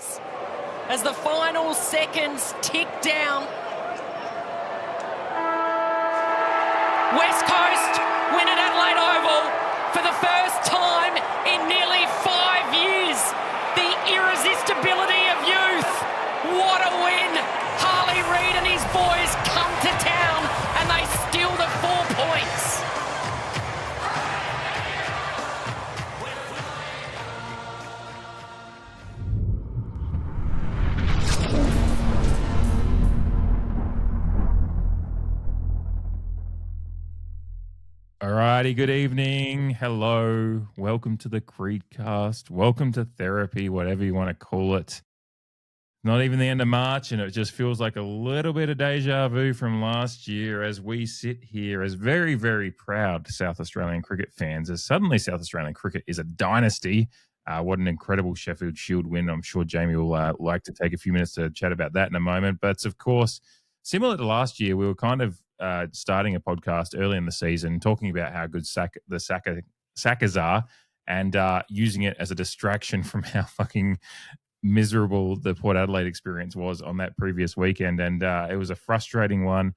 is. As the final seconds tick down, West Coast win at Adelaide Oval for the first time in nearly 5 years. The irresistibility of youth. What a win. Harley Reid and his boys come to town and they steal the 4 points. Alrighty, good evening. Hello. Welcome to the CREEDCAST. Welcome to therapy, whatever you want to call it. Not even the end of March, and it just feels like a little bit of deja vu from last year as we sit here as very, very proud South Australian cricket fans, as suddenly South Australian cricket is a dynasty. What an incredible Sheffield Shield win. I'm sure Jamie will like to take a few minutes to chat about that in a moment. But, of course, similar to last year, we were kind of starting a podcast early in the season talking about how good the SACAs are and using it as a distraction from how fucking miserable the Port Adelaide experience was on that previous weekend. And it was a frustrating one,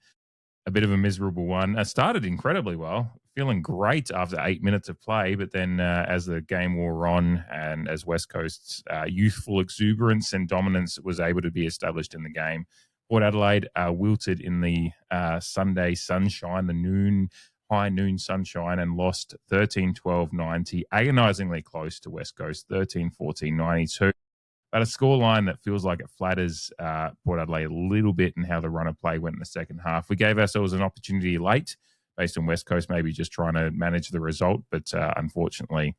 a bit of a miserable one. It started incredibly well, feeling great after 8 minutes of play, but then as the game wore on and as West Coast's youthful exuberance and dominance was able to be established in the game, Port Adelaide wilted in the Sunday sunshine, the high noon sunshine, and lost 13-12-90, agonisingly close to West Coast, 13-14-92. But a scoreline that feels like it flatters Port Adelaide a little bit in how the run of play went in the second half. We gave ourselves an opportunity late based on West Coast maybe just trying to manage the result, but unfortunately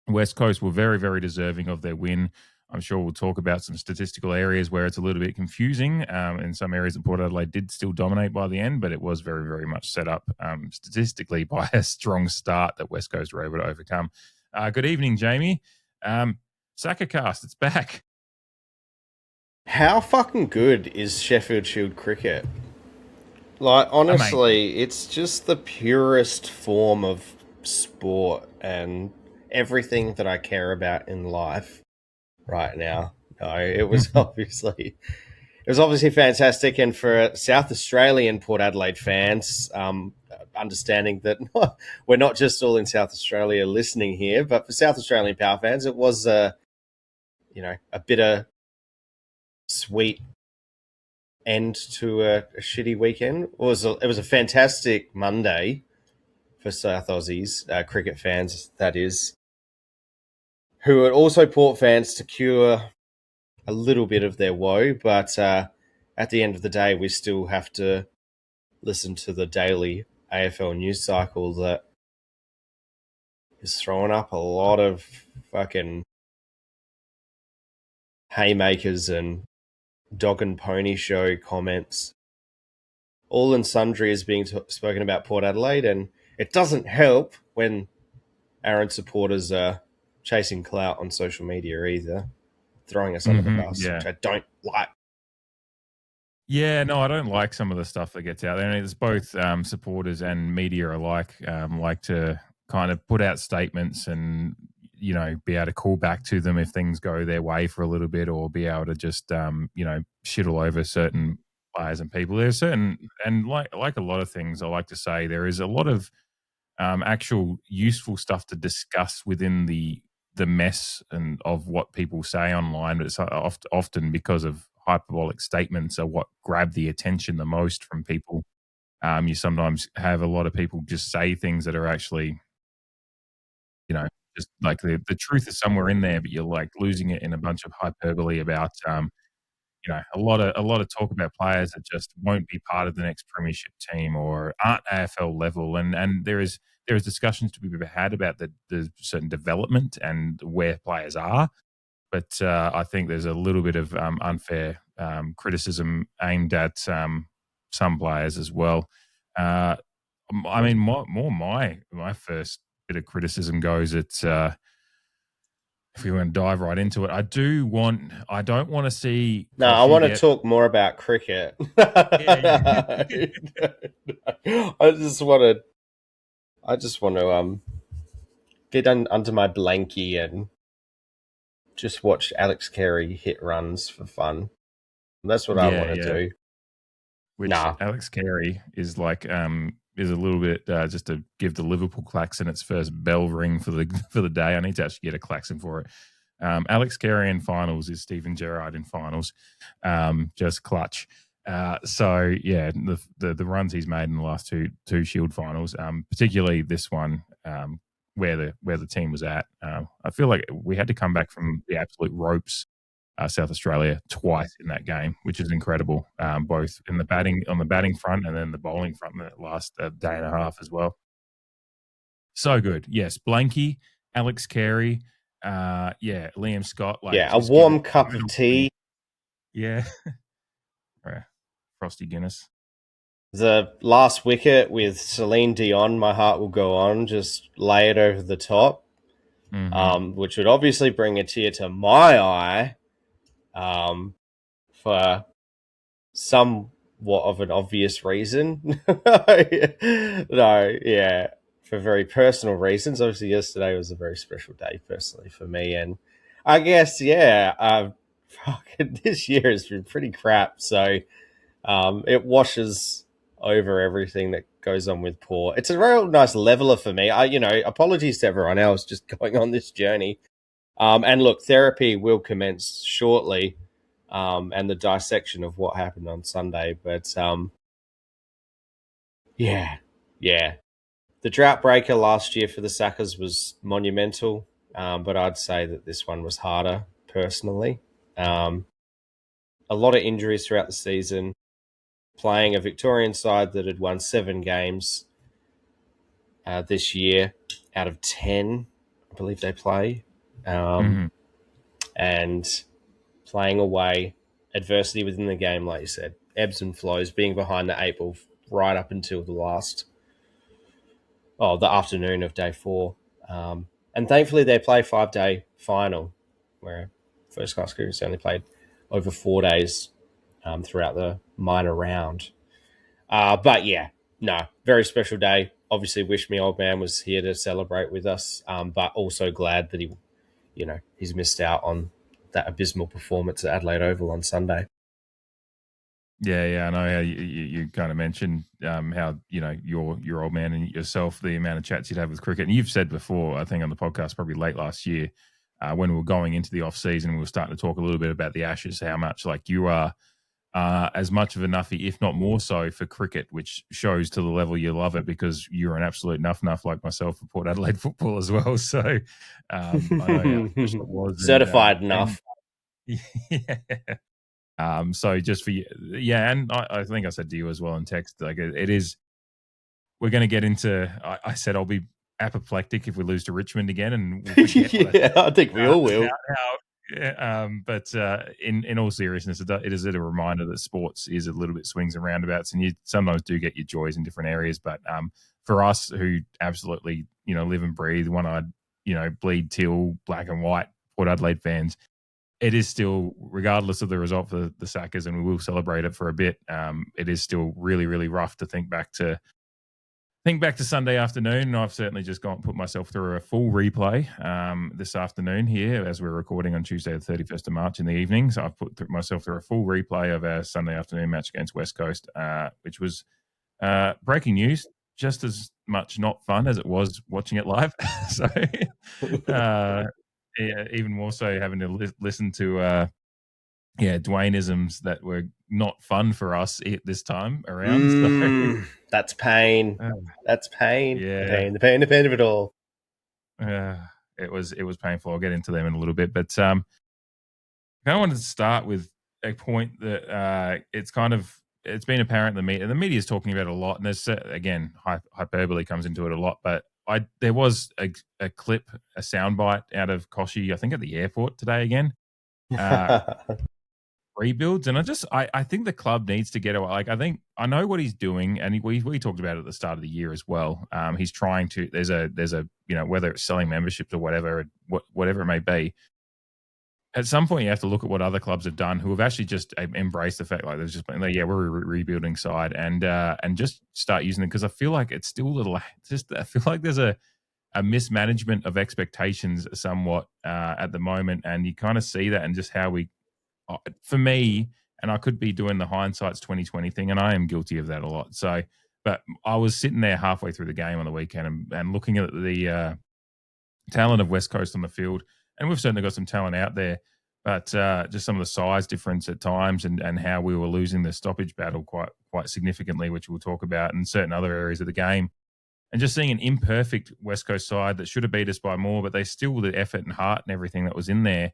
West Coast were very, very deserving of their win. I'm sure we'll talk about some statistical areas where it's a little bit confusing. In some areas that Port Adelaide did still dominate by the end, but it was very, very much set up statistically by a strong start that West Coast were able to overcome. Good evening, Jamie. SACA cast, it's back. How fucking good is Sheffield Shield cricket? Like, honestly, it's just the purest form of sport and everything that I care about in life right now. No, it was obviously fantastic, and for South Australian Port Adelaide fans, understanding that we're not just all in South Australia listening here, but for South Australian power fans, it was a bitter, sweet end to a shitty weekend. It was a fantastic Monday for South Aussies, cricket fans, that is, who are also Port fans to cure a little bit of their woe. But at the end of the day, we still have to listen to the daily AFL news cycle that is throwing up a lot of fucking haymakers and dog and pony show comments. All and sundry is being spoken about Port Adelaide, and it doesn't help when Aaron supporters are chasing clout on social media either, throwing us under the bus, which I don't like. Yeah, no, I don't like some of the stuff that gets out there. And it's both supporters and media alike like to kind of put out statements and, you know, be able to call back to them if things go their way for a little bit, or be able to just, shit all over certain players and people. There's certain, and like a lot of things, I like to say, there is a lot of actual useful stuff to discuss within the mess and of what people say online, but it's often because of hyperbolic statements are what grab the attention the most from people. You sometimes have a lot of people just say things that are actually, just like the truth is somewhere in there, but you're like losing it in a bunch of hyperbole about, a lot of talk about players that just won't be part of the next premiership team or aren't AFL level, and there is discussions to be had about the certain development and where players are. But I think there's a little bit of unfair criticism aimed at some players as well. I mean, my first bit of criticism goes at if we want to dive right into it, I don't want to see. No, I want to talk more about cricket. I just want to get under my blankie and just watch Alex Carey hit runs for fun. That's what I want to do. Which Alex Carey is like is a little bit just to give the Liverpool klaxon its first bell ring for the day. I need to actually get a klaxon for it. Alex Carey in finals is Stephen Gerrard in finals. Just clutch. So yeah, the runs he's made in the last two Shield finals, particularly this one, where the team was at. I feel like we had to come back from the absolute ropes, South Australia twice in that game, which is incredible. Both on the batting front and then the bowling front in that last day and a half as well. So good. Yes, Blanky, Alex Carey, Liam Scott. A warm cup of tea. Yeah. Frosty Guinness. The last wicket with Celine Dion, My Heart Will Go On, just lay it over the top, which would obviously bring a tear to my eye, for somewhat of an obvious reason. For very personal reasons. Obviously, yesterday was a very special day personally for me, and I guess, this year has been pretty crap, so it washes over everything that goes on with Port. It's a real nice leveler for me. Apologies to everyone else just going on this journey. And look, therapy will commence shortly, and the dissection of what happened on Sunday. But the drought breaker last year for the SACAs was monumental, but I'd say that this one was harder personally. A lot of injuries throughout the season. Playing a Victorian side that had won 7 games this year out of 10, I believe they play. And playing away, adversity within the game, like you said, ebbs and flows, being behind the 8 ball right up until the afternoon of day 4. And thankfully they play 5-day final, where first class cricket's only played over 4 days throughout the minor round. Very special day. Obviously wish me old man was here to celebrate with us, but also glad that he's missed out on that abysmal performance at Adelaide Oval on Sunday. Yeah, I know how you kind of mentioned how your old man and yourself, the amount of chats you'd have with cricket, and you've said before, I think on the podcast probably late last year, when we were going into the off season, we were starting to talk a little bit about the Ashes, how much like you are as much of a nuffy, if not more so, for cricket, which shows to the level you love it, because you're an absolute nuff like myself for Port Adelaide football as well. So I know how much it was certified enough. So just for you, and I think I said to you as well in text, like it is. We're going to get into. I said I'll be apoplectic if we lose to Richmond again, and we'll I think we all will. But in all seriousness, it is a reminder that sports is a little bit swings and roundabouts, and you sometimes do get your joys in different areas. But for us who absolutely live and breathe one-eyed, bleed teal, black and white Port Adelaide fans, it is still, regardless of the result for the SACAs, and we will celebrate it for a bit. It is still really, really rough to think back to Sunday afternoon. I've certainly just gone and put myself through a full replay this afternoon here as we're recording on Tuesday the 31st of March in the evening. So I've put myself through a full replay of our Sunday afternoon match against West Coast, which was breaking news, just as much not fun as it was watching it live. So even more so having to listen to Dwayneisms that were not fun for us this time around. That's pain. That's pain. Yeah, the pain of it all. It was painful. I'll get into them in a little bit, but I wanted to start with a point that it's been apparent in the media is talking about it a lot, and there's again hyperbole comes into it a lot, but there was a clip, a soundbite out of Koshi, I think at the airport today again. Rebuilds, and I think the club needs to get away. Like, I know what he's doing, and we talked about it at the start of the year as well. He's trying to. There's a whether it's selling memberships or whatever it may be. At some point, you have to look at what other clubs have done who have actually just embraced the fact, like there's just been, we're a rebuilding side, and just start using it, because I feel like it's still a little. I feel like there's a a mismanagement of expectations somewhat at the moment, and you kind of see that in just how we, for me, and I could be doing the hindsight's 2020 thing, and I am guilty of that a lot. So, but I was sitting there halfway through the game on the weekend and looking at the talent of West Coast on the field, and we've certainly got some talent out there, but just some of the size difference at times and how we were losing the stoppage battle quite significantly, which we'll talk about, in certain other areas of the game. And just seeing an imperfect West Coast side that should have beat us by more, but they still, the effort and heart and everything that was in there,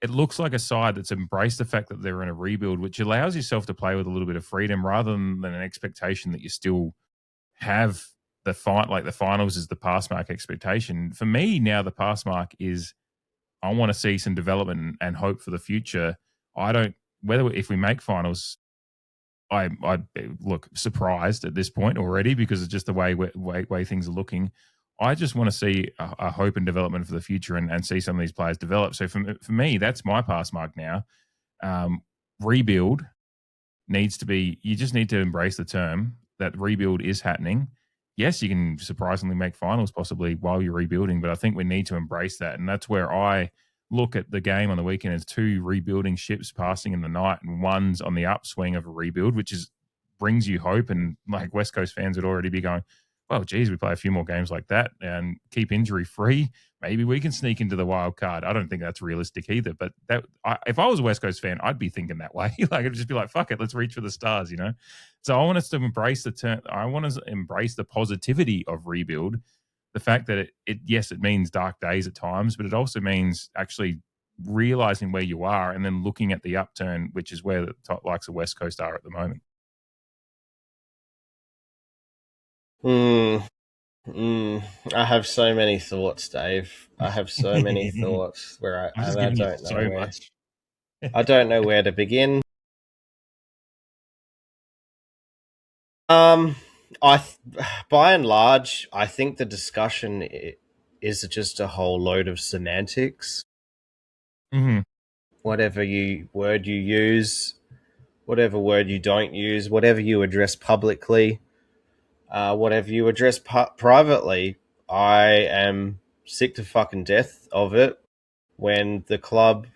it looks like a side that's embraced the fact that they're in a rebuild, which allows yourself to play with a little bit of freedom rather than an expectation that you still have the fight, like the finals is the pass mark expectation. For me now, the pass mark is I want to see some development and hope for the future. If we make finals, I look surprised at this point already because of just the way things are looking. I just want to see a hope and development for the future and see some of these players develop. So for me, that's my pass mark now. Rebuild needs to be, you just need to embrace the term that rebuild is happening. Yes, you can surprisingly make finals possibly while you're rebuilding, but I think we need to embrace that. And that's where I look at the game on the weekend as two rebuilding ships passing in the night, and one's on the upswing of a rebuild, which brings you hope. And like West Coast fans would already be going, well, geez, we play a few more games like that and keep injury free. Maybe we can sneak into the wild card. I don't think that's realistic either. But if I was a West Coast fan, I'd be thinking that way. Like, I'd just be like, fuck it, let's reach for the stars, you know? So I want us to embrace I want us to embrace the positivity of rebuild. The fact that yes, it means dark days at times, but it also means actually realizing where you are and then looking at the upturn, which is where the top likes of West Coast are at the moment. I have so many thoughts, Dave. I have so many thoughts where I don't know I don't know where to begin. By and large, I think the discussion is just a whole load of semantics. Mm-hmm. Whatever word you use, whatever word you don't use, whatever you address publicly, whatever you address privately, I am sick to fucking death of it when the club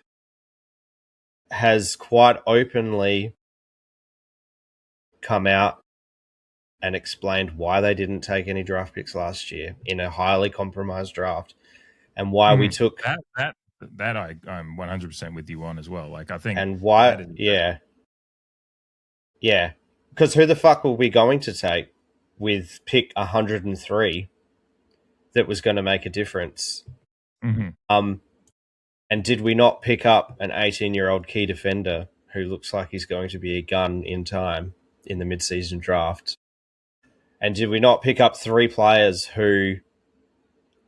has quite openly come out and explained why they didn't take any draft picks last year in a highly compromised draft, and why we took that I'm 100% with you on as well. Like, I think, and why, because who the fuck were we going to take with pick 103 that was going to make a difference? Mm-hmm. And did we not pick up an 18-year-old key defender who looks like he's going to be a gun in time in the mid-season draft? And did we not pick up 3 players who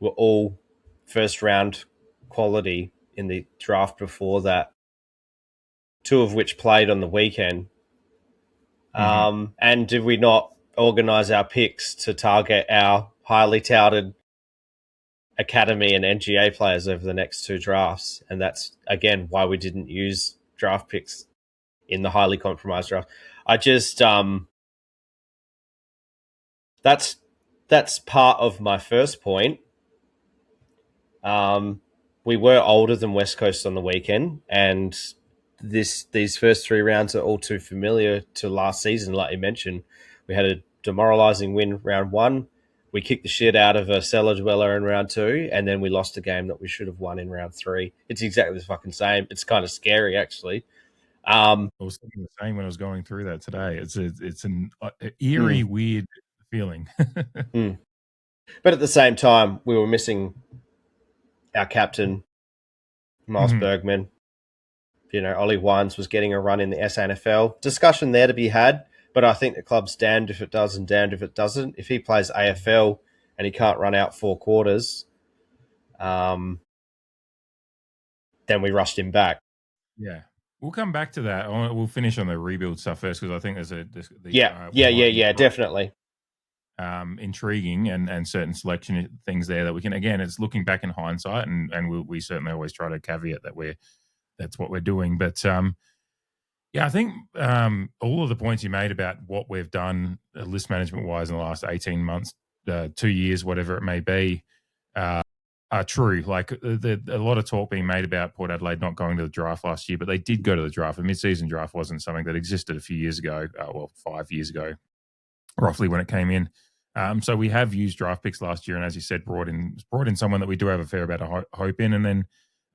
were all first-round quality in the draft before that, 2 of which played on the weekend? Mm-hmm. And did we not organise our picks to target our highly touted academy and NGA players over the next 2 drafts? And that's, again, why we didn't use draft picks in the highly compromised draft. I just... That's part of my first point. We were older than West Coast on the weekend, and these first 3 rounds are all too familiar to last season. Like you mentioned, we had a demoralising win round 1. We kicked the shit out of a cellar dweller in round 2, and then we lost a game that we should have won in round 3. It's exactly the fucking same. It's kind of scary, actually. I was thinking the same when I was going through that today. It's an eerie, weird feeling. But at the same time, we were missing our captain, Miles Bergman. You know, Ollie Wines was getting a run in the SANFL. Discussion there to be had, but I think the club's damned if it does and damned if it doesn't. If he plays AFL and he can't run out 4 quarters, then we rushed him back. Yeah. We'll come back to that. We'll finish on the rebuild stuff first, because I think there's definitely. Intriguing and certain selection things there that we can, again, it's looking back in hindsight, and we certainly always try to caveat that that's what we're doing. But I think all of the points you made about what we've done list management wise in the last 18 months, 2 years, whatever it may be, are true. Like a lot of talk being made about Port Adelaide not going to the draft last year, but they did go to the draft. The mid-season draft wasn't something that existed a few years ago. 5 years ago, roughly when it came in. So we have used draft picks last year, and as you said, brought in someone that we do have a fair amount of hope in, and then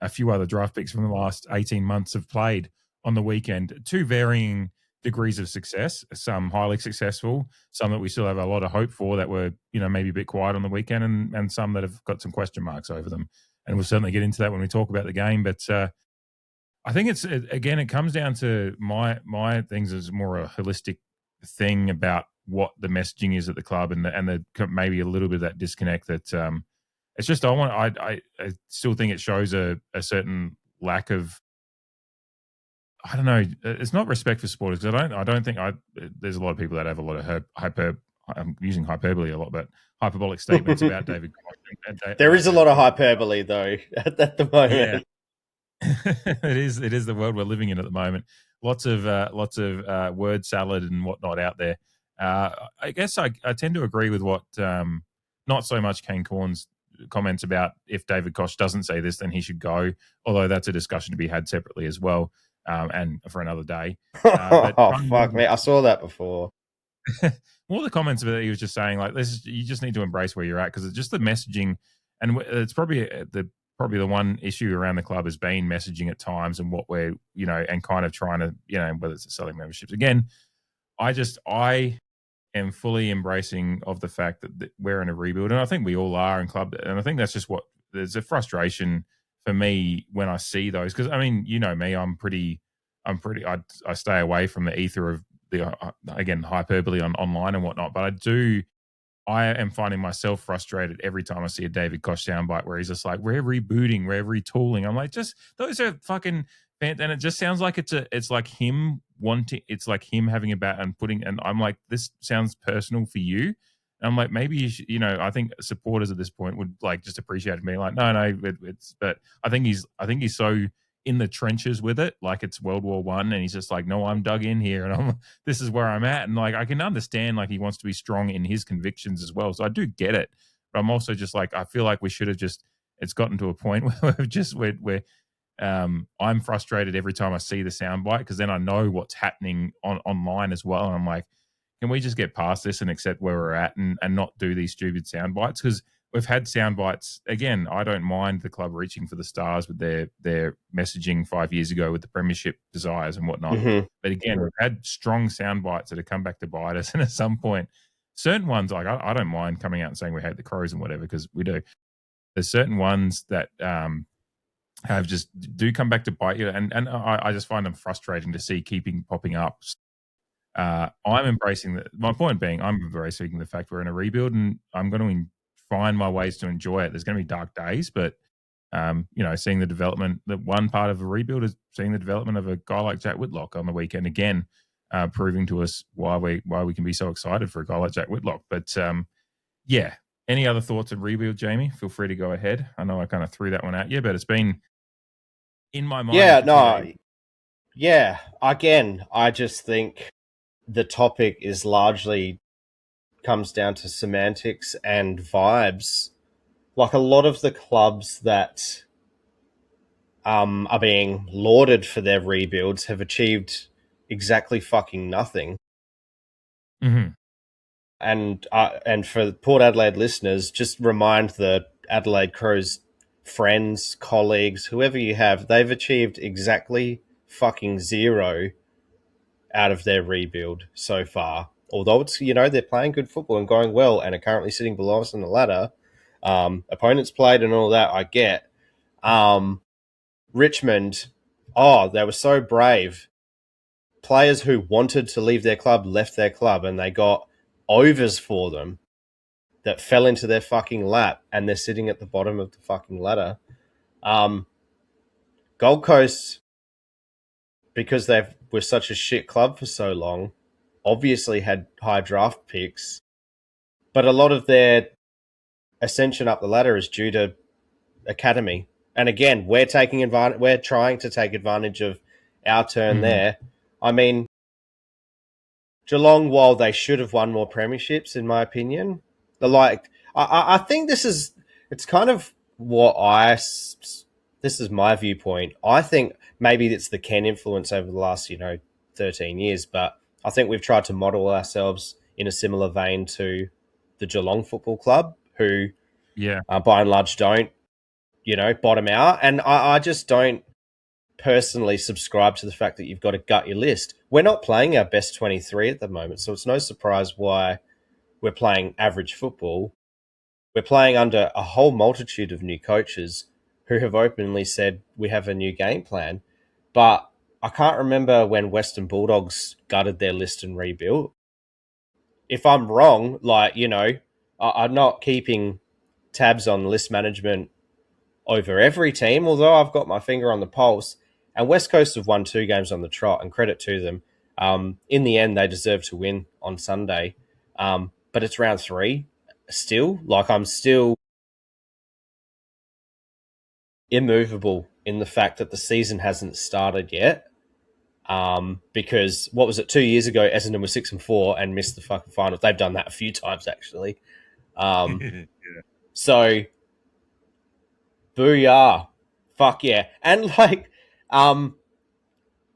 a few other draft picks from the last 18 months have played on the weekend to varying degrees of success. Some highly successful, some that we still have a lot of hope for that were maybe a bit quiet on the weekend, and some that have got some question marks over them. And we'll certainly get into that when we talk about the game, but. I think it comes down to my things as more a holistic thing about what the messaging is at the club and the maybe a little bit of that disconnect that it's just I still think it shows a certain lack of, I don't know, it's not respect for supporters, because I don't think there's a lot of people that have a lot of I'm using hyperbole a lot, but hyperbolic statements about David. There is a lot of hyperbole though at the moment. Yeah. It is the world we're living in at the moment. Lots of word salad and whatnot out there. I guess I tend to agree with what not so much Kane Corn's comments about if David Koch doesn't say this, then he should go. Although that's a discussion to be had separately as well, and for another day. Fuck me! I saw that before. All the comments about it, he was just saying like, you just need to embrace where you're at, because it's just the messaging, and it's probably the one issue around the club has been messaging at times, and what we're, and kind of trying to, whether it's selling memberships. Again, I am fully embracing of the fact that we're in a rebuild, and I think we all are in club. And I think that's just there's a frustration for me when I see those, because I mean, me, I stay away from the ether of the, again, hyperbole online and whatnot, but I am finding myself frustrated every time I see a David Koch soundbite where he's just like, we're rebooting, we're retooling. I'm like, just those are fucking, and it just sounds like it's like him having a bat and I'm like, this sounds personal for you. And I'm like, maybe you should, I think supporters at this point would like just appreciate me like, no, but I think he's so in the trenches with it, like it's World War I, and he's just like, no, I'm dug in here, and this is where I'm at, and like I can understand like he wants to be strong in his convictions as well, so I do get it, but I'm also just like, I feel like we should have it's gotten to a point where I'm frustrated every time I see the soundbite, because then I know what's happening online as well, and I'm like, can we just get past this and accept where we're at and not do these stupid soundbites? Because we've had sound bites. Again, I don't mind the club reaching for the stars with their messaging 5 years ago with the premiership desires and whatnot. Mm-hmm. But again, we've had strong sound bites that have come back to bite us. And at some point, certain ones, like I don't mind coming out and saying we hate the Crows and whatever, because we do. There's certain ones that have just do come back to bite you. And I just find them frustrating to see keeping popping up. I'm embracing my point being, I'm embracing the fact we're in a rebuild, and I'm going to find my ways to enjoy it. There's going to be dark days, but seeing the development, that one part of a rebuild is seeing the development of a guy like Jack Whitlock on the weekend again, proving to us why we can be so excited for a guy like Jack Whitlock. But yeah, any other thoughts on rebuild, Jamie? Feel free to go ahead. I know I kind of threw that one at you, but it's been in my mind. Yeah, no, yeah. Again, I just think the topic is largely comes down to semantics and vibes. Like a lot of the clubs that are being lauded for their rebuilds have achieved exactly fucking nothing. Mm-hmm. And for Port Adelaide listeners, just remind the Adelaide Crows friends, colleagues, whoever you have, they've achieved exactly fucking zero out of their rebuild so far. Although it's, they're playing good football and going well and are currently sitting below us on the ladder, opponents played and all that, I get. Richmond, they were so brave. Players who wanted to leave their club left their club, and they got overs for them that fell into their fucking lap, and they're sitting at the bottom of the fucking ladder. Gold Coast, because they were such a shit club for so long, obviously had high draft picks, but a lot of their ascension up the ladder is due to academy. And again, we're trying to take advantage of our turn there. I mean, Geelong, while they should have won more premierships, in my opinion, I think this is it's kind of this is my viewpoint. I think maybe it's the Ken influence over the last 13 years, but I think we've tried to model ourselves in a similar vein to the Geelong Football Club, who by and large don't bottom out, and I just don't personally subscribe to the fact that you've got to gut your list. We're not playing our best 23 at the moment, so it's no surprise why we're playing average football. We're playing under a whole multitude of new coaches who have openly said we have a new game plan. But I can't remember when Western Bulldogs gutted their list and rebuilt. If I'm wrong, I'm not keeping tabs on list management over every team, although I've got my finger on the pulse. And West Coast have won 2 games on the trot, and credit to them. In the end, they deserve to win on Sunday. But it's round 3 still. I'm still immovable in the fact that the season hasn't started yet. Because what was it, 2 years ago, Essendon was 6-4 and missed the fucking final. They've done that a few times, actually. So, booyah. Fuck yeah. And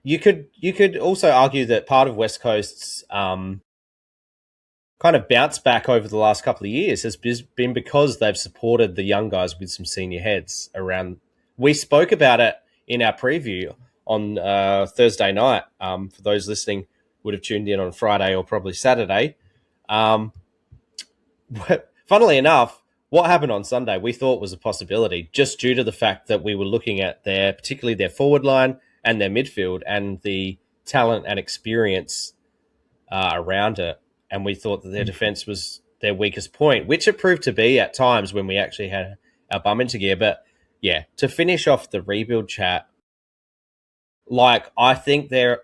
you could also argue that part of West Coast's kind of bounce back over the last couple of years has been because they've supported the young guys with some senior heads around. We spoke about it in our preview on Thursday night. For those listening, would have tuned in on Friday or probably Saturday. Funnily enough, what happened on Sunday we thought was a possibility, just due to the fact that we were looking at particularly their forward line and their midfield and the talent and experience around it. And we thought that their defense was their weakest point, which it proved to be at times when we actually had our bum into gear. But yeah, to finish off the rebuild chat, I think there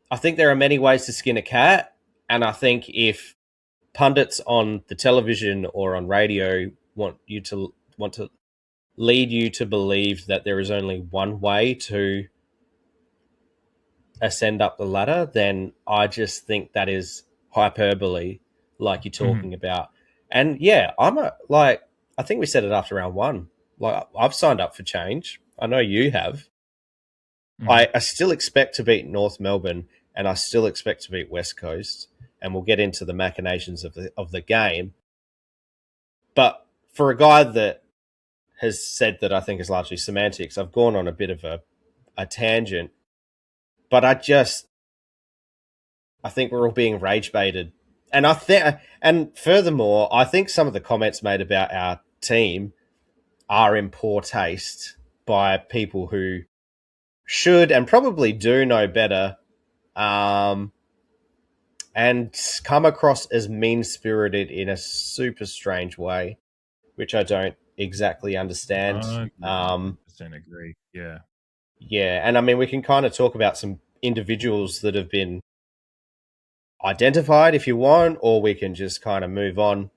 are many ways to skin a cat, and I think if pundits on the television or on radio want to lead you to believe that there is only one way to ascend up the ladder, then I just think that is hyperbole, like you're talking about. And yeah, I think we said it after round 1. I've signed up for change. I know you have. I still expect to beat North Melbourne, and I still expect to beat West Coast, and we'll get into the machinations of the game. But for a guy that has said that I think is largely semantics, I've gone on a bit of a tangent, but I think we're all being rage baited. And furthermore, I think some of the comments made about our team are in poor taste by people who should and probably do know better, and come across as mean-spirited in a super strange way, which I don't exactly understand. 100% agree. Yeah. Yeah, and I mean, we can kind of talk about some individuals that have been identified if you want, or we can just kind of move on.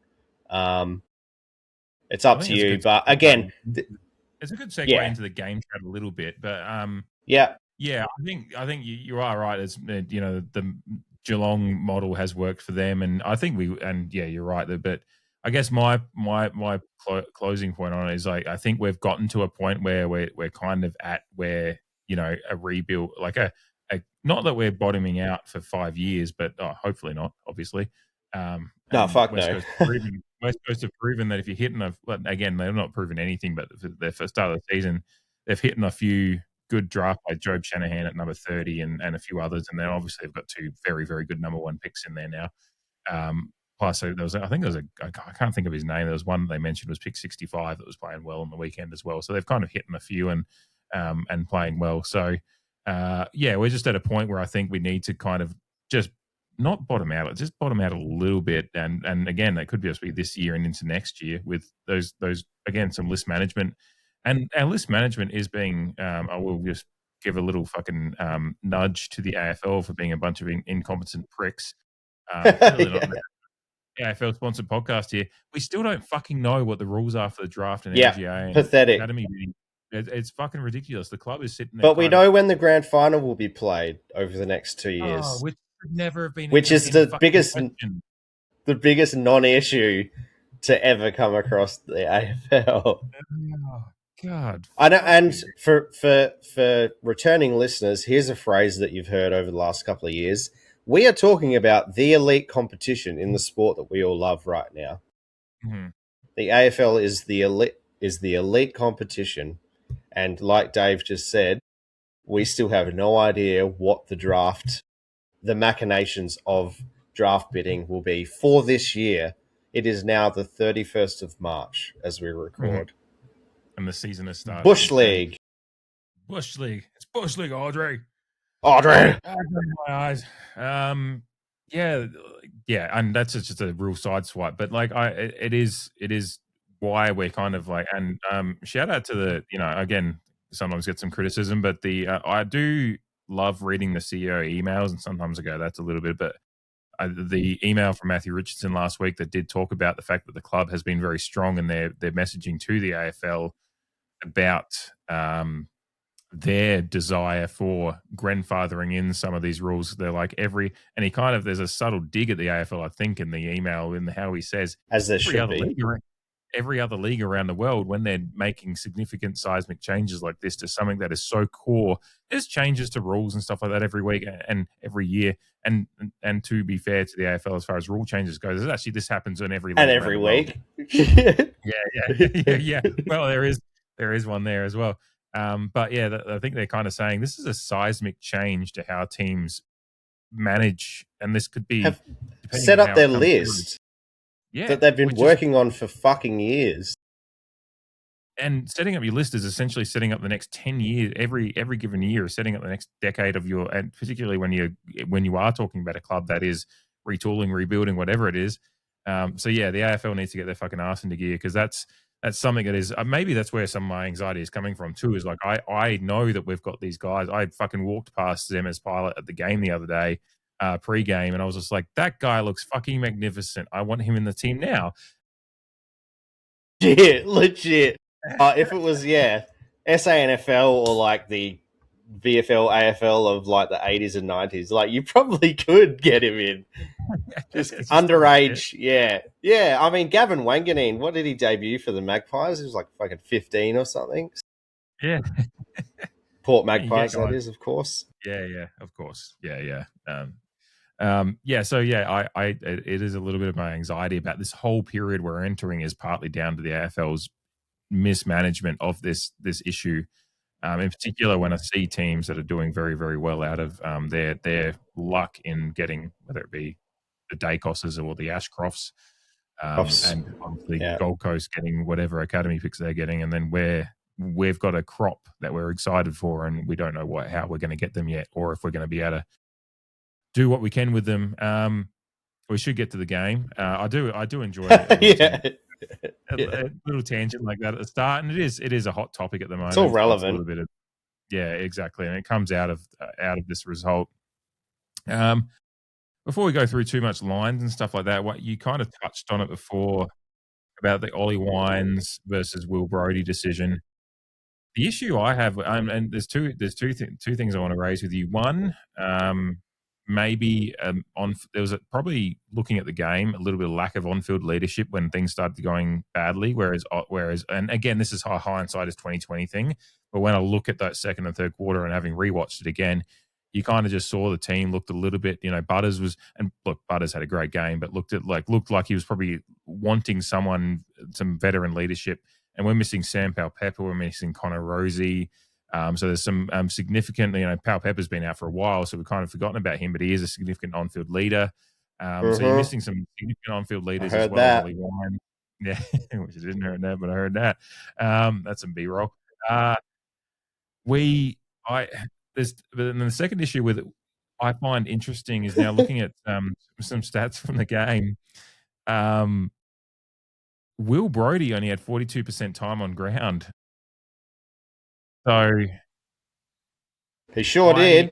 It's up to you. But again, it's a good segue into the game chat a little bit. But yeah, I think you are right. It's the Geelong model has worked for them, and I think you're right. But I guess my closing point on it is I think we've gotten to a point where we're kind of at where a rebuild, not that we're bottoming out for 5 years, but hopefully not, obviously. No, fuck no. West Coast have proven that if you're hitting again, they've not proven anything, but for their first start of the season, they've hit a few good draft by Job Shanahan at number 30 and a few others. And then obviously they've got 2 very, very good number 1 picks in there now. Plus, I can't think of his name. There was one they mentioned was pick 65 that was playing well on the weekend as well. So they've kind of hit a few and playing well. So, we're just at a point where I think we need to kind of just not bottom out, just bottom out a little bit. And again, that could just be this year and into next year with those again, some list management. And our list management is being, I will just give a little fucking nudge to the AFL for being a bunch of incompetent pricks. AFL sponsored podcast here. We still don't fucking know what the rules are for the draft and LGA and pathetic. Academy. It's fucking ridiculous. The club is sitting there. But we know when the grand final will be played over the next 2 years. Which would never have been. Which is the biggest non-issue to ever come across the AFL. Oh, God. I know, and you. for returning listeners, here's a phrase that you've heard over the last couple of years. We are talking about the elite competition in the sport that we all love right now. Mhm. The AFL is the elite competition, and like Dave just said, we still have no idea what the machinations of draft bidding will be for this year. It is now the 31st of March as we record. And the season has started. Bush And League. Bush League. It's Bush League, Audrey. Audrey. My eyes. Yeah, and that's just a real side swipe. But like, it is why we're kind of like, and shout out to the, again, sometimes get some criticism, but I do love reading the CEO emails, and sometimes I go, that's a little bit, but the email from Matthew Richardson last week that did talk about the fact that the club has been very strong in their messaging to the AFL about their desire for grandfathering in some of these rules. They're like and he kind of, there's a subtle dig at the AFL, I think, in the email, in how he says, as there should be. Every other league around the world, when they're making significant seismic changes like this to something that is so core, there's changes to rules and stuff like that every week and every year. And to be fair to the AFL, as far as rule changes go, this happens on every league and every week. yeah. Well, there is one there as well. But yeah, I think they're kind of saying this is a seismic change to how teams manage, and this could be set up their list that they've been working on for fucking years. And setting up your list is essentially setting up the next 10 years, every given year, setting up the next decade of your, and particularly when you are talking about a club that is retooling, rebuilding, whatever it is. So yeah, the AFL needs to get their fucking ass into gear, because that's something that is maybe that's where some of my anxiety is coming from too. Is like I know that we've got these guys. I fucking walked past them as pilot at the game the other day, pre-game, and I was just like, that guy looks fucking magnificent. I want him in the team now. Yeah, legit. If it was SANFL or like the VFL, AFL of like the 80s and 90s, like you probably could get him in. Just underage, yeah. I mean, Gavin Wanganeen, what did he debut for the Magpies? He was like fucking 15 or something. Yeah. Port Magpies, that is, of course. Yeah, of course. Yeah. So it is a little bit of my anxiety about this whole period we're entering is partly down to the AFL's mismanagement of this issue. In particular, when I see teams that are doing very, very well out of their luck in getting, whether it be the Dacosses or the Ashcrofts, and obviously Gold Coast getting whatever academy picks they're getting, and then we've got a crop that we're excited for, and we don't know how we're going to get them yet, or if we're going to be able to do what we can with them. We should get to the game. I do enjoy it. A little tangent like that at the start, and it is a hot topic at the moment. It's all relevant. It's a little bit of, exactly, and it comes out of this result. Before we go through too much lines and stuff like that, what you kind of touched on it before about the Ollie Wines versus Will Brodie decision. The issue I have, and there's two things I want to raise with you. One, maybe there was probably, looking at the game, a little bit of lack of on-field leadership when things started going badly. Whereas, and again, this is hindsight is 2020 thing. But when I look at that second and third quarter and having rewatched it again, you kind of just saw the team looked a little bit. Butters had a great game, but looked like he was probably wanting some veteran leadership. And we're missing Sam Powell-Pepper, we're missing Connor Rosie. So there's some significant, Powell-Pepper's been out for a while, so we've kind of forgotten about him, but he is a significant on-field leader. So you're missing some significant on-field leaders as well as Ollie Wine. Yeah, which I didn't hear that, but I heard that. That's some B-roll. But then the second issue with it, I find interesting, is now looking at some stats from the game. Will Brodie only had 42% time on ground. So he sure did.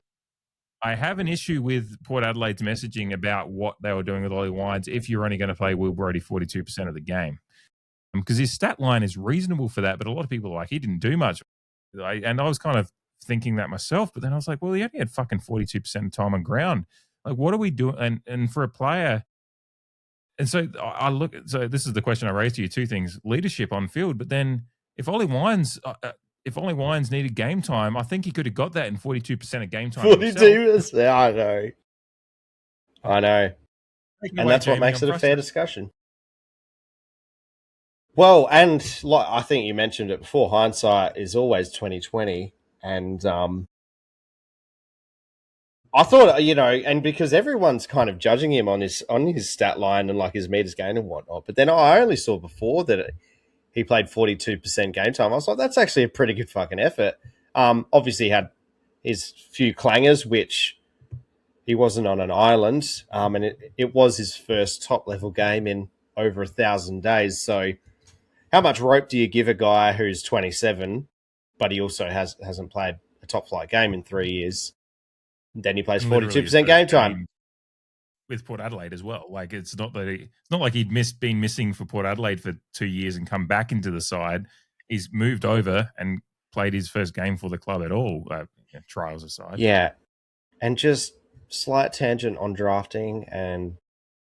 I have an issue with Port Adelaide's messaging about what they were doing with Ollie Wines if you're only going to play Will Brodie 42% of the game. Because his stat line is reasonable for that, but a lot of people are like, he didn't do much. And I was kind of thinking that myself, but then I was like, well, he only had fucking 42% of time on ground. Like, what are we doing? And for a player, And so I look. So this is the question I raised to you: two things: leadership on field, but then if Ollie Wines needed game time, I think he could have got that in 42% of game time. 42%. Yeah, I know, and that's what makes it a fair discussion. Well, and like I think you mentioned it before, hindsight is always 2020, and I thought, and because everyone's kind of judging him on his stat line and like his meters gained and whatnot, but then I only saw before that he played 42% game time. I was like, that's actually a pretty good fucking effort. Obviously, he had his few clangers, which he wasn't on an island, and it was his first top level game in over 1,000 days. So, how much rope do you give a guy who's 27, but he also hasn't played a top flight game in 3 years? Then he plays 42% game time with Port Adelaide as well. Like it's not like he'd been missing for Port Adelaide for 2 years and come back into the side. He's moved over and played his first game for the club at all, trials aside. Yeah, and just slight tangent on drafting and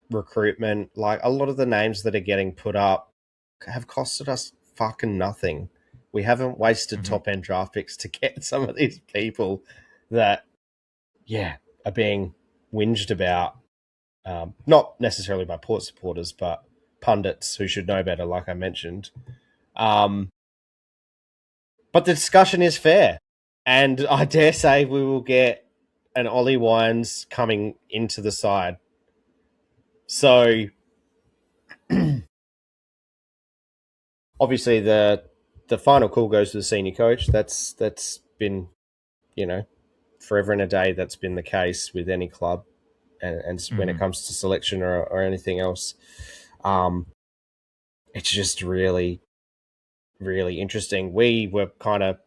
recruitment. Like a lot of the names that are getting put up have costed us fucking nothing. We haven't wasted top end draft picks to get some of these people that, are being whinged about. Not necessarily by Port supporters, but pundits who should know better, like I mentioned. But the discussion is fair. And I dare say we will get an Ollie Wines coming into the side. So, obviously, the final call goes to the senior coach. That's been, forever and a day, that's been the case with any club. And when it comes to selection or anything else, it's just really, really interesting. We were kind of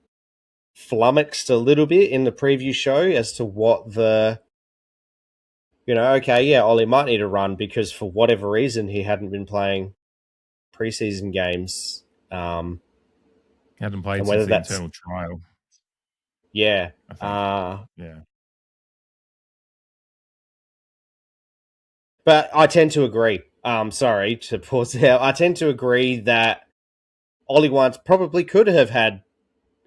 flummoxed a little bit in the preview show as to what Ollie might need a run because for whatever reason he hadn't been playing preseason games. He hadn't played since the internal trial. Yeah. Yeah. But I tend to agree. Sorry to pause there. I tend to agree that Ollie Wines probably could have had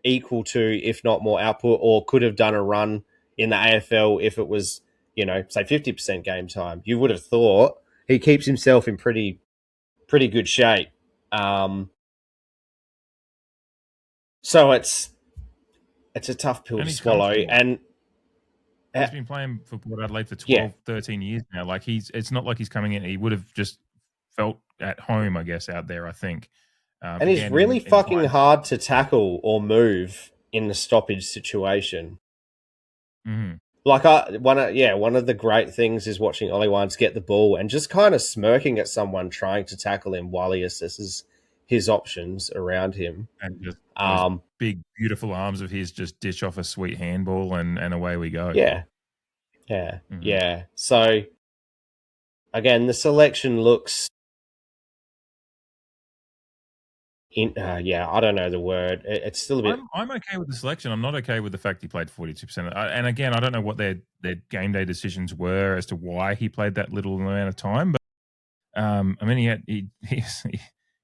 equal to, if not more output, or could have done a run in the AFL if it was, say 50% game time. You would have thought he keeps himself in pretty good shape. So it's a tough pill to swallow. And he's been playing for Port Adelaide for 12, 13 years now. Like it's not like he's coming in. He would have just felt at home, I guess, out there, I think. And he's really fucking hard to tackle or move in the stoppage situation. Mm-hmm. Like one of the great things is watching Ollie Wines get the ball and just kind of smirking at someone trying to tackle him while he assesses his options around him. And just those big, beautiful arms of his just dish off a sweet handball and away we go. Yeah. So, again, the selection looks... I don't know the word. It's still a bit... I'm okay with the selection. I'm not okay with the fact he played 42%. And again, I don't know what their game day decisions were as to why he played that little amount of time. But,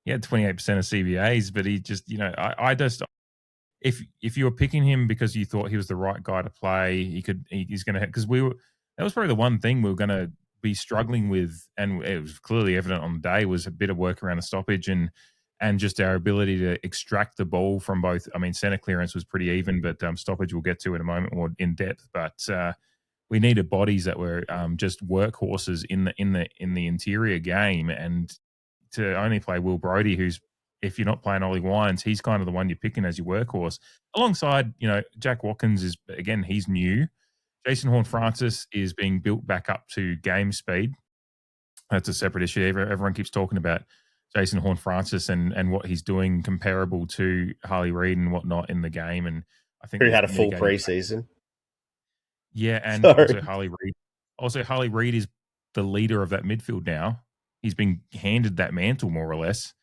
he had 28% of CBAs, but he just, I just... If you were picking him because you thought he was the right guy to play, he's going to... Because that was probably the one thing we were going to be struggling with, and it was clearly evident on the day, was a bit of work around the stoppage and just our ability to extract the ball from both. I mean, center clearance was pretty even, but stoppage we'll get to in a moment more in depth. But we needed bodies that were just workhorses in the interior game, and to only play Will Brodie, who's, if you're not playing Ollie Wines, he's kind of the one you're picking as your workhorse. Alongside, Jack Watkins is, again, he's new. Jason Horne-Francis is being built back up to game speed. That's a separate issue. Everyone keeps talking about Jason Horne-Francis and what he's doing comparable to Harley Reid and whatnot in the game. And I think who had a full preseason. Yeah, and also Harley Reid. Also, Harley Reid is the leader of that midfield now. He's been handed that mantle more or less.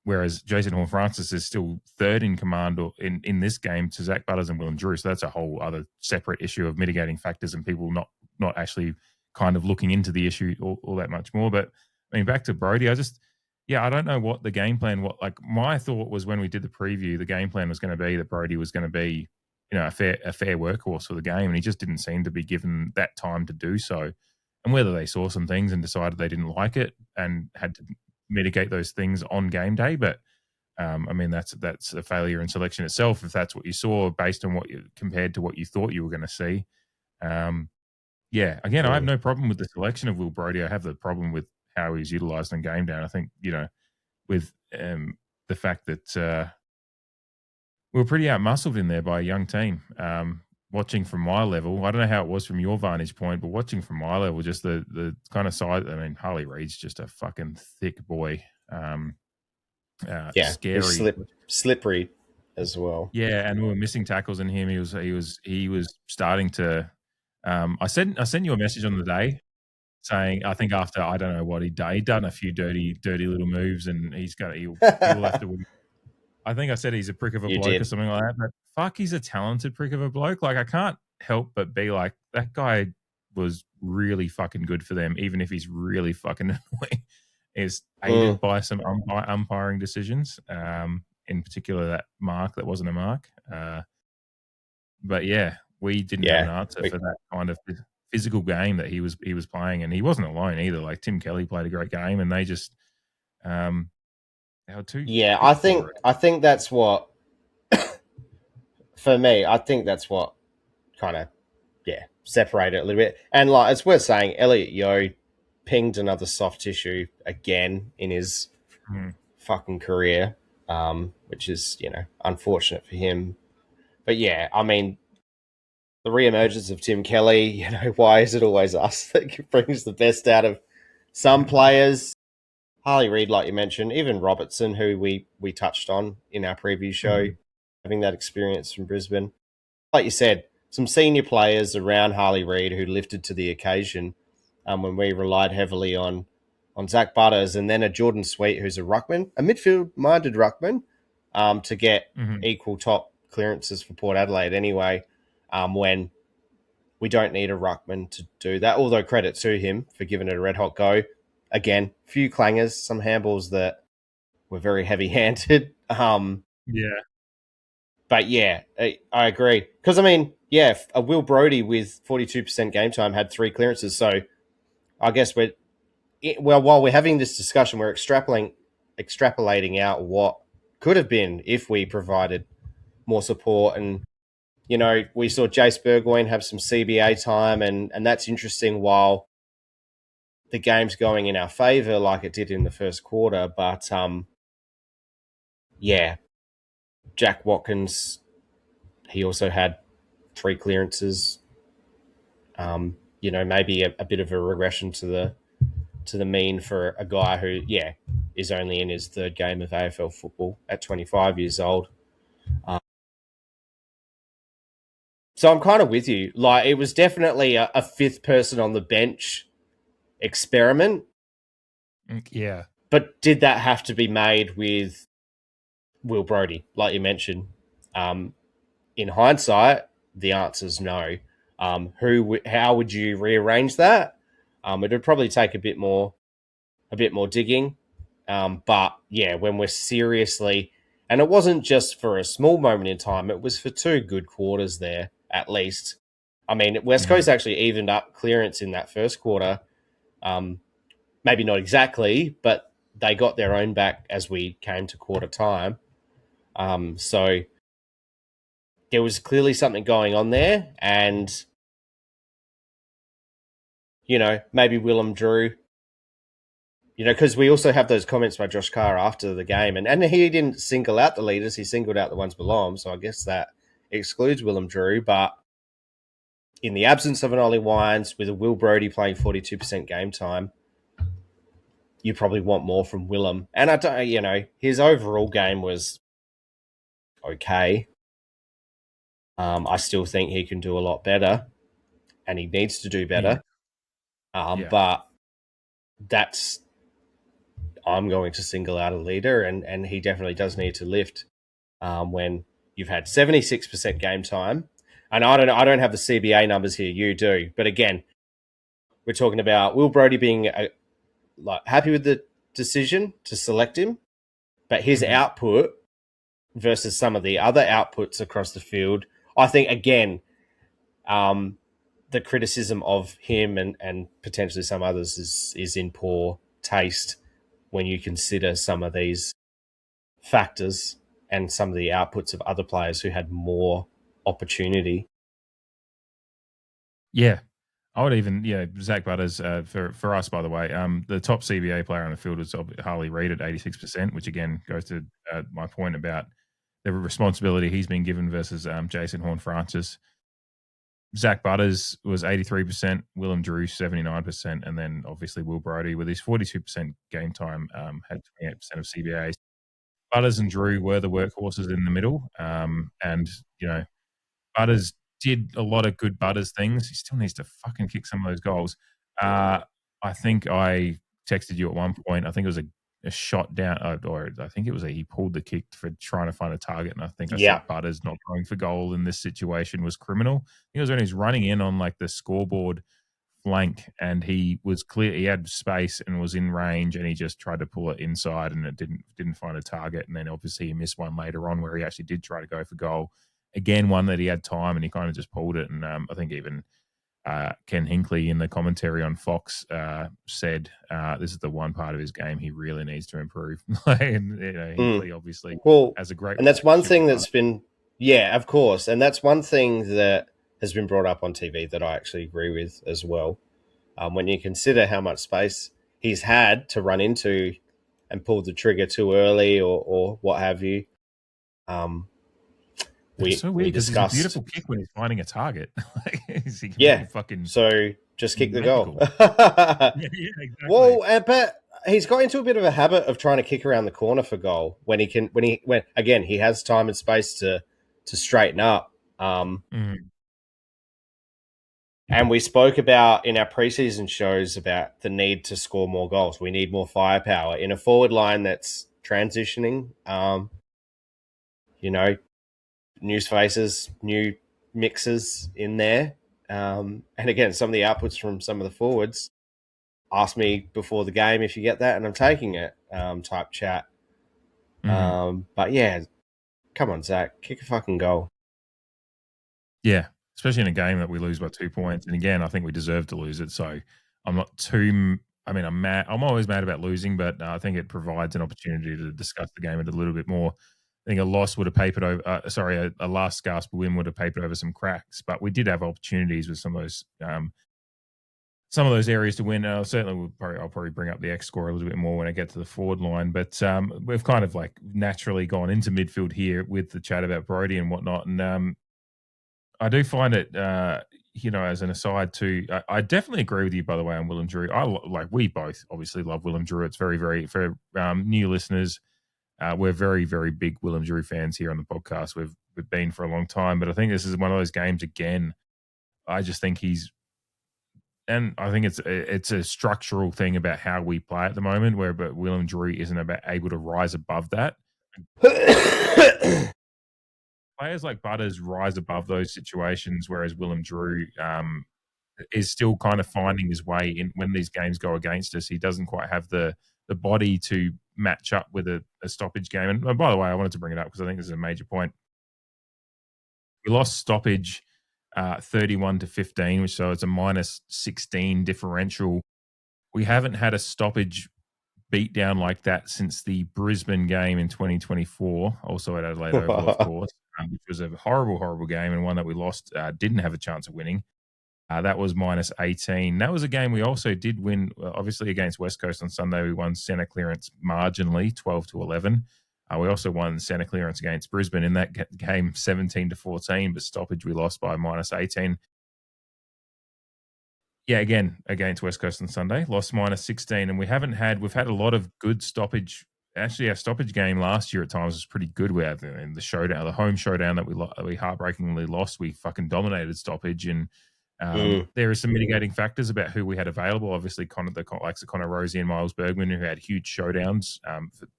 Whereas Jason Horne-Francis is still third in command in this game to Zach Butters and Willem Drew. So that's a whole other separate issue of mitigating factors and people not actually kind of looking into the issue all that much more. But I mean, back to Brody, I don't know what the game plan. My thought was when we did the preview, the game plan was going to be that Brody was going to be, a fair workhorse for the game, and he just didn't seem to be given that time to do so. And whether they saw some things and decided they didn't like it and had to mitigate those things on game day, but I mean that's a failure in selection itself if that's what you saw based on compared to what you thought you were going to see. Again, I have no problem with the selection of Will Brody. I have the problem with how he's utilised in game day. And I think with the fact that we were pretty outmuscled in there by a young team. Watching from my level, I don't know how it was from your vantage point, but watching from my level, just the kind of size. I mean, Harley Reid's just a fucking thick boy. Scary, slippery as well. Yeah, and we were missing tackles in him. He was starting to. I sent you a message on the day saying I think after I don't know what he'd done a few dirty little moves, and he'll have to. I think I said he's a prick of a bloke or something like that, but fuck, he's a talented prick of a bloke. Like, I can't help but be like, that guy was really fucking good for them, even if he's really fucking annoying. Is aided by some umpiring decisions, in particular that mark that wasn't a mark. But yeah, we didn't have an answer for that kind of physical game that he was playing, and he wasn't alone either. Like, Tim Kelly played a great game, and they just I think that's what for me. I think that's what kind of separated it a little bit. And like it's worth saying, Elliot Yeo pinged another soft tissue again in his fucking career, which is unfortunate for him. But yeah, I mean, the reemergence of Tim Kelly. Why is it always us that brings the best out of some players? Harley Reid, like you mentioned, even Robertson, who we touched on in our preview show, having that experience from Brisbane. Like you said, some senior players around Harley Reid who lifted to the occasion when we relied heavily on Zach Butters, and then a Jordan Sweet, who's a ruckman, a midfield-minded ruckman, to get equal top clearances for Port Adelaide anyway, when we don't need a ruckman to do that, although credit to him for giving it a red-hot go. Again, few clangers, some handballs that were very heavy-handed. But yeah, I agree. Because, I mean, a Will Brody with 42% game time had 3 clearances. So I guess while we're having this discussion, we're extrapolating out what could have been if we provided more support. And, we saw Jace Burgoyne have some CBA time, and that's interesting while the game's going in our favour like it did in the first quarter. But, Jack Watkins, he also had 3 clearances. Maybe a bit of a regression to the mean for a guy who, is only in his 3rd game of AFL football at 25 years old. So I'm kind of with you. Like, it was definitely a 5th person on the bench experiment. Yeah. But did that have to be made with Will Brody, like you mentioned? In hindsight, the answer's no. How would you rearrange that? It would probably take a bit more digging. But yeah, when we're seriously, and it wasn't just for a small moment in time, it was for 2 good quarters there, at least. I mean, West Coast actually evened up clearance in that first quarter. Maybe not exactly, but they got their own back as we came to quarter time. So there was clearly something going on there, and maybe Willem Drew, because we also have those comments by Josh Carr after the game, and he didn't single out the leaders, he singled out the ones below him, so I guess that excludes Willem Drew. But in the absence of an Ollie Wines, with a Will Brody playing 42% game time, you probably want more from Willem. And I don't, his overall game was okay. I still think he can do a lot better, and he needs to do better. But I'm going to single out a leader, and he definitely does need to lift when you've had 76% game time. And I don't have the CBA numbers here, you do. But again, we're talking about Will Brodie being happy with the decision to select him, but his output versus some of the other outputs across the field, I think, again, the criticism of him and potentially some others is in poor taste when you consider some of these factors and some of the outputs of other players who had more opportunity. Yeah. I would even, Zach Butters, for us, by the way, the top CBA player on the field was Harley Reid at 86%, which again goes to my point about the responsibility he's been given versus Jason Horne-Francis. Zach Butters was 83%, Willem Drew 79%, and then obviously Will Brodie with his 42% game time had 28% of CBAs. Butters and Drew were the workhorses in the middle, and Butters did a lot of good Butters things. He still needs to fucking kick some of those goals. I think I texted you at one point. I think it was a shot down, or I think it was he pulled the kick for trying to find a target, and I think I said Butters not going for goal in this situation was criminal. It was when he was running in on like the scoreboard flank, and he was clear. He had space and was in range, and he just tried to pull it inside, and it didn't find a target. And then obviously he missed one later on where he actually did try to go for goal. Again, one that he had time, and he kind of just pulled it. And I think even Ken Hinkley in the commentary on Fox said this is the one part of his game he really needs to improve. And Hinkley obviously has a great, and that's one thing that's been, of course, and that's one thing that has been brought up on TV that I actually agree with as well. When you consider how much space he's had to run into and pull the trigger too early or what have you. It's so weird because it's a beautiful kick when he's finding a target. So just kick the goal. Exactly. Well, but he's got into a bit of a habit of trying to kick around the corner for goal when again he has time and space to straighten up. And we spoke about in our preseason shows about the need to score more goals. We need more firepower in a forward line that's transitioning. New faces, new mixes in there. And again, some of the outputs from some of the forwards, ask me before the game if you get that, and I'm taking it, type chat. But yeah, come on, Zach, kick a fucking goal. Yeah, especially in a game that we lose by 2 points. And again, I think we deserve to lose it. So I'm not too... I'm mad. I'm always mad about losing, but I think it provides an opportunity to discuss the game a little bit more. I think a loss would have papered over. A last gasp win would have papered over some cracks, but we did have opportunities with some of those areas to win. I'll probably bring up the X score a little bit more when I get to the forward line. But we've kind of like naturally gone into midfield here with the chat about Brodie and whatnot, and I do find it. As an aside too, I definitely agree with you, by the way, on Willem Drew. We both obviously love Willem Drew. It's very, very, for new listeners. We're very, very big Willem Drew fans here on the podcast. We've been for a long time, but I think this is one of those games again. I just think and I think it's a structural thing about how we play at the moment, but Willem Drew isn't able to rise above that. Players like Butters rise above those situations, whereas Willem Drew is still kind of finding his way in when these games go against us. He doesn't quite have the body to match up with a stoppage game. And by the way, I wanted to bring it up because I think this is a major point. We lost stoppage 31-15, which so it's a minus 16 differential. We haven't had a stoppage beat down like that since the Brisbane game in 2024, also at Adelaide Oval, of course, which was a horrible, horrible game and one that we lost, didn't have a chance of winning. That was minus 18. That was a game we also did win, obviously, against West Coast on Sunday. We won centre clearance marginally, 12-11. We also won centre clearance against Brisbane in that game, 17-14, but stoppage we lost by minus 18. Yeah, again, against West Coast on Sunday, lost minus 16. And we've had a lot of good stoppage. Actually, our stoppage game last year at times was pretty good. We had in the home showdown that we heartbreakingly lost. We fucking dominated stoppage, and there are some mitigating factors about who we had available. Obviously, the likes of Connor Rosie and Miles Bergman, who had huge showdowns,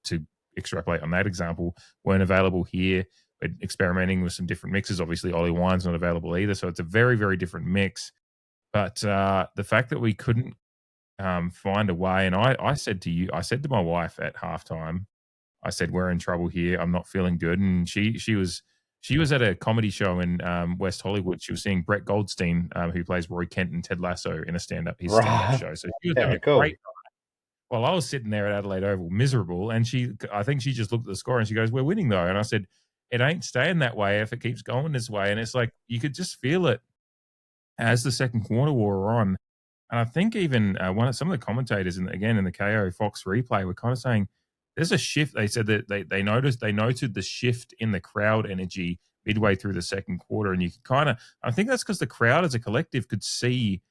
to extrapolate on that example, weren't available here. We're experimenting with some different mixes. Obviously, Ollie Wine's not available either. So it's a very, very different mix. But the fact that we couldn't find a way, and I said to my wife at halftime, I said, "We're in trouble here. I'm not feeling good." And she was at a comedy show in West Hollywood. She was seeing Brett Goldstein, who plays Roy Kent in Ted Lasso, in his stand-up Right. show. So she was having Yeah, a cool. great. Well, I was sitting there at Adelaide Oval, miserable, and I think she just looked at the score and she goes, "We're winning though," and I said, "It ain't staying that way if it keeps going this way." And it's like you could just feel it as the second quarter wore on. And I think even some of the commentators, in the KO Fox replay, were kind of saying there's a shift. They said that they noted the shift in the crowd energy midway through the second quarter, and you could I think that's because the crowd as a collective could see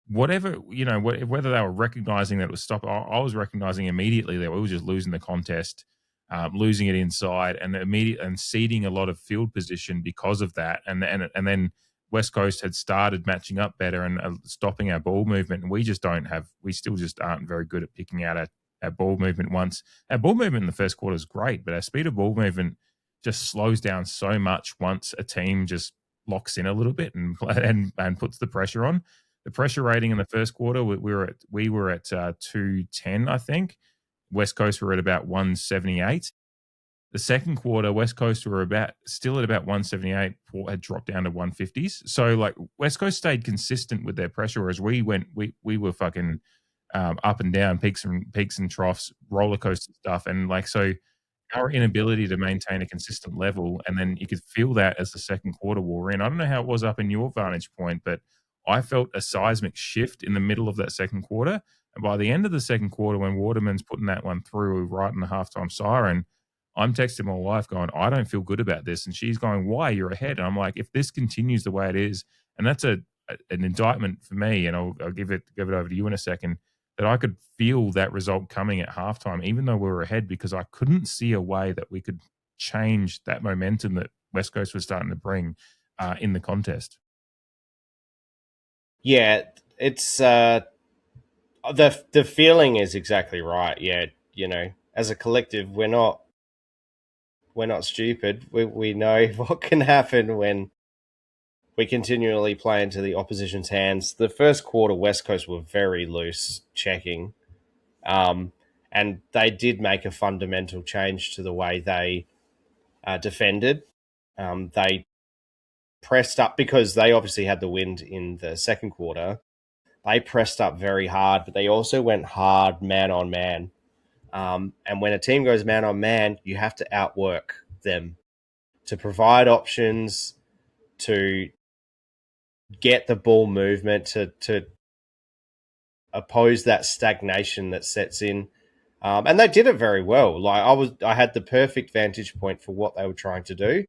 whatever, whether they were recognizing that it was stop. I was recognizing immediately that we were just losing the contest, losing it inside, and ceding a lot of field position because of that. And then West Coast had started matching up better and stopping our ball movement, and we still just aren't very good at picking out our ball movement. Once our ball movement in the first quarter is great, but our speed of ball movement just slows down so much once a team just locks in a little bit and puts the pressure on. The pressure rating in the first quarter, we were at 210, I think. West Coast were at about 178. The second quarter, West Coast were still at about 178. Port had dropped down to 150s. So like West Coast stayed consistent with their pressure, whereas we were fucking up and down, peaks and troughs, roller coaster stuff, and like so. Our inability to maintain a consistent level, and then you could feel that as the second quarter wore in. I don't know how it was up in your vantage point, but I felt a seismic shift in the middle of that second quarter. And by the end of the second quarter, when Waterman's putting that one through right in the halftime siren, I'm texting my wife going, "I don't feel good about this." And she's going, "Why? You're ahead." And I'm like, if this continues the way it is, and that's an indictment for me, and I'll give it over to you in a second, that I could feel that result coming at halftime, even though we were ahead, because I couldn't see a way that we could change that momentum that West Coast was starting to bring in the contest. Yeah, it's the feeling is exactly right. Yeah, as a collective, we're not stupid. We know what can happen when we continually play into the opposition's hands. The first quarter, West Coast were very loose checking, and they did make a fundamental change to the way they defended. They pressed up because they obviously had the wind in the second quarter. They pressed up very hard, but they also went hard man on man. And when a team goes man on man, you have to outwork them to provide options, to get the ball movement, to oppose that stagnation that sets in. And they did it very well. Like I had the perfect vantage point for what they were trying to do,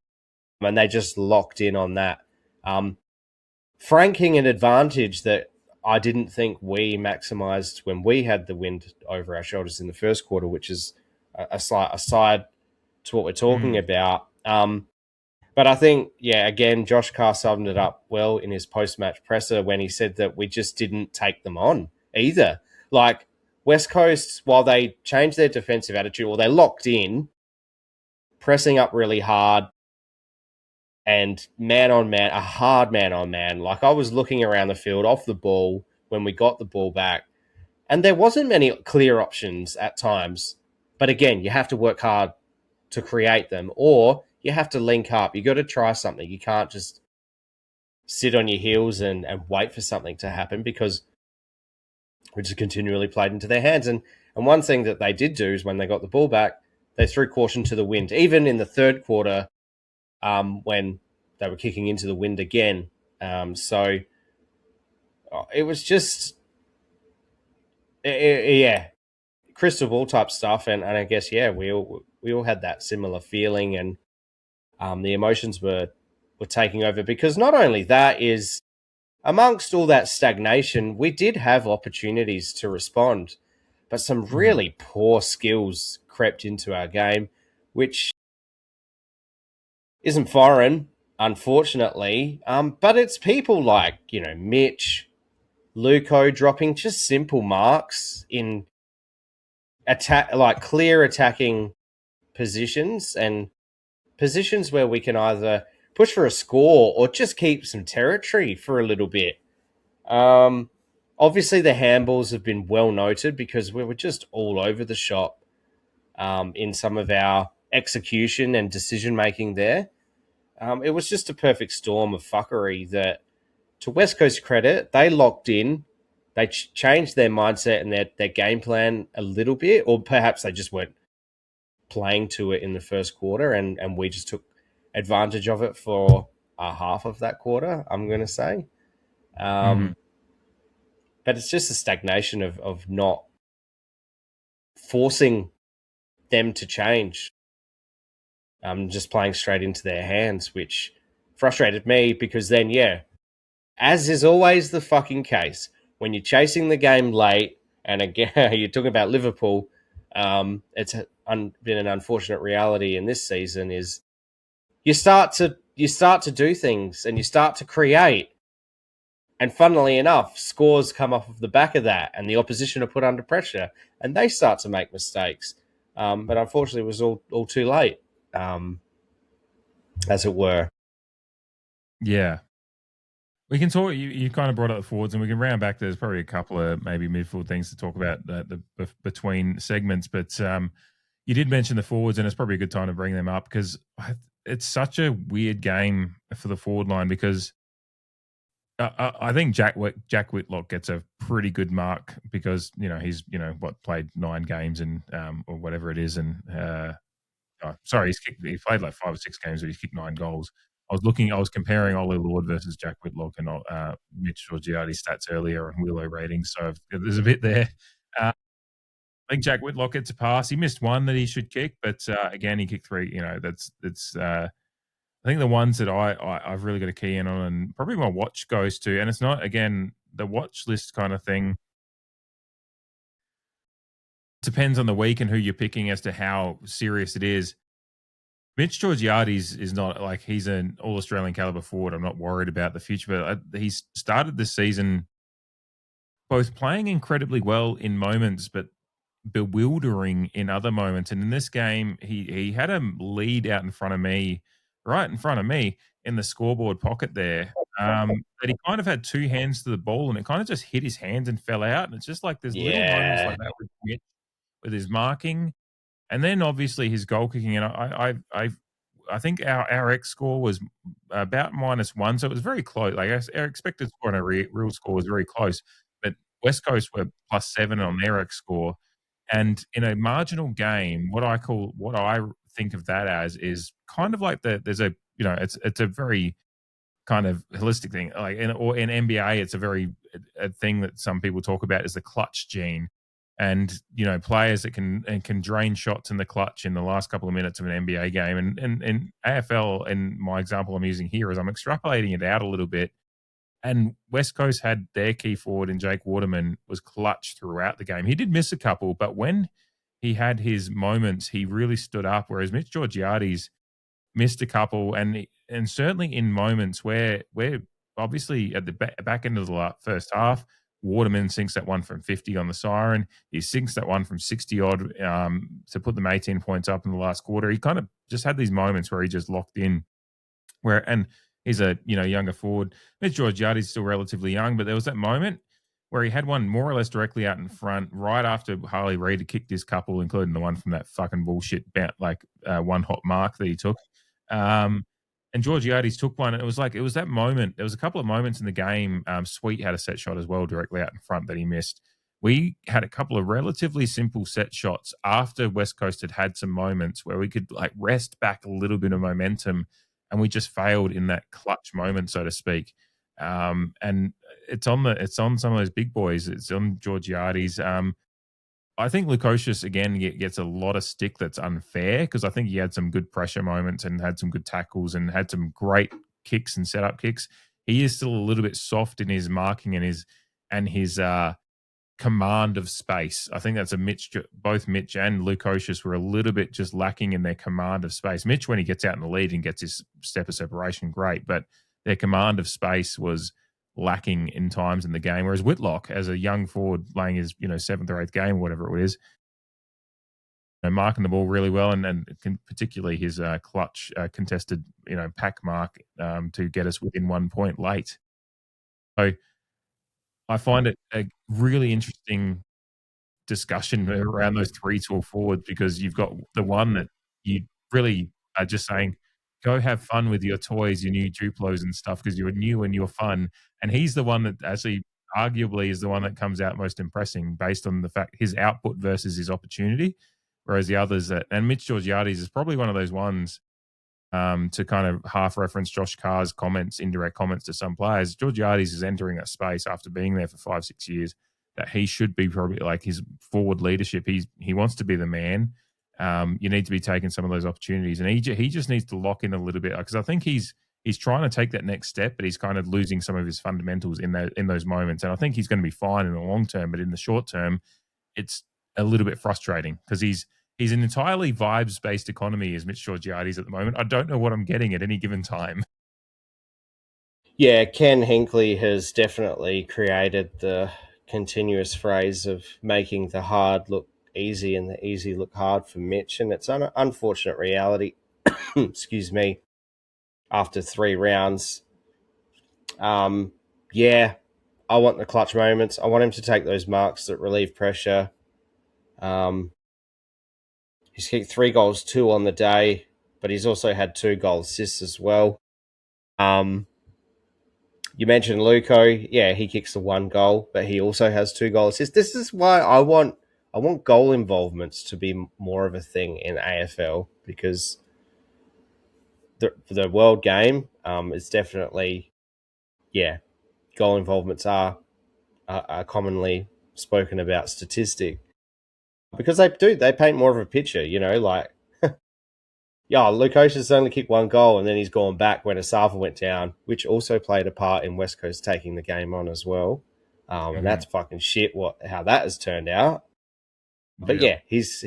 and they just locked in on that, franking an advantage that I didn't think we maximized when we had the wind over our shoulders in the first quarter, which is a slight aside to what we're talking about. But I think, again, Josh Carr summed it up well in his post-match presser when he said that we just didn't take them on either. Like, West Coast, while they changed their defensive attitude, or they locked in, pressing up really hard and man on man, a hard man on man. Like, I was looking around the field off the ball when we got the ball back, and there wasn't many clear options at times. But again, you have to work hard to create them, or you have to link up. You got to try something. You can't just sit on your heels and wait for something to happen, because we just continually played into their hands. And one thing that they did do is when they got the ball back, they threw caution to the wind. Even in the third quarter, when they were kicking into the wind again. So it was just, crystal ball type stuff. And I guess, we all had that similar feeling, and the emotions were taking over, because not only that is, amongst all that stagnation, we did have opportunities to respond, but some really poor skills crept into our game, which isn't foreign, unfortunately. But it's people like, Mitch, Luco dropping just simple marks in attack, like clear attacking positions, and positions where we can either push for a score or just keep some territory for a little bit. Obviously, the handballs have been well noted because we were just all over the shop in some of our execution and decision making there. It was just a perfect storm of fuckery that, to West Coast credit, they locked in. They changed their mindset and their game plan a little bit, or perhaps they just weren't playing to it in the first quarter, and we just took advantage of it for half of that quarter, I'm going to say. But it's just a stagnation of not forcing them to change. Just playing straight into their hands, which frustrated me because then, yeah, as is always the fucking case, when you're chasing the game late, and again, you're talking about Liverpool, it's been an unfortunate reality in this season is you start to do things and you start to create. And funnily enough, scores come off of the back of that, and the opposition are put under pressure, and they start to make mistakes. But unfortunately, it was all too late, as it were. Yeah. We can talk. You kind of brought up the forwards, and we can round back. There's probably a couple of maybe midfield things to talk about between segments, but you did mention the forwards, and it's probably a good time to bring them up because it's such a weird game for the forward line because I think Jack Whitlock gets a pretty good mark because he's played 9 games and or whatever it is, and he played like 5 or 6 games, but he's kicked 9 goals. I was comparing Ollie Lord versus Jack Whitlock and Mitch Georgiades stats earlier on Willow ratings, so there's a bit there. I think Jack Whitlock gets a pass. He missed one that he should kick, but again, he kicked 3. I think the ones that I've really got a key in on, and probably my watch goes to, and it's not, again, the watch list kind of thing. Depends on the week and who you're picking as to how serious it is. Mitch Georgiades is not like he's an all-Australian caliber forward. I'm not worried about the future, but he's started this season both playing incredibly well in moments, but bewildering in other moments. And in this game, he had a lead out in front of me, right in front of me in the scoreboard pocket there. That he kind of had 2 hands to the ball, and it kind of just hit his hands and fell out. And it's just like there's little moments like that with Mitch, with his marking. And then obviously his goal kicking, and I think our X score was about -1, so it was very close. Like our expected score and our real score was very close, but West Coast were +7 on their X score. And in a marginal game, what I think of that as is kind of like there's a it's a very kind of holistic thing. Like in NBA, it's a thing that some people talk about is the clutch gene. And players that can drain shots in the clutch in the last couple of minutes of an NBA game, and AFL. And my example I'm using here is I'm extrapolating it out a little bit. And West Coast had their key forward in Jake Waterman was clutch throughout the game. He did miss a couple, but when he had his moments, he really stood up. Whereas Mitch Georgiades missed a couple, and certainly in moments where obviously at the back end of the first half. Waterman sinks that one from 50 on the siren. He sinks that one from 60 odd to put them 18 points up in the last quarter. He kind of just had these moments where he just locked in. And he's a younger forward. Mitch Georgiades is still relatively young, but there was that moment where he had one more or less directly out in front, right after Harley Reid had kicked his couple, including the one from that fucking bullshit one hot mark that he took. And Georgiades took one, and it was that moment. There was a couple of moments in the game. Sweet had a set shot as well directly out in front that he missed. We had a couple of relatively simple set shots after West Coast had some moments where we could rest back a little bit of momentum, and we just failed in that clutch moment, so to speak. And it's on some of those big boys. It's on Georgiades. I think Lukosius, again, gets a lot of stick that's unfair because I think he had some good pressure moments and had some good tackles and had some great kicks and setup kicks. He is still a little bit soft in his marking and his command of space. I think that's both Mitch and Lukosius were a little bit just lacking in their command of space. Mitch, when he gets out in the lead and gets his step of separation, great, but their command of space was lacking in times in the game, whereas Whitlock, as a young forward playing his 7th or 8th game, whatever it is, marking the ball really well, and particularly his clutch contested pack mark to get us within 1 point late. So I find it a really interesting discussion around those 3 tall forwards, because you've got the one that you really are just saying, go have fun with your toys, your new Duplos and stuff, because you're new and you're fun. And he's the one that actually arguably is the one that comes out most impressing based on the fact his output versus his opportunity. Whereas the others and Mitch Georgiades is probably one of those ones, to kind of half reference Josh Carr's comments, indirect comments to some players. Georgiades is entering that space after being there for 5-6 years, that he should be probably like his forward leadership. He wants to be the man. You need to be taking some of those opportunities, and he just needs to lock in a little bit, because I think he's trying to take that next step, but he's kind of losing some of his fundamentals in those moments. And I think he's going to be fine in the long term, but in the short term, it's a little bit frustrating because he's an entirely vibes-based economy, is Mitch Georgiades at the moment. I don't know what I'm getting at any given time. Yeah, Ken Hinckley has definitely created the continuous phrase of making the hard look easy and the easy look hard for Mitch, and it's an unfortunate reality. Excuse me. After 3 rounds, yeah, I want the clutch moments. I want him to take those marks that relieve pressure. He's kicked 3 goals, 2 on the day, but he's also had 2 goal assists as well. You mentioned Luco. Yeah, he kicks the 1 goal, but he also has 2 goal assists. This is why I want goal involvements to be more of a thing in AFL, because the world game is definitely, yeah, goal involvements are commonly spoken about statistic, because they paint more of a picture, like, yeah, Lukosius only kicked 1 goal and then he's gone back when Asava went down, which also played a part in West Coast taking the game on as well. And that's fucking shit how that has turned out. But yeah, he's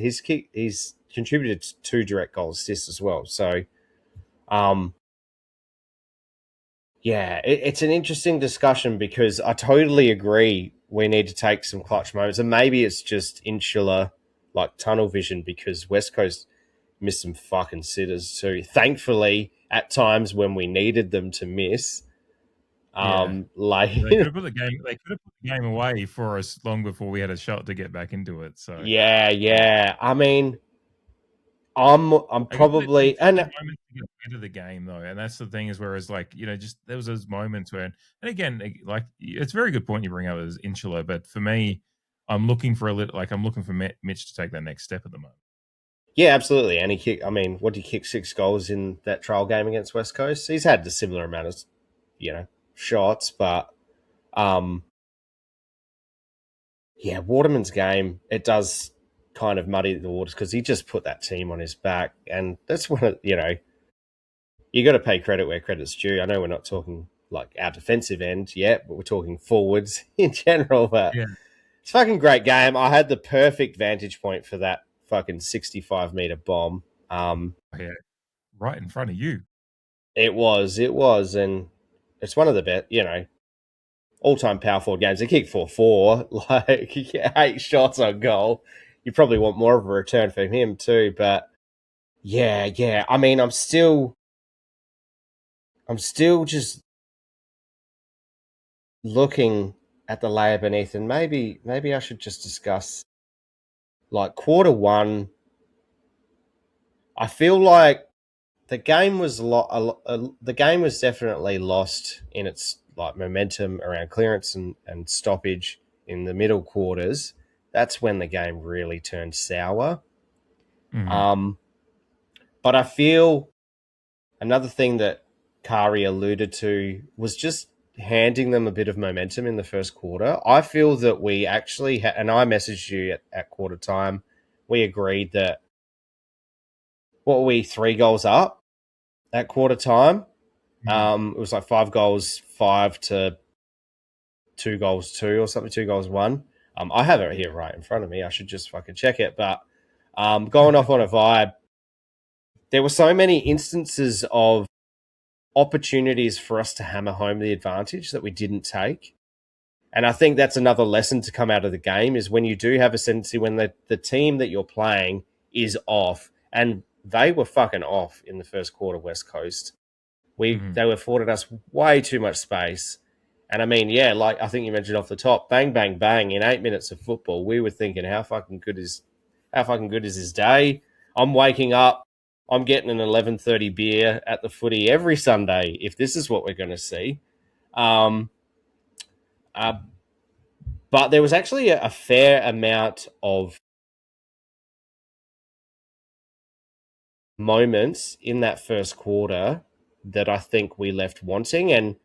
contributed to 2 direct goal assists as well. So yeah, it's an interesting discussion, because I totally agree we need to take some clutch moments, and maybe it's just insular, like tunnel vision, because West Coast missed some fucking sitters too. Thankfully, at times when we needed them to miss, like they could have put the game away for us long before we had a shot to get back into it. So yeah. I mean, I'm probably and moments to get better the game though, and that's the thing is, whereas just there was those moments where, and again, like it's a very good point you bring up as insular, but for me, I'm looking for Mitch to take that next step at the moment. Yeah, absolutely. And he kicked, what did he kick, 6 goals in that trial game against West Coast? He's had a similar amount of, shots, but yeah, Waterman's game, it does kind of muddy the waters, because he just put that team on his back, and that's one of, you got to pay credit where credit's due. I know we're not talking like our defensive end yet, but we're talking forwards in general, but it's a fucking great game. I had the perfect vantage point for that fucking 65-meter bomb. Right in front of you. It was, and it's one of the best, all-time power forward games. They kick 4-4, like 8 shots on goal. You probably want more of a return from him too, but yeah. I'm still just looking at the layer beneath, and maybe I should just discuss like quarter 1. I feel like the game was definitely lost in its like momentum around clearance and stoppage in the middle quarters. That's when the game really turned sour. Mm-hmm. But I feel another thing that Kari alluded to was just handing them a bit of momentum in the first quarter. I feel that we actually and I messaged you at quarter time. We agreed that, what were we, 3 goals up at quarter time? It was like 5 goals 5 to 2 goals 2 or something, 2 goals 1. I have it here right in front of me. I should just fucking check it. But going off on a vibe, there were so many instances of opportunities for us to hammer home the advantage that we didn't take. And I think that's another lesson to come out of the game, is when you do have a tendency, when the team that you're playing is off, and they were fucking off in the first quarter, West Coast. They were afforded us way too much space, And I mean, yeah, like I think you mentioned off the top, bang, bang, bang. In 8 minutes of football, we were thinking, how fucking good is his day? I'm waking up, I'm getting an 11:30 beer at the footy every Sunday if this is what we're going to see. Um, but there was actually a fair amount of moments in that first quarter that I think we left wanting, and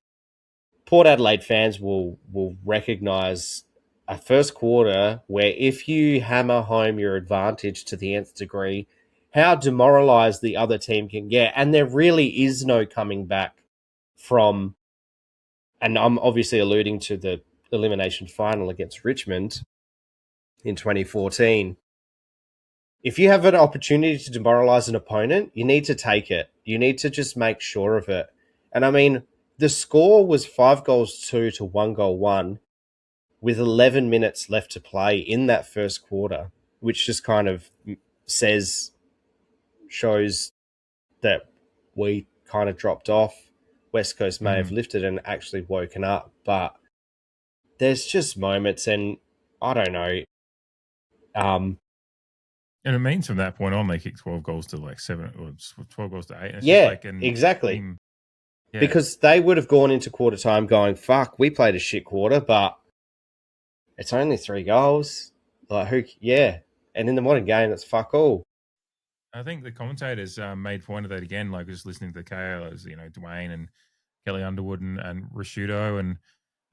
Port Adelaide fans will recognise a first quarter where if you hammer home your advantage to the nth degree, how demoralised the other team can get, and there really is no coming back from. And I'm obviously alluding to the elimination final against Richmond in 2014. If you have an opportunity to demoralise an opponent, you need to take it. You need to just make sure of it. And I mean, the score was 5-2 to 1-1 with 11 minutes left to play in that first quarter, which just kind of shows that we kind of dropped off. West Coast may have lifted and actually woken up, but there's just moments, and I don't know. And it means from that point on, they kicked 12 goals to like 7 or 12 goals to 8. And it's yeah, just like, exactly. Yeah. Because they would have gone into quarter time going, fuck, we played a shit quarter, but it's only 3 goals. Like, who? Yeah. And in the modern game, it's fuck all. I think the commentators made point of that again, like just listening to the KOs, Dwayne and Kelly Underwood and Rashudo, and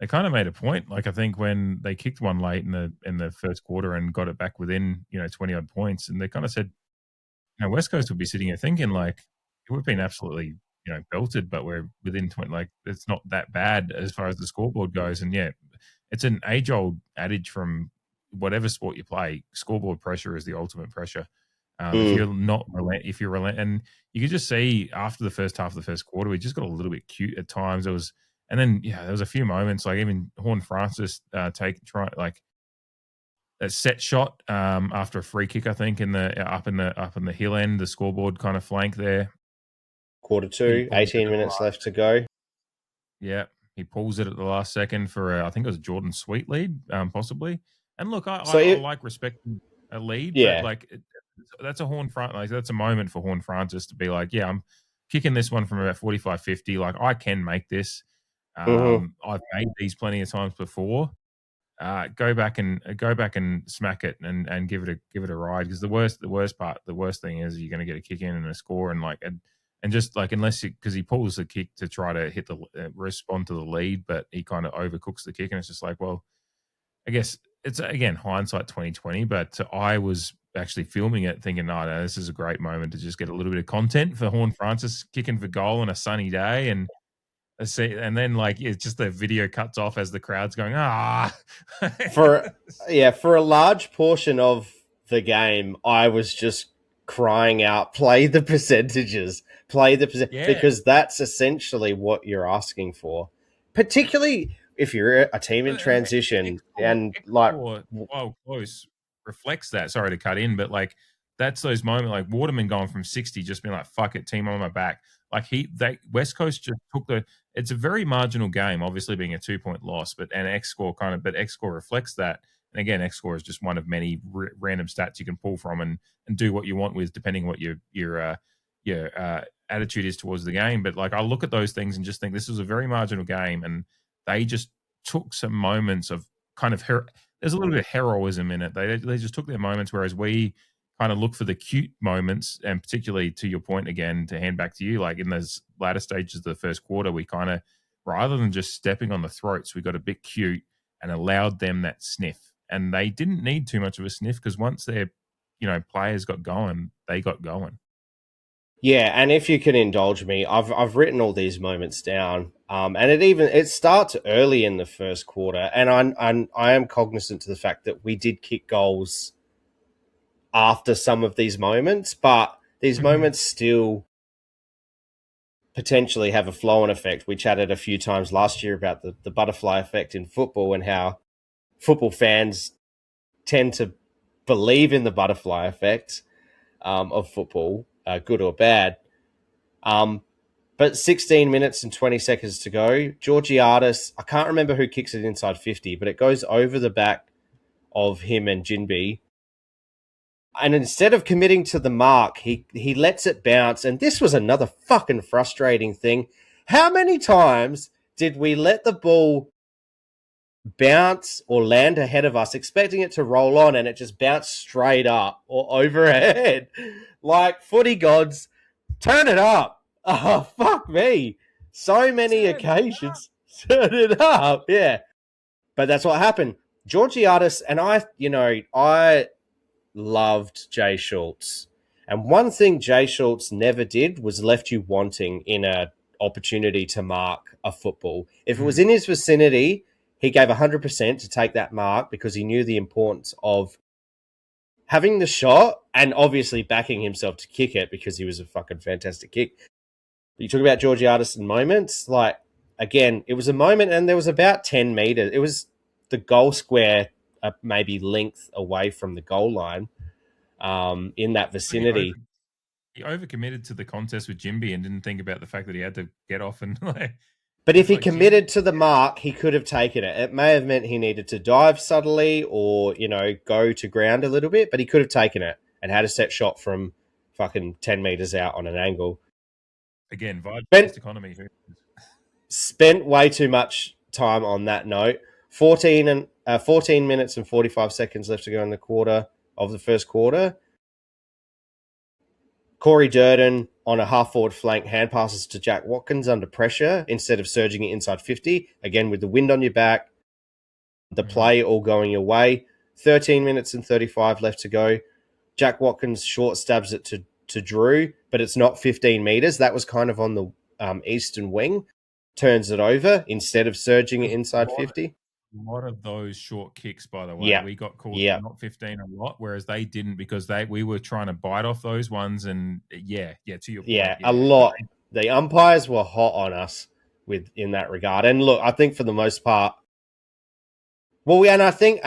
they kind of made a point. Like I think when they kicked one late in the first quarter and got it back within 20 odd points, and they kind of said, West Coast would be sitting here thinking like we've been absolutely belted, but we're within 20. Like it's not that bad as far as the scoreboard goes. And yeah, it's an age old adage from whatever sport you play. Scoreboard pressure is the ultimate pressure. If you're not if you're relent, and you could just see after the first half of the first quarter, we just got a little bit cute at times. There was a few moments like even Horn Francis like a set shot after a free kick, I think up in the hill end, the scoreboard kind of flank there. Quarter 2, 18 minutes left to go. Yeah, he pulls it at the last second for I think it was a Jordan Sweet lead, possibly. And look, I like respecting a lead, but like that's a that's a moment for Horn Francis to be like, yeah, I'm kicking this one from about 45, 50. Like I can make this. I've made these plenty of times before. Go back and smack it and give it a ride, because the worst thing is you're going to get a kick in and a score and just like because he pulls the kick to try to hit the respond to the lead, but he kind of overcooks the kick, and it's just like, well, I guess it's again hindsight 2020, but I was actually filming it thinking, no, this is a great moment to just get a little bit of content for Horn Francis kicking for goal on a sunny day, and then like it's just the video cuts off as the crowd's going for a large portion of the game I was just crying out, play the percentages, because that's essentially what you're asking for, particularly if you're a team in transition. Close reflects that. Sorry to cut in, but like that's those moments like Waterman going from 60 just being like, fuck it, team on my back. Like West Coast just took it's a very marginal game, obviously being a 2-point loss, but X score reflects that. And again, X score is just one of many random stats you can pull from and do what you want with, depending what your attitude is towards the game. But like I look at those things and just think this was a very marginal game, and they just took some moments of kind of there's a little bit of heroism in it. They just took their moments, whereas we kind of look for the cute moments, and particularly to your point again, to hand back to you, like in those latter stages of the first quarter, we kind of, rather than just stepping on the throats, we got a bit cute and allowed them that sniff. And they didn't need too much of a sniff, because once their, players got going, they got going. Yeah, and if you can indulge me, I've written all these moments down, and it starts early in the first quarter, and I am cognizant to the fact that we did kick goals after some of these moments, but these moments still potentially have a flow-on effect. We chatted a few times last year about the butterfly effect in football, and how football fans tend to believe in the butterfly effect of football, good or bad. But 16 minutes and 20 seconds to go. Georgiades, I can't remember who kicks it inside 50, but it goes over the back of him and Jinbi. And instead of committing to the mark, he lets it bounce. And this was another fucking frustrating thing. How many times did we let the ball bounce or land ahead of us, expecting it to roll on, and it just bounced straight up or overhead? Like, footy gods, turn it up. Oh, fuck me. So many occasions. Turn it up. Yeah. But that's what happened. Georgiades, and I loved Jay Schultz. And one thing Jay Schultz never did was left you wanting in a opportunity to mark a football. If it was in his vicinity, he gave 100% to take that mark because he knew the importance of having the shot and obviously backing himself to kick it because he was a fucking fantastic kick. You talk about Georgiades in moments. Like, again, it was a moment and there was about 10 meters. It was the goal square, maybe length away from the goal line in that vicinity. He overcommitted to the contest with Jimby and didn't think about the fact that he had to get off and But if he committed to the mark, he could have taken it. It may have meant he needed to dive subtly or, go to ground a little bit, but he could have taken it and had a set shot from fucking 10 meters out on an angle. Again, vibe-based economy. Spent way too much time on that note. 14 minutes and 45 seconds left to go in the first quarter. Corey Durden on a half-forward flank hand passes to Jack Watkins under pressure instead of surging it inside 50. Again, with the wind on your back, the play all going your way. 13 minutes and 35 left to go. Jack Watkins short stabs it to Drew, but it's not 15 meters. That was kind of on the eastern wing. Turns it over instead of surging it inside 50. A lot of those short kicks, by the way. Yeah. We got called not 15 a lot, whereas they didn't because we were trying to bite off those ones. And to your point. Yeah, a lot. The umpires were hot on us in that regard. And look, I think for the most part, I think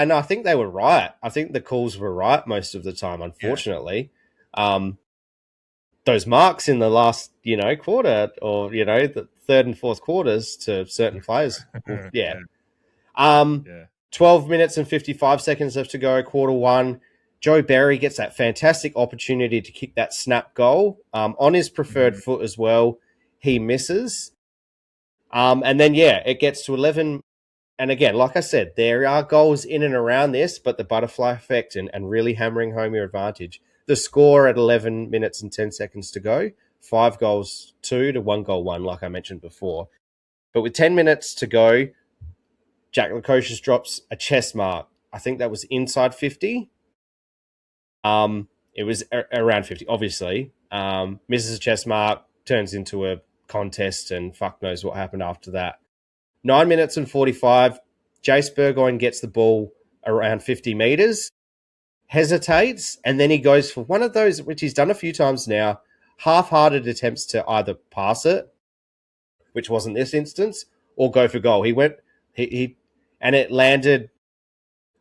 they were right. I think the calls were right most of the time, unfortunately. Yeah. Those marks in the last, quarter or, the third and fourth quarters to certain players. Yeah. 12 minutes and 55 seconds left to go, quarter one. Joe Berry gets that fantastic opportunity to kick that snap goal on his preferred foot as well. He misses. And then, it gets to 11. And again, like I said, there are goals in and around this, but the butterfly effect and really hammering home your advantage. The score at 11 minutes and 10 seconds to go, 5 goals 2 to 1 goal 1, like I mentioned before. But with 10 minutes to go, Jack Lukosius drops a chest mark. I think that was inside 50. It was around 50, obviously. Misses a chest mark, turns into a contest, and fuck knows what happened after that. 9 minutes and 45. Jace Burgoyne gets the ball around 50 meters, hesitates, and then he goes for one of those, which he's done a few times now, half-hearted attempts to either pass it, which wasn't this instance, or go for goal. And it landed,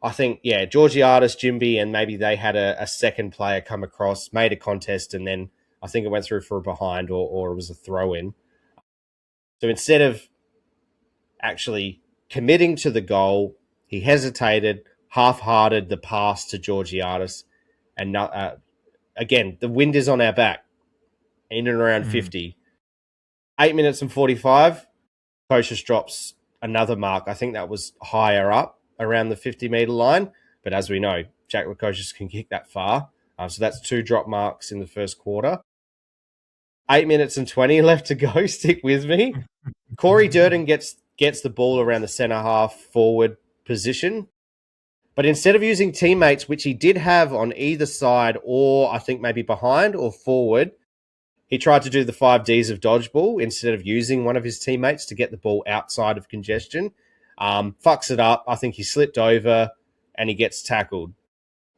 I think, Georgiades, Jimby, and maybe they had a second player come across, made a contest, and then I think it went through for a behind or it was a throw-in. So instead of actually committing to the goal, he hesitated, half-hearted the pass to Georgiades, and again, the wind is on our back, in and around 50. 8 minutes and 45, Kocius drops another mark. I think that was higher up around the 50-meter line, but as we know, Jack Lukosius can kick that far. So that's 2 drop marks in the first quarter. 8 minutes and 20 left to go. Stick with me. Corey Durden gets the ball around the centre half forward position, but instead of using teammates, which he did have on either side or I think maybe behind or forward, he tried to do the 5 Ds of dodgeball instead of using one of his teammates to get the ball outside of congestion. Fucks it up. I think he slipped over and he gets tackled.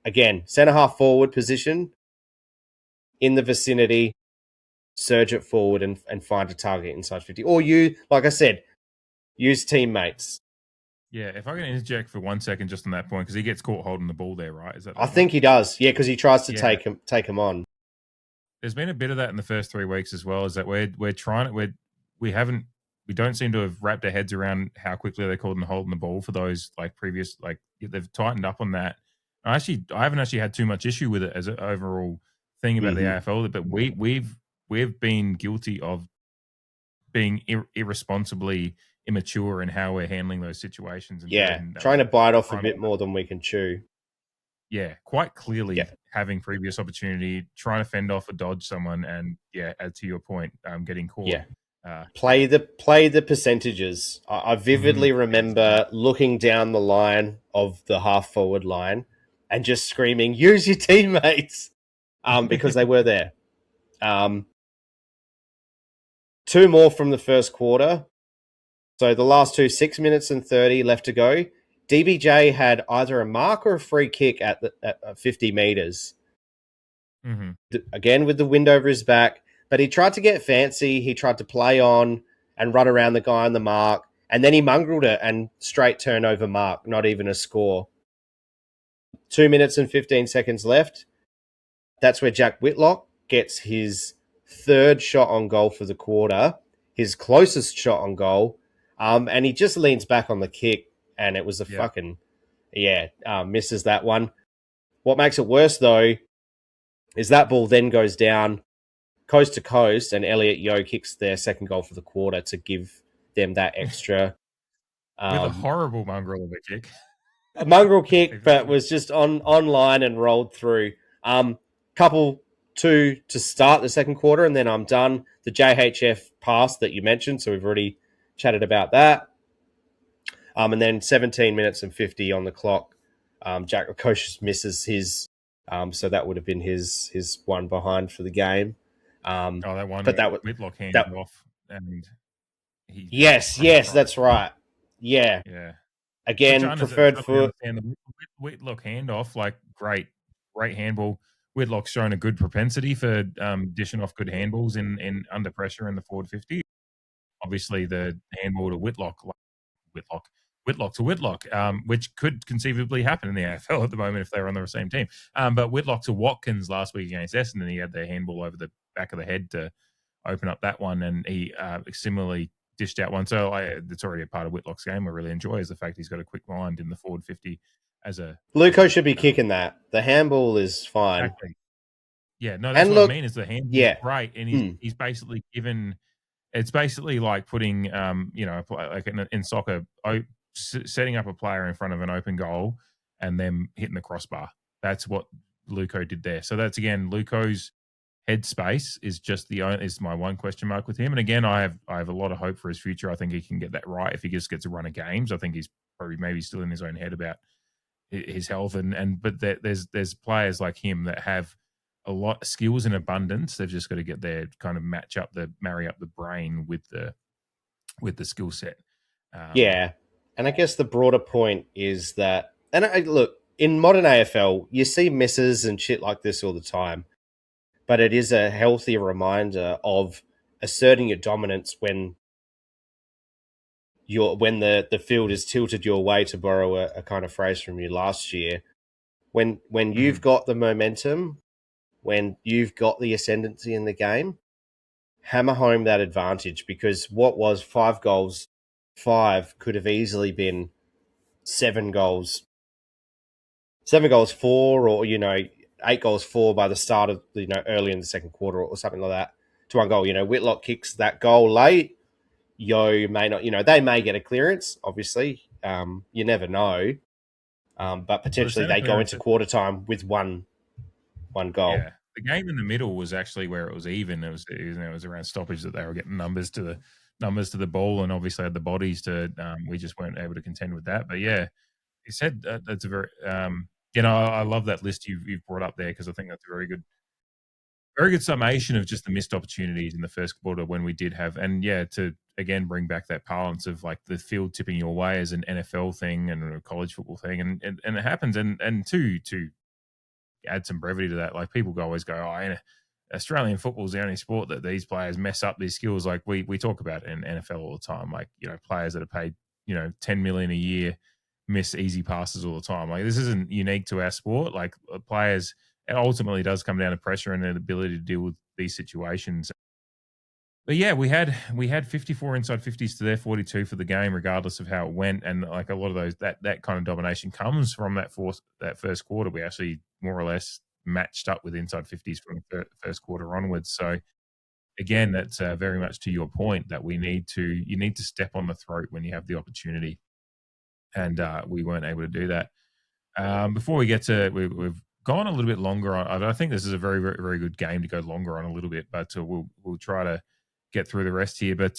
Again, centre half forward position in the vicinity, surge it forward and find a target inside 50. Or like I said, use teammates. Yeah, if I can interject for 1 second just on that point, because he gets caught holding the ball there, right? I think he does, because he tries to take him on. there's been a bit of that in the first 3 weeks as well. Is that we're trying we don't seem to have wrapped our heads around how quickly they're called and holding the ball for those like previous they've tightened up on that. I haven't actually had too much issue with it as an overall thing about the AFL, but we've been guilty of being irresponsibly immature in how we're handling those situations. And trying to bite off a bit more than we can chew. Yeah, quite clearly having previous opportunity, trying to fend off or dodge someone, and to your point, getting caught. Yeah. Play the percentages. I vividly remember looking down the line of the half forward line and just screaming, "Use your teammates," because they were there. 2 more from the first quarter. So the last two, 6 minutes and 30 left to go. DBJ had either a mark or a free kick at 50 meters. Again, with the wind over his back. But he tried to get fancy. He tried to play on and run around the guy on the mark. And then he mongreled it and straight turnover mark, not even a score. 2 minutes and 15 seconds left. That's where Jack Whitlock gets his third shot on goal for the quarter, his closest shot on goal. And he just leans back on the kick, and it was misses that one. What makes it worse, though, is that ball then goes down coast to coast, and Elliot Yeo kicks their second goal for the quarter to give them that extra. With a horrible mongrel of a kick. A mongrel kick, but was just on line and rolled through. Couple two to start the second quarter, and then I'm done. The JHF pass that you mentioned, so we've already chatted about that. And then 17 minutes and 50 on the clock. Jack Lukosius misses his, so that would have been his one behind for the game. That one, but that was Whitlock handed off, and yes, that's right. Yeah. Again, preferred foot. The Whitlock handoff, like great handball. Whitlock's shown a good propensity for dishing off good handballs in under pressure in the forward 50. Obviously, the handball to Whitlock to Whitlock, which could conceivably happen in the AFL at the moment if they were on the same team. But Whitlock to Watkins last week against Essendon, he had the handball over the back of the head to open up that one, and he similarly dished out one. So it's already a part of Whitlock's game I really enjoy, is the fact he's got a quick mind in the forward 50 as a... Luco should be kicking that. The handball is fine. Exactly. Yeah, no, that's what I mean, is the handball is great, and he's basically given... It's basically like putting, like in soccer, setting up a player in front of an open goal and then hitting the crossbar. That's what Luco did there. So that's, again, Luco's headspace is my one question mark with him. And again, I have a lot of hope for his future. I think he can get that right if he just gets a run of games. I think he's probably maybe still in his own head about his health, but there's players like him that have a lot of skills in abundance. They've just got to get there, kind of marry up the brain with the skill set. And I guess the broader point is that, look, in modern AFL, you see misses and shit like this all the time, but it is a healthy reminder of asserting your dominance when the field is tilted your way, to borrow a kind of phrase from you last year. When you've got the momentum, when you've got the ascendancy in the game, hammer home that advantage, because what was 5 goals, 5 could have easily been 7 goals. 7 goals, 4, or, 8 goals, 4 by the start of, early in the second quarter or something like that to 1 goal. Whitlock kicks that goal late. Yo may not, they may get a clearance, obviously. You never know. But potentially they go into quarter time with one goal. Yeah. The game in the middle was actually where it was even. It was around stoppage that they were getting numbers to the ball, and obviously had the bodies to. We just weren't able to contend with that. But yeah, he said that's a very. I love that list you've brought up there, because I think that's a very good summation of just the missed opportunities in the first quarter when we did have, and to again bring back that balance of like the field tipping your way as an NFL thing and a college football thing, and it happens, and to add some brevity to that, like people always go, Australian football is the only sport that these players mess up these skills. Like we talk about in NFL all the time, like players that are paid $10 million a year miss easy passes all the time. Like this isn't unique to our sport. Like players it ultimately does come down to pressure and an ability to deal with these situations. But yeah, we had 54 inside 50s to their 42 for the game, regardless of how it went. And like a lot of those, that kind of domination comes from that first quarter. We actually more or less matched up with inside 50s from the first quarter onwards. So again, that's very much to your point that you need to step on the throat when you have the opportunity, and we weren't able to do that. Before we get to, we've gone a little bit longer on. I think this is a very, very, very good game to go longer on a little bit, but we'll try to get through the rest here. But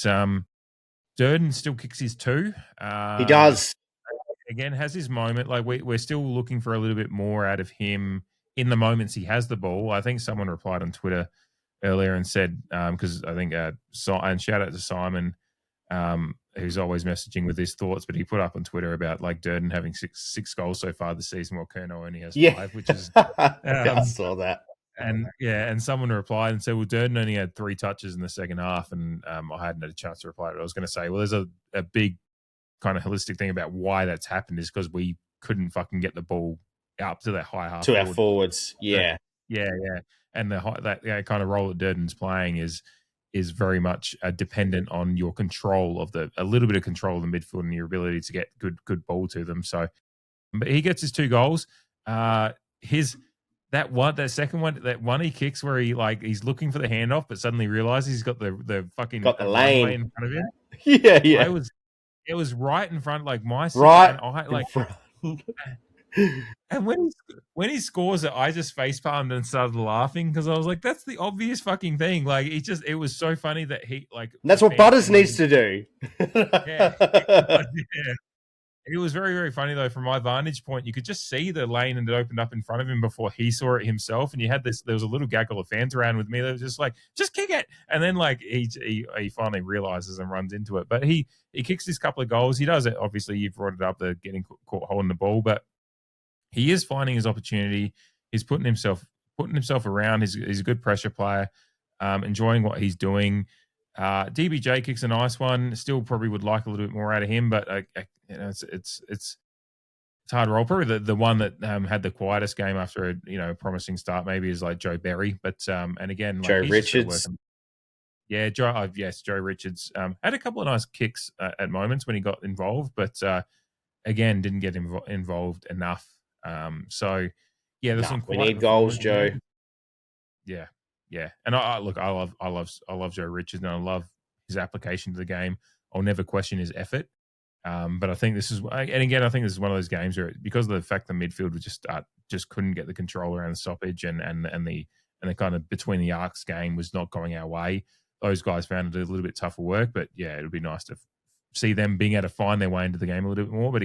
Durden still kicks his two. He does. Again, has his moment. Like we're still looking for a little bit more out of him in the moments he has the ball. I think someone replied on Twitter earlier and said, because I think, and shout out to Simon, who's always messaging with his thoughts, but he put up on Twitter about like Durden having six goals so far this season, while Kerno only has 5, which is I saw that. And someone replied and said, well, Durden only had 3 touches in the second half, and I hadn't had a chance to reply to it. I was going to say, well, there's a big kind of holistic thing about why that's happened is because we couldn't fucking get the ball up to that high half to our forwards. Yeah. And that kind of role that Durden's playing is very much dependent on your control of a little bit of control of the midfield and your ability to get good ball to them. So, but he gets his 2 goals. That second one he kicks where he's looking for the handoff, but suddenly realizes he's got the fucking lane in front of him. Yeah. It was right in front, like my right and I like. And when he scores it, I just facepalmed and started laughing because I was like, "That's the obvious fucking thing." Like it was so funny that he like. That's what Butters needs to do. Yeah. It was very, very funny though. From my vantage point, you could just see the lane and it opened up in front of him before he saw it himself. And you had there was a little gaggle of fans around with me that was just like, "Just kick it!" And then like he finally realizes and runs into it. But he kicks his couple of goals. He does it. Obviously, you've brought it up, the getting caught holding the ball, but he is finding his opportunity. He's putting himself around. He's a good pressure player, enjoying what he's doing. DBJ kicks a nice one. Still probably would like a little bit more out of him, but it's hard to roll. Probably the one that had the quietest game after a promising start maybe is like Joe Berry, but and again like Joe Richards. Yeah, Joe Richards had a couple of nice kicks at moments when he got involved, but again didn't get involved enough. So yeah, there's some. We need goals, Joe. Yeah, and I love Joe Richards, and I love his application to the game. I'll never question his effort. But I think this is, and again, I think this is one of those games where, because of the fact the midfield was just couldn't get the control around the stoppage, and the kind of between the arcs game was not going our way. Those guys found it a little bit tougher work, but yeah, it would be nice to see them being able to find their way into the game a little bit more. But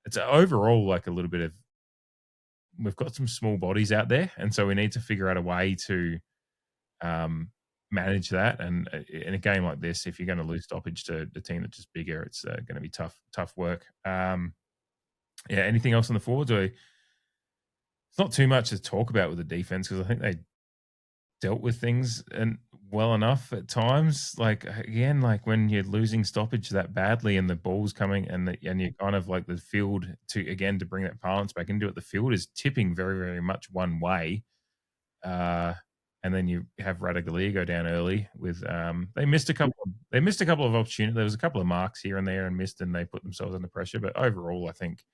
it's overall like a little bit of, we've got some small bodies out there, and so we need to figure out a way to manage that. And in a game like this, if you're going to lose stoppage to the team that's just bigger, it's going to be tough work. Anything else on the forwards? It's not too much to talk about with the defense, because I think they dealt with things and well enough at times. Like again, like when you're losing stoppage that badly and the ball's coming and you're kind of like the field to bring that balance back into it, the field is tipping very, very much one way. And then you have Radaglia go down early with they missed a couple of opportunities. There was a couple of marks here and there and missed, and they put themselves under pressure. But overall, I think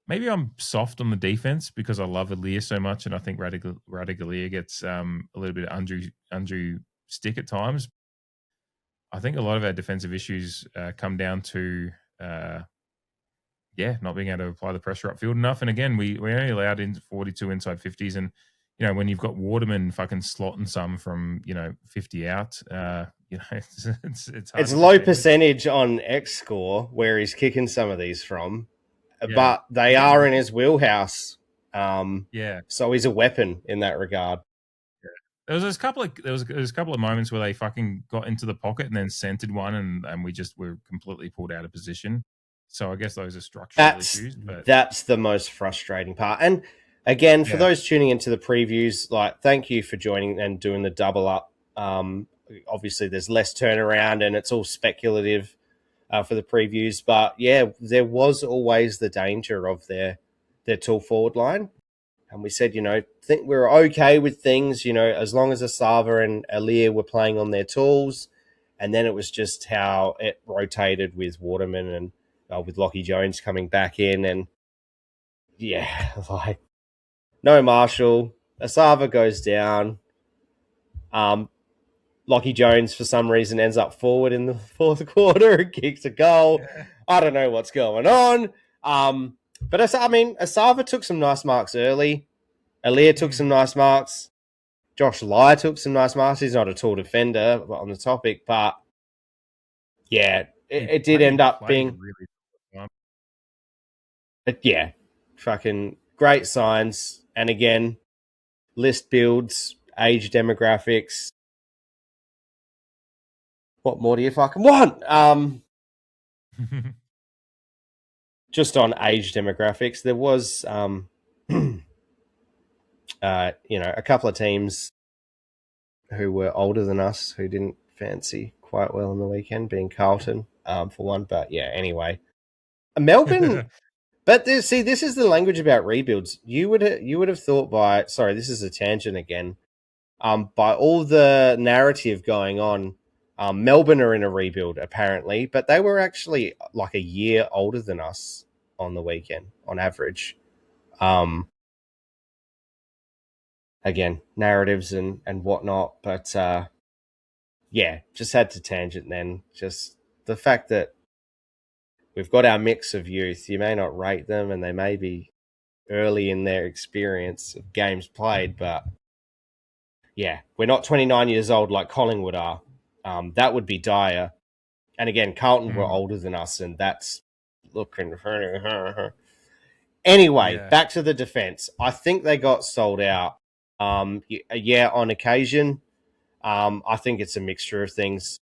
maybe I'm soft on the defense because I love Aaliyah so much, and I think Radaglia gets a little bit of undue stick at times. I think a lot of our defensive issues come down to not being able to apply the pressure upfield enough. And again, we only allowed in 42 inside 50s, and when you've got Waterman fucking slotting some from 50 out, it's low percentage on X score where he's kicking some of these from. But they are in his wheelhouse. So he's a weapon in that regard. There was a couple of moments where they fucking got into the pocket and then centered one, and we just were completely pulled out of position. So I guess those are structural issues. But that's the most frustrating part. And again, for those tuning into the previews, like, thank you for joining and doing the double up. Obviously, there's less turnaround and it's all speculative for the previews. But yeah, there was always the danger of there their tall forward line. And we said, think we're okay with things, as long as Asava and Alir were playing on their tools. And then it was just how it rotated with Waterman and with Lockie Jones coming back in. And yeah, like no Marshall. Asava goes down. Lockie Jones, for some reason, ends up forward in the fourth quarter and kicks a goal. Yeah. I don't know what's going on. But Asava took some nice marks early. Alir took some nice marks. Josh Lai took some nice marks. He's not a tall defender on the topic, but yeah, it did end up being... Really... But yeah, fucking great signs. And again, list builds, age demographics. What more do you fucking want? Just on age demographics, there was, a couple of teams who were older than us who didn't fancy quite well on the weekend, being Carlton, for one. But yeah, anyway, Melbourne. But this is the language about rebuilds. You would have thought sorry, this is a tangent again. By all the narrative going on, Melbourne are in a rebuild apparently, but they were actually like a year older than us on the weekend on average. Again, narratives and whatnot, but yeah, just had to tangent then. Just the fact that we've got our mix of youth. You may not rate them, and they may be early in their experience of games played, but yeah, we're not 29 years old like Collingwood are. That would be dire. And again, Carlton were older than us, and that's looking... Anyway, back to the defence. I think they got sold out. Yeah, on occasion. I think it's a mixture of things.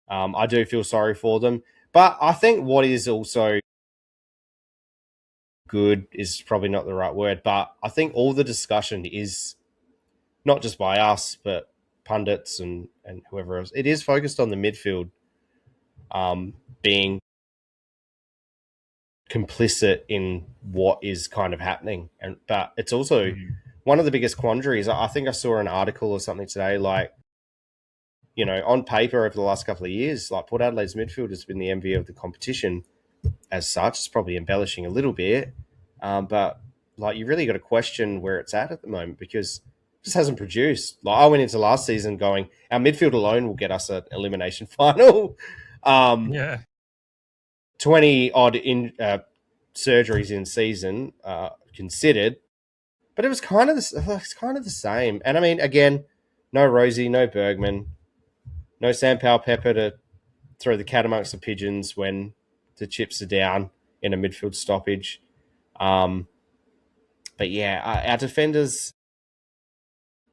I do feel sorry for them. But I think what is also good is probably not the right word, but I think all the discussion is not just by us, but pundits and whoever else. It is focused on the midfield being complicit in what is kind of happening. But it's also one of the biggest quandaries. I think I saw an article or something today, like, on paper over the last couple of years, like Port Adelaide's midfield has been the envy of the competition as such. It's probably embellishing a little bit, but like you really got to question where it's at the moment, because it just hasn't produced. Like I went into last season going, our midfield alone will get us an elimination final. 20 odd in surgeries in season considered, but it was kind of the same. And I mean, again, no Rosie, no Bergman, no Sam Powell-Pepper to throw the cat amongst the pigeons when the chips are down in a midfield stoppage. But yeah, our defenders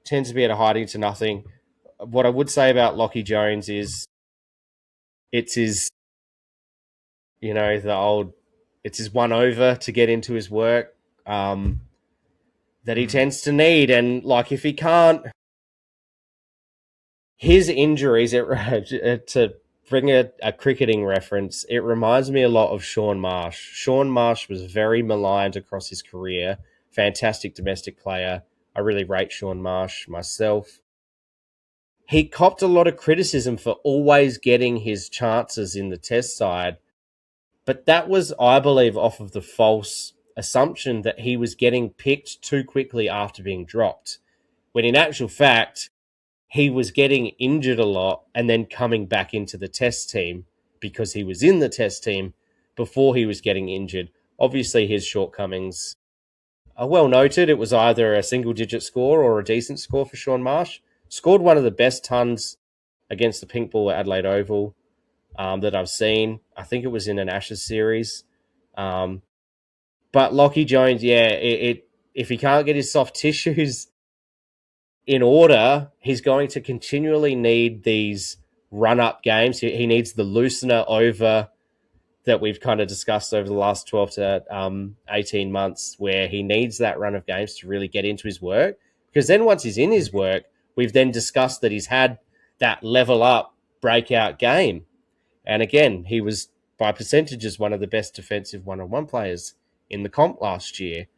tend to be at a hiding to nothing. What I would say about Lockie Jones is it's his, it's his one over to get into his work that he tends to need. And like, if he can't, his injuries, to bring a cricketing reference, it reminds me a lot of Shaun Marsh. Shaun Marsh was very maligned across his career. Fantastic domestic player. I really rate Shaun Marsh myself. He copped a lot of criticism for always getting his chances in the test side. But that was, I believe, off of the false assumption that he was getting picked too quickly after being dropped. When in actual fact, he was getting injured a lot and then coming back into the test team because he was in the test team before he was getting injured. Obviously, his shortcomings are well noted. It was either a single-digit score or a decent score for Shaun Marsh. Scored one of the best tons against the pink ball at Adelaide Oval that I've seen. I think it was in an Ashes series. But Lockie Jones, if he can't get his soft tissues in order, he's going to continually need these run-up games. He needs the loosener over that we've kind of discussed over the last 12 to 18 months, where he needs that run of games to really get into his work. Because then once he's in his work, we've then discussed that he's had that level up breakout game. And again, he was by percentages one of the best defensive one-on-one players in the comp last year.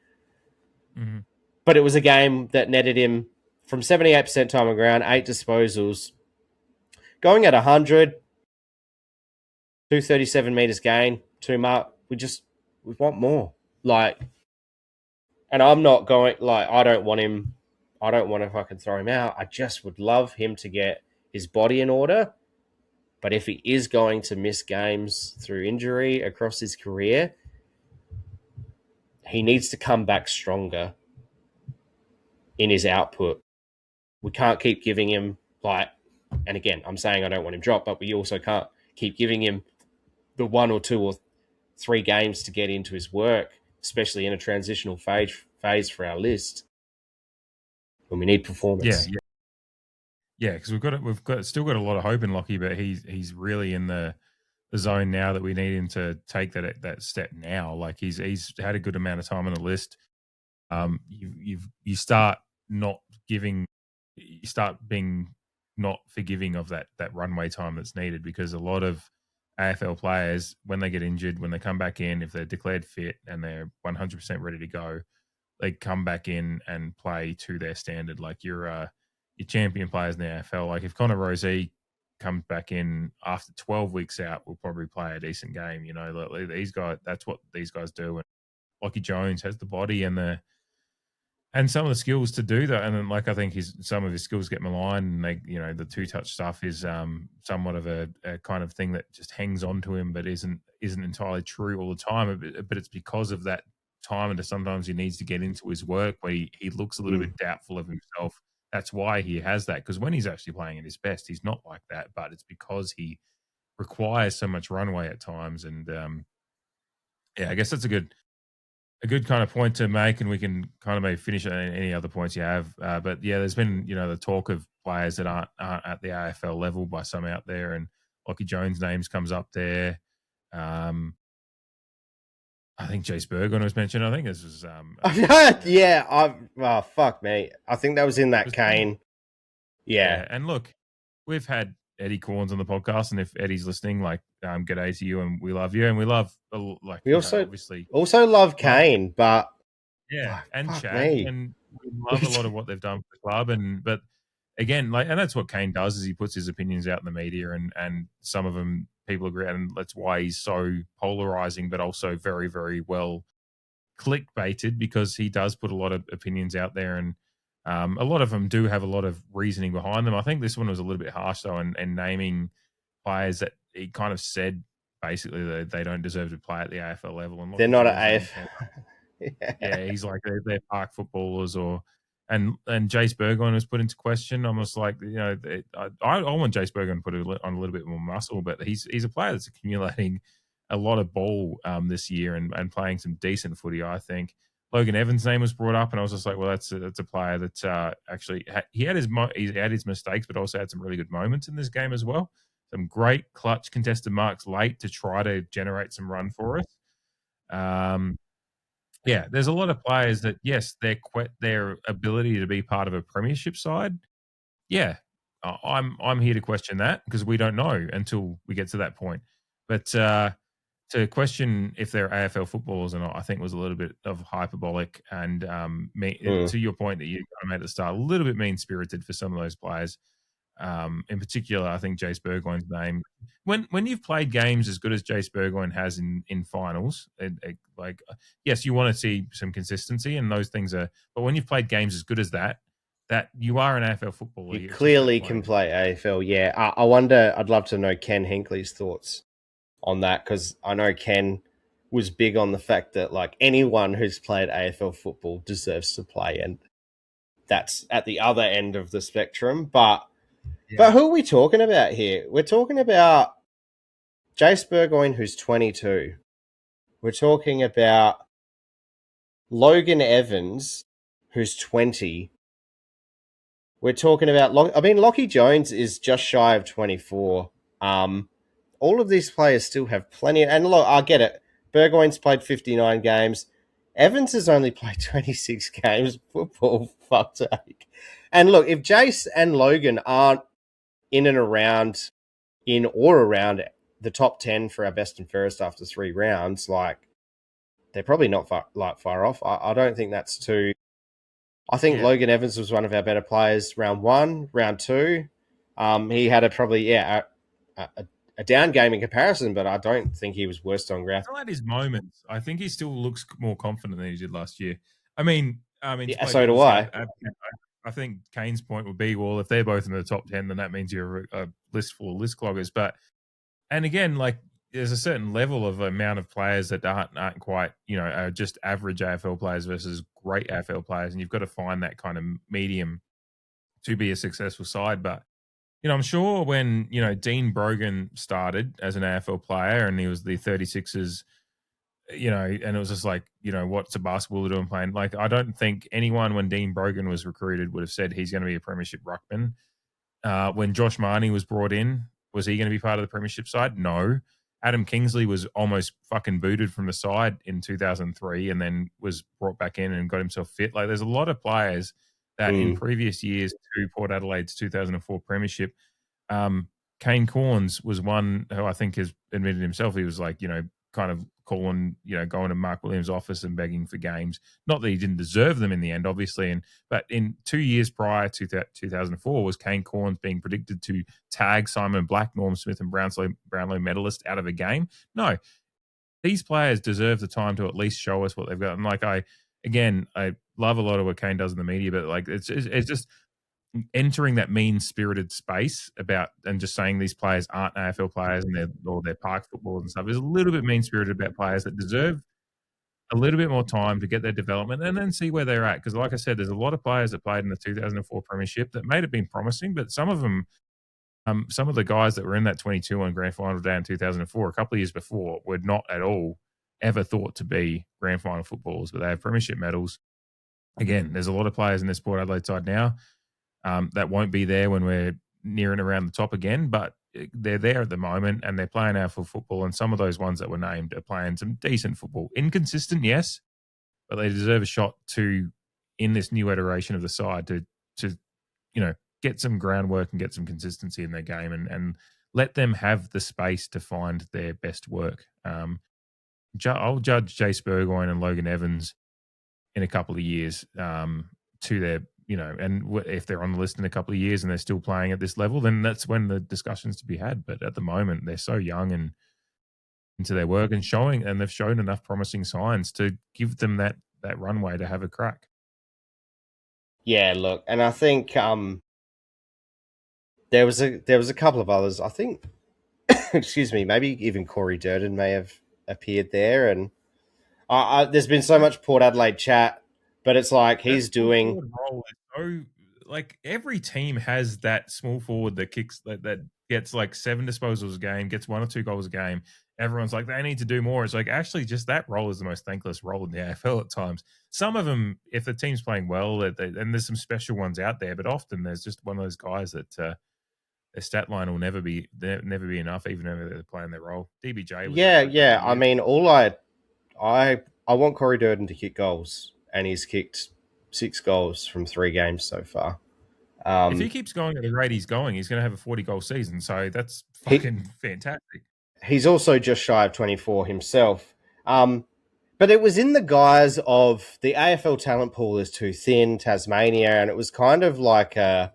Mm-hmm. But it was a game that netted him from 78% time on ground, 8 disposals, going at 100, 237 meters gain, 2 mark. We want more. Like, and I'm not going, like, I don't want to fucking throw him out. I just would love him to get his body in order. But if he is going to miss games through injury across his career, he needs to come back stronger in his output. We can't keep giving him, like, and again, I'm saying I don't want him dropped, but we also can't keep giving him the 1 or 2 or 3 games to get into his work, especially in a transitional phase for our list when we need performance. Yeah, because we've still got a lot of hope in Lockie, but he's really in the zone now that we need him to take that step now. Like he's had a good amount of time on the list. You start being not forgiving of that runway time that's needed, because a lot of AFL players, when they get injured, when they come back in, if they're declared fit and they're 100% ready to go, they come back in and play to their standard. Like your champion players in the AFL. Like if Connor Rozee comes back in after 12 weeks out, will probably play a decent game. You know, like these guys, that's what these guys do. And Lockie Jones has the body and some of the skills to do that. And then, like, I think some of his skills get maligned, and the 2-touch stuff is somewhat of a kind of thing that just hangs on to him, but isn't entirely true all the time. But it's because of that time, and sometimes he needs to get into his work where he looks a little bit doubtful of himself. That's why he has that, because when he's actually playing at his best, he's not like that. But it's because he requires so much runway at times. And I guess that's a good kind of point to make, and we can kind of maybe finish on any other points you have. But yeah, there's been the talk of players that aren't at the AFL level by some out there, and Lockie Jones' names comes up there. I think Jace Burgoyne was mentioned. I think this was fuck me. I think that was in that Kane. Yeah. And look, we've had Eddie Corns on the podcast, and if Eddie's listening, like, g'day to you, and we love you, and we love obviously also love Kane, but and Chad, and we love a lot of what they've done for the club, but again, and that's what Kane does, is he puts his opinions out in the media, and some of them people agree, and that's why he's so polarizing, but also very, very well clickbaited, because he does put a lot of opinions out there, and a lot of them do have a lot of reasoning behind them. I think this one was a little bit harsh though, and naming players that he kind of said basically that they don't deserve to play at the AFL level, and they're not at AFL. He's like they're park footballers, and Jace Burgoyne was put into question. Almost like I want Jace Burgoyne to put on a little bit more muscle, but he's a player that's accumulating a lot of ball this year and playing some decent footy. I think Logan Evans' name was brought up, and I was just like, well, that's a player that actually he had his mistakes, but also had some really good moments in this game as well. Some great clutch contested marks late to try to generate some run for us. There's a lot of players that, yes, their ability to be part of a premiership side. Yeah, I'm here to question that, because we don't know until we get to that point. But to question if they're AFL footballers or not, I think was a little bit of hyperbolic, and to your point that you kind of made at the start, a little bit mean-spirited for some of those players. In particular, I think Jace Burgoyne's name. When you've played games as good as Jace Burgoyne has in finals, yes, you want to see some consistency, and those things are. But when you've played games as good as that you are an AFL footballer. You clearly can play AFL. Yeah, I wonder. I'd love to know Ken Hinkley's thoughts on that, because I know Ken was big on the fact that, like, anyone who's played AFL football deserves to play, and that's at the other end of the spectrum. But who are we talking about here? We're talking about Jace Burgoyne, who's 22. We're talking about Logan Evans, who's 20. We're talking about Lockie Jones is just shy of 24. All of these players still have plenty. And look, I get it. Burgoyne's played 59 games. Evans has only played 26 games. Football, fuck's sake. And look, if Jace and Logan aren't in or around the top 10 for our best and fairest after 3 rounds, like, they're probably not far off. I don't think that's too I think Logan Evans was one of our better players round 1, round 2. He had a down game in comparison, but I don't think he was worst on ground. Still had his moments. I think he still looks more confident than he did last year. I mean, Yeah, so do I. I think Kane's point would be, well, if they're both in the top 10, then that means you're a list full of list cloggers. But, and again, like, there's a certain level of amount of players that aren't quite, are just average AFL players versus great AFL players. And you've got to find that kind of medium to be a successful side. But, I'm sure when, Dean Brogan started as an AFL player and he was the 36ers, and it was just like, what's a basketballer doing playing? Like, I don't think anyone when Dean Brogan was recruited would have said he's going to be a premiership ruckman. When Josh Marnie was brought in, was he going to be part of the premiership side? No. Adam Kingsley was almost fucking booted from the side in 2003 and then was brought back in and got himself fit. Like, there's a lot of players that in previous years to Port Adelaide's 2004 premiership, Kane Corns was one who I think has admitted himself he was like, kind of calling, going to Mark Williams' office and begging for games. Not that he didn't deserve them in the end, obviously. But in 2 years prior to 2004 was Kane Corns being predicted to tag Simon Black, Norm Smith, and Brownlow medalist out of a game. No, these players deserve the time to at least show us what they've got. And like I love a lot of what Kane does in the media, but like it's just entering that mean-spirited space about and just saying these players aren't AFL players and they're park footballers and stuff is a little bit mean-spirited about players that deserve a little bit more time to get their development and then see where they're at. Because like I said, there's a lot of players that played in the 2004 premiership that may have been promising, but some of them, some of the guys that were in that 22-1 grand final day in 2004, a couple of years before, were not at all ever thought to be grand final footballers, but they have premiership medals. Again, there's a lot of players in this Port Adelaide side now that won't be there when we're near and around the top again, but they're there at the moment and they're playing AFL football. And some of those ones that were named are playing some decent football. Inconsistent, yes, but they deserve a shot to, in this new iteration of the side, to get some groundwork and get some consistency in their game and let them have the space to find their best work. I'll judge Jace Burgoyne and Logan Evans in a couple of years to their, and if they're on the list in a couple of years and they're still playing at this level, then that's when the discussion's to be had. But at the moment, they're so young and into their work and they've shown enough promising signs to give them that runway to have a crack. Yeah, look, and I think there was a couple of others. I think, excuse me, maybe even Corey Durden may have appeared there, and there's been so much Port Adelaide chat. But it's like he's doing. Role is so, like, every team has that small forward that kicks that gets like 7 disposals a game, gets 1 or 2 goals a game. Everyone's like, they need to do more. It's like, actually, just that role is the most thankless role in the AFL at times. Some of them, if the team's playing well, and there's some special ones out there, but often there's just one of those guys that their stat line will never be enough, even if they're playing their role. DBJ. Yeah. I mean, I want Corey Durden to kick goals. And he's kicked 6 goals from 3 games so far. If he keeps going at the rate he's going, he's going to have a 40-goal season. So that's fucking fantastic. He's also just shy of 24 himself. But it was in the guise of the AFL talent pool is too thin, Tasmania, and it was kind of like a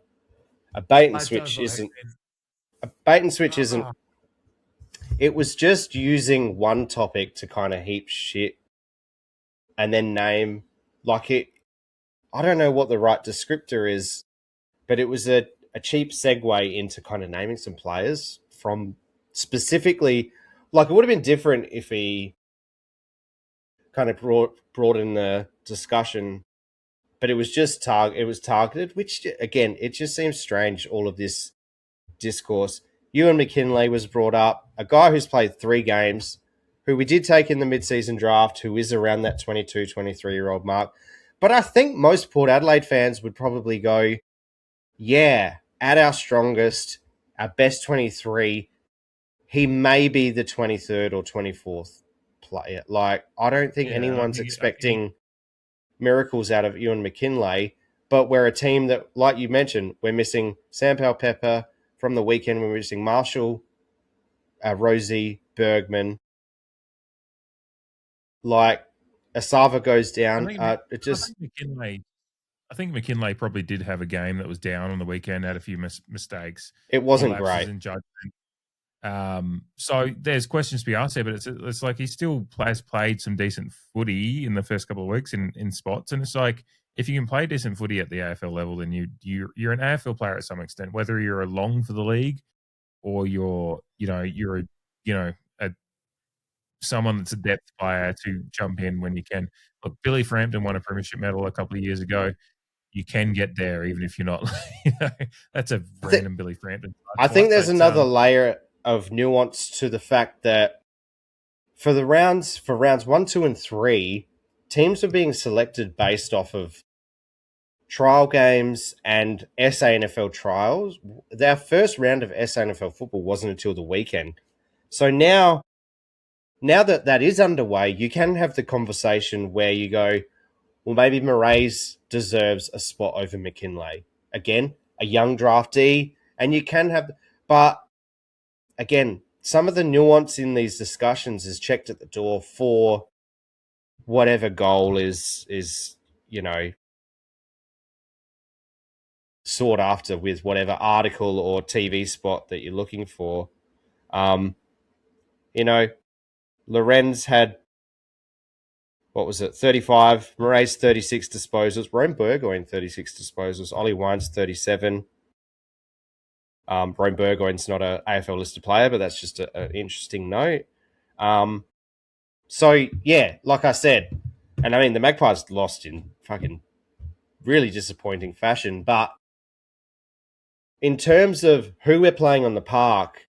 bait and switch isn't. A bait and switch isn't. It was just using one topic to kind of heap shit and then name. Like it, I don't know what the right descriptor is, but it was a cheap segue into kind of naming some players from specifically, like it would have been different if he kind of brought in the discussion, but it was just targeted, which again, it just seems strange, all of this discourse. Ewan McKinlay was brought up, a guy who's played 3 games, who we did take in the mid-season draft, who is around that 22, 23-year-old mark. But I think most Port Adelaide fans would probably go, yeah, at our strongest, our best 23, he may be the 23rd or 24th player. Like, I don't think anyone's expecting miracles out of Ewan McKinlay, but we're a team that, like you mentioned, we're missing Sam Powell-Pepper from the weekend. We're missing Marshall, Rosie, Bergman. Like, Asava goes down. I think McKinlay, I think McKinlay probably did have a game that was down on the weekend, had a few mistakes. It wasn't lapses great. in judgment. So there's questions to be asked there, but it's like he still has played some decent footy in the first couple of weeks in spots, and it's like if you can play decent footy at the AFL level, then you're an AFL player at some extent, whether you're a long for the league or you're a someone that's a depth player to jump in when you can. Look, Billy Frampton won a premiership medal a couple of years ago. You can get there even if you're not. That's a random Billy Frampton. I think there's another layer of nuance to the fact that for rounds 1, 2, and 3, teams are being selected based off of trial games and SANFL trials. Their first round of SANFL football wasn't until the weekend. So now that is underway, you can have the conversation where you go, well, maybe Moraes deserves a spot over McKinlay. Again, a young draftee, and you can have... But, again, some of the nuance in these discussions is checked at the door for whatever goal is sought after with whatever article or TV spot that you're looking for. Lorenz had, what was it, 35, Moraes 36 disposals, Rome Burgoyne 36 disposals, Ollie Wines 37. Rome Burgoyne's not an AFL listed player, but that's just an interesting note. So, yeah, like I said, and I mean, the Magpies lost in fucking really disappointing fashion, but in terms of who we're playing on the park,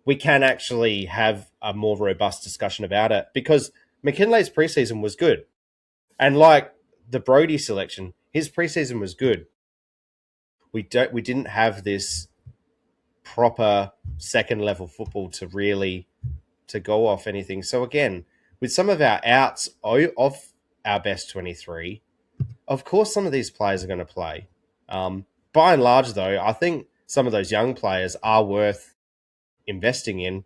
we can actually have a more robust discussion about it because McKinlay's preseason was good. And like the Brody selection, his preseason was good. We didn't have this proper second level football to go off anything. So again, with some of our outs of our best 23, of course some of these players are going to play. By and large, though, I think some of those young players are worth investing in.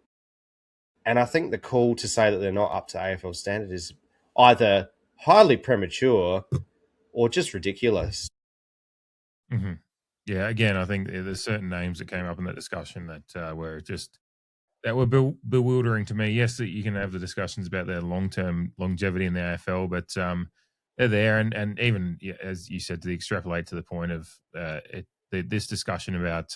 And I think the call to say that they're not up to AFL standard is either highly premature or just ridiculous. Mm-hmm. Yeah, again, I think there's certain names that came up in that discussion that were bewildering to me. Yes, that you can have the discussions about their long-term longevity in the AFL, but they're there, and even as you said, to extrapolate to the point of this discussion about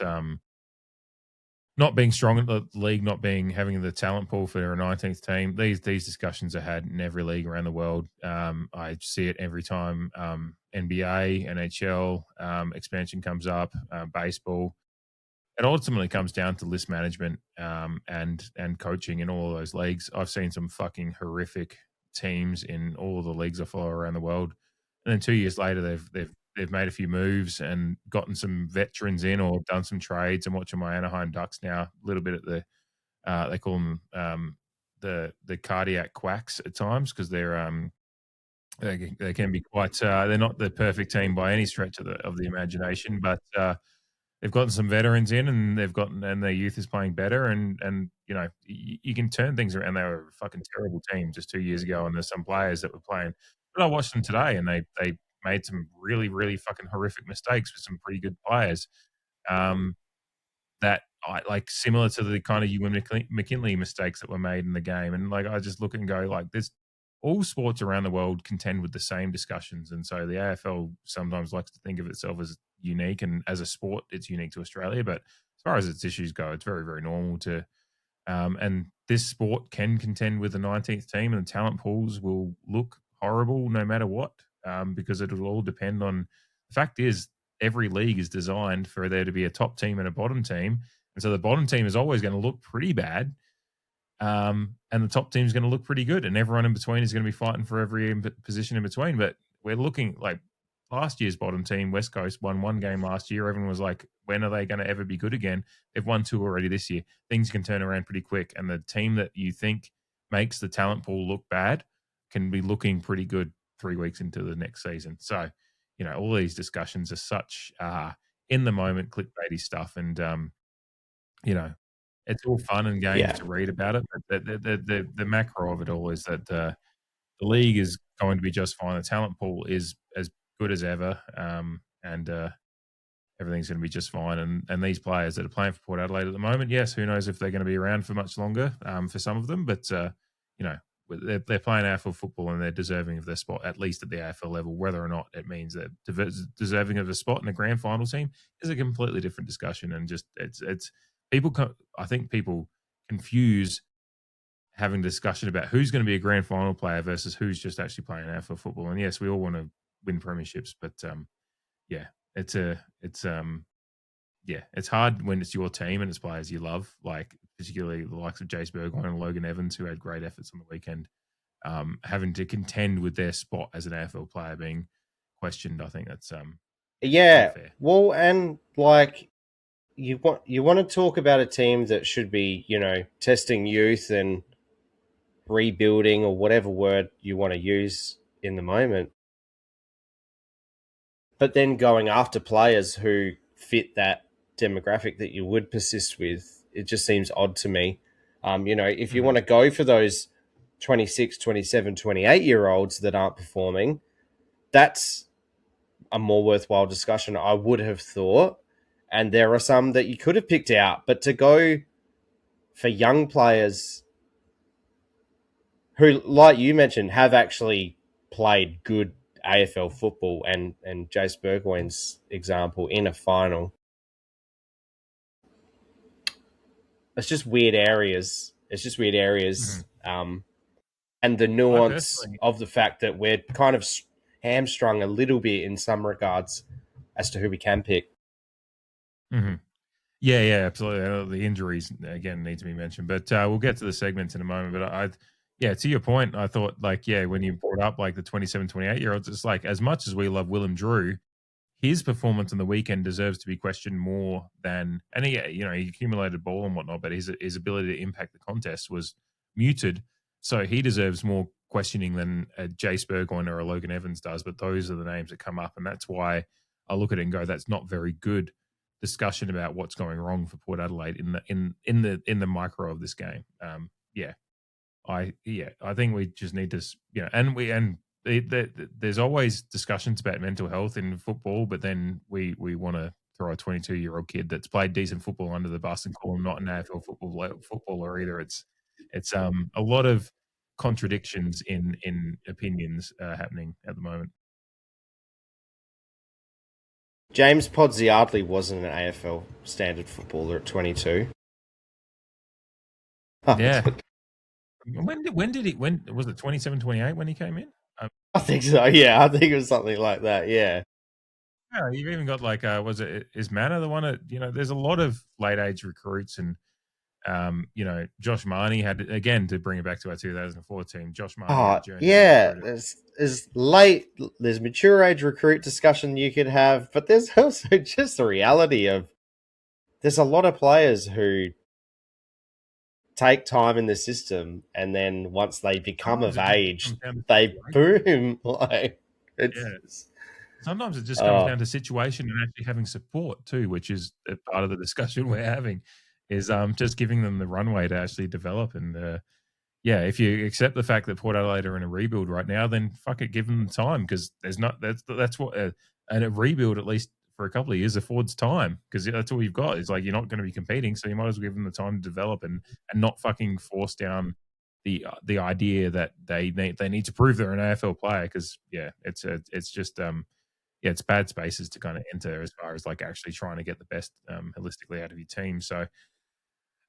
not being strong in the league, not having the talent pool for a 19th team. These discussions are had in every league around the world. I see it every time NBA, NHL expansion comes up, baseball. It ultimately comes down to list management and coaching in all of those leagues. I've seen some fucking horrific teams in all of the leagues I follow around the world, and then 2 years later they've made a few moves and gotten some veterans in or done some trades. I'm watching my Anaheim Ducks now a little bit at the they call them the cardiac quacks at times because they can be quite they're not the perfect team by any stretch of the imagination, but they've gotten some veterans in and their youth is playing better and you can turn things around. They were a fucking terrible team just 2 years ago and there's some players that were playing, but I watched them today and they made some really, really fucking horrific mistakes with some pretty good players. That I like similar to the kind of Ewan McKinley mistakes that were made in the game. And like I just look and go, like, there's all sports around the world contend with the same discussions. And so the AFL sometimes likes to think of itself as unique, and as a sport, it's unique to Australia. But as far as its issues go, it's very, very normal to and this sport can contend with the 19th team, and the talent pools will look horrible no matter what. Because it will all depend on the fact is every league is designed for there to be a top team and a bottom team. And so the bottom team is always going to look pretty bad. And the top team is going to look pretty good. And everyone in between is going to be fighting for every position in between. But we're looking like last year's bottom team, West Coast, won one game last year. Everyone was like, when are they going to ever be good again? They've won 2 already this year. Things can turn around pretty quick. And the team that you think makes the talent pool look bad can be looking pretty good 3 weeks into the next season. So, all these discussions are such in the moment clickbaity stuff, and it's all fun and games to read about it. But the macro of it all is that the league is going to be just fine. The talent pool is as good as ever, and everything's going to be just fine. And these players that are playing for Port Adelaide at the moment, yes, who knows if they're going to be around for much longer for some of them, but you know, they're playing AFL football and they're deserving of their spot, at least at the AFL level. Whether or not it means they're deserving of a spot in a grand final team is a completely different discussion. And just it's people. I think people confuse having a discussion about who's going to be a grand final player versus who's just actually playing AFL football. And yes, we all want to win premierships, but yeah, it's hard when it's your team and it's players you love, like particularly the likes of Jace Burgoyne and Logan Evans, who had great efforts on the weekend, having to contend with their spot as an AFL player being questioned. I think that's unfair. Well, and like you want to talk about a team that should be, you know, testing youth and rebuilding, or whatever word you want to use in the moment, but then going after players who fit that demographic that you would persist with, it just seems odd to me. You know, if you want to go for those 26, 27, 28-year-olds that aren't performing, that's a more worthwhile discussion, I would have thought. And there are some that you could have picked out, but to go for young players who, like you mentioned, have actually played good AFL football, and Jace Burgoyne's example in a final, it's just weird areas. And the nuance of the fact that we're kind of hamstrung a little bit in some regards as to who we can pick. Mm-hmm. Yeah, absolutely. The injuries again need to be mentioned, but we'll get to the segments in a moment. But to your point, I thought when you brought up like the 27, 28-year-olds, it's like, as much as we love Willem Drew, his performance on the weekend deserves to be questioned more than, and he accumulated ball and whatnot, but his ability to impact the contest was muted. So he deserves more questioning than a Jace Burgoyne or a Logan Evans does. But those are the names that come up, and that's why I look at it and go, that's not very good discussion about what's going wrong for Port Adelaide in the micro of this game. I think we just need to, there's always discussions about mental health in football, but then we want to throw a 22-year-old kid that's played decent football under the bus and call him not an AFL footballer either. It's a lot of contradictions in opinions happening at the moment. James Podsiadly wasn't an AFL standard footballer at 22. Yeah. When was it 27, 28 when he came in? I think so. Yeah, I think it was something like that. Yeah. Yeah, you've even got was it Ismana the one there's a lot of late age recruits, and Josh Marnie had, again, to bring it back to our 2014, Josh Marnie. There's mature age recruit discussion you could have, but there's also just the reality of there's a lot of players who take time in the system, and then once they become of age, they boom. Sometimes it just comes down to situation and actually having support too, which is part of the discussion we're having, is just giving them the runway to actually develop. And if you accept the fact that Port Adelaide are in a rebuild right now, then fuck it, give them time, because that's what and a rebuild, at least for a couple of years, affords time, because that's all you've got. It's like, you're not going to be competing, so you might as well give them the time to develop and not fucking force down the idea that they need to prove they're an AFL player, because it's just it's bad spaces to kind of enter as far as like actually trying to get the best holistically out of your team. So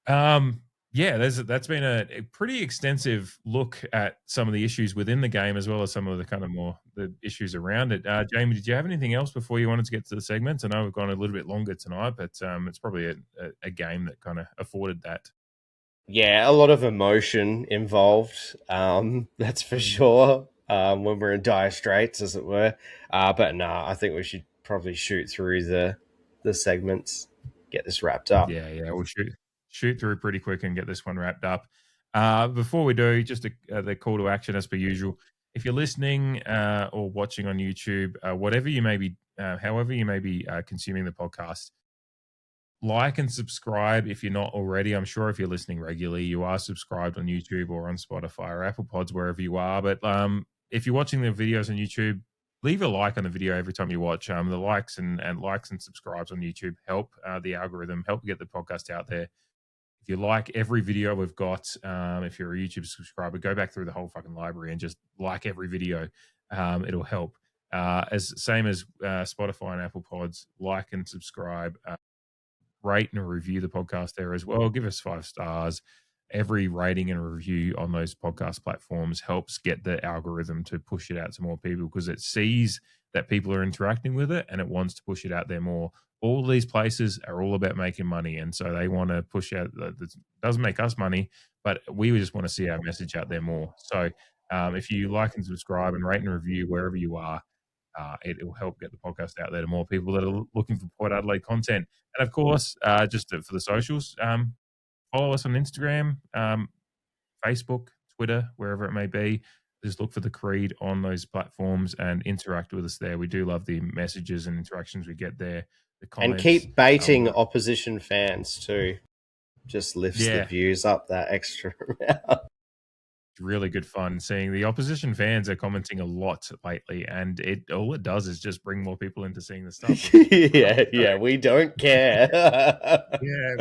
that's been a pretty extensive look at some of the issues within the game, as well as some of the kind of more the issues around it. Jamie, did you have anything else before you wanted to get to the segments? I know we've gone a little bit longer tonight, but it's probably a game that kind of afforded that. Yeah, a lot of emotion involved, that's for sure, when we're in dire straits, as it were. But no, I think we should probably shoot through the segments, get this wrapped up. Yeah, we'll shoot through pretty quick and get this one wrapped up. Before we do, just the call to action as per usual. If you're listening or watching on YouTube, whatever you may be, however you may be consuming the podcast, like and subscribe if you're not already. I'm sure if you're listening regularly, you are subscribed on YouTube or on Spotify or Apple Pods, wherever you are. But if you're watching the videos on YouTube, leave a like on the video every time you watch. The likes and likes and subscribes on YouTube help the algorithm, help get the podcast out there. If you like every video we've got, if you're a YouTube subscriber, go back through the whole fucking library and just like every video. It'll help. Same as Spotify and Apple Pods, like and subscribe, rate and review the podcast there as well. Give us 5 stars. Every rating and review on those podcast platforms helps get the algorithm to push it out to more people because it sees that people are interacting with it and it wants to push it out there more. All these places are all about making money, and so they want to push out. That doesn't make us money, but we just want to see our message out there more. So if you like and subscribe and rate and review wherever you are, it will help get the podcast out there to more people that are looking for Port Adelaide content. And of course, just for the socials, follow us on Instagram, Facebook, Twitter, wherever it may be. Just look for the Creed on those platforms and interact with us there. We do love the messages and interactions we get there. The comments, and keep baiting opposition fans too. Just lifts the views up that extra amount. Really good fun seeing the opposition fans are commenting a lot lately, and all it does is just bring more people into seeing the stuff. We don't care.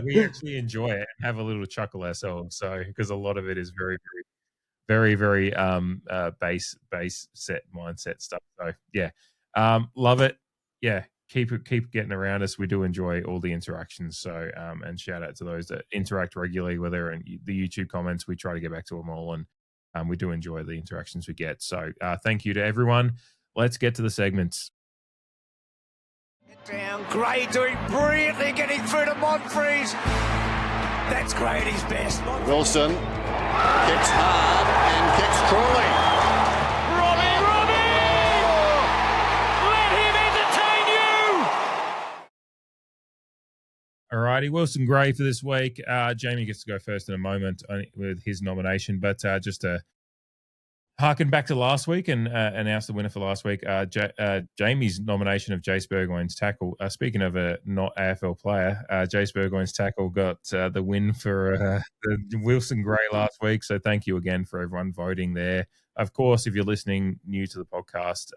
We actually enjoy it and have a little chuckle ourselves. So because a lot of it is very, very, very, very base set mindset stuff. So love it. Yeah, keep getting around us. We do enjoy all the interactions. So and shout out to those that interact regularly, whether in the YouTube comments. We try to get back to them all, and we do enjoy the interactions we get. So thank you to everyone. Let's get to the segments. Down, Gray doing brilliantly, getting through to Monfries. That's Grady's best. Wilson kicks hard and kicks Crawley. Alrighty, Wilson Gray for this week. Jamie gets to go first in a moment with his nomination, but just to harken back to last week and announce the winner for last week, Jamie's nomination of Jace Burgoyne's tackle. Speaking of a not AFL player, Jace Burgoyne's tackle got the win for the Wilson Gray last week, so thank you again for everyone voting there. Of course, if you're listening new to the podcast,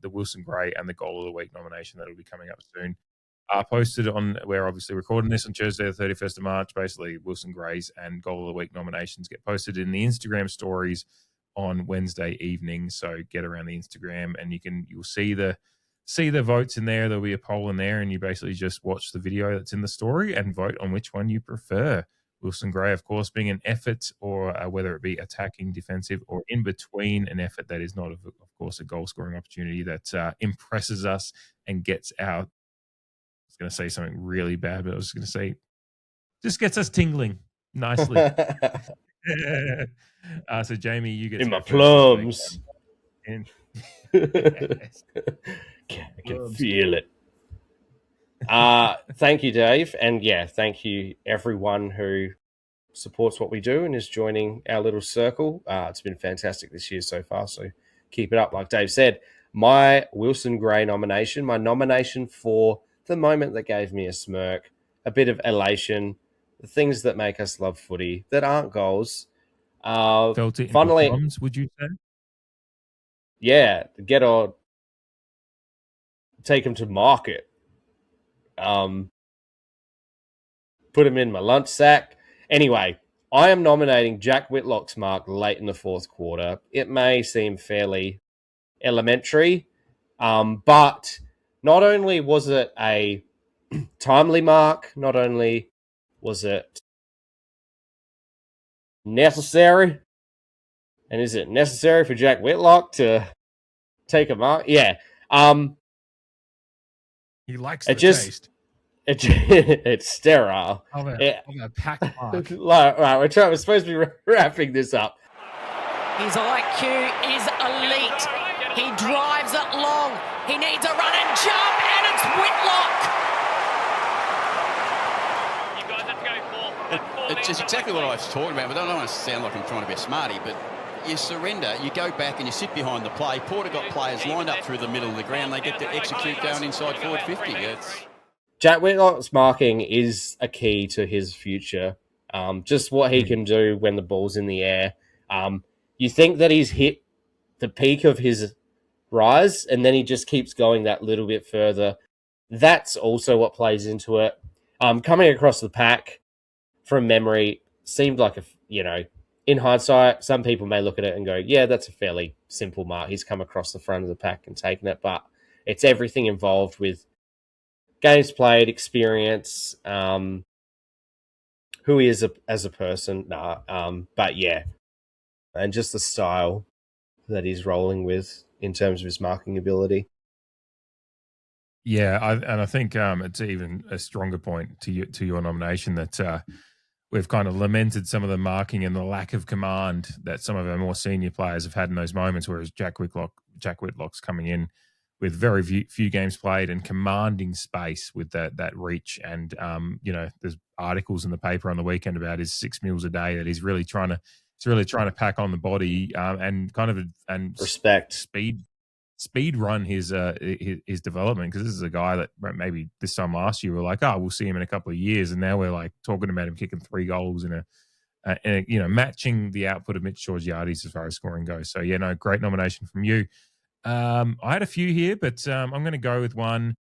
the Wilson Gray and the Goal of the Week nomination that will be coming up soon are posted on, we're obviously recording this on Tuesday, the 31st of March. Basically, Wilson Gray's and Goal of the Week nominations get posted in the Instagram stories on Wednesday evening. So get around the Instagram and you'll see the votes in there. There'll be a poll in there, and you basically just watch the video that's in the story and vote on which one you prefer. Wilson Gray, of course, being an effort, or whether it be attacking, defensive, or in between, an effort that is not, of course, a goal scoring opportunity that impresses us and gets out. I was going to say something really bad, but I was going to say just gets us tingling nicely. So Jamie, you get in my plums. I can feel it. Thank you, Dave, and thank you everyone who supports what we do and is joining our little circle. It's been fantastic this year so far, so keep it up. Like Dave said, my Wilson Gray nomination, my nomination for the moment that gave me a smirk, a bit of elation, the things that make us love footy that aren't goals. Felt it finally, in plums, would you say? Yeah, take them to market. Put them in my lunch sack. Anyway, I am nominating Jack Whitlock's mark late in the fourth quarter. It may seem fairly elementary, but not only was it a timely mark, not only was it necessary, and is it necessary for Jack Whitlock to take a mark? Yeah. He likes the taste. It's sterile. Of a packed mark. Right, we're supposed to be wrapping this up. His IQ is elite. He drives it long. He needs a run and jump, and it's Whitlock. You guys have to go for. It's exactly what I was talking about, but I don't want to sound like I'm trying to be a smarty, but you surrender, you go back and you sit behind the play. Porter got players lined up through the middle of the ground. They get to execute going inside forward 50. Jack Whitlock's marking is a key to his future. Just what he can do when the ball's in the air. You think that he's hit the peak of his rise, and then he just keeps going that little bit further. That's also what plays into it. Coming across the pack from memory seemed like in hindsight, some people may look at it and go, yeah, that's a fairly simple mark. He's come across the front of the pack and taken it, but it's everything involved with games played, experience, who he is as a person. But yeah, and just the style that he's rolling with in terms of his marking ability. Yeah, I think it's even a stronger point to your nomination that we've kind of lamented some of the marking and the lack of command that some of our more senior players have had in those moments, whereas Jack Whitlock's coming in with very few games played and commanding space with that reach. And there's articles in the paper on the weekend about his 6 meals a day that he's really trying to pack on the body and kind of respect speed run his development, because this is a guy that maybe this time last year we're like, we'll see him in a couple of years, and now we're like talking about him kicking 3 goals in a matching the output of Mitch Georgiades as far as scoring goes. So yeah, no, great nomination from you. I had a few here, but I'm going to go with one.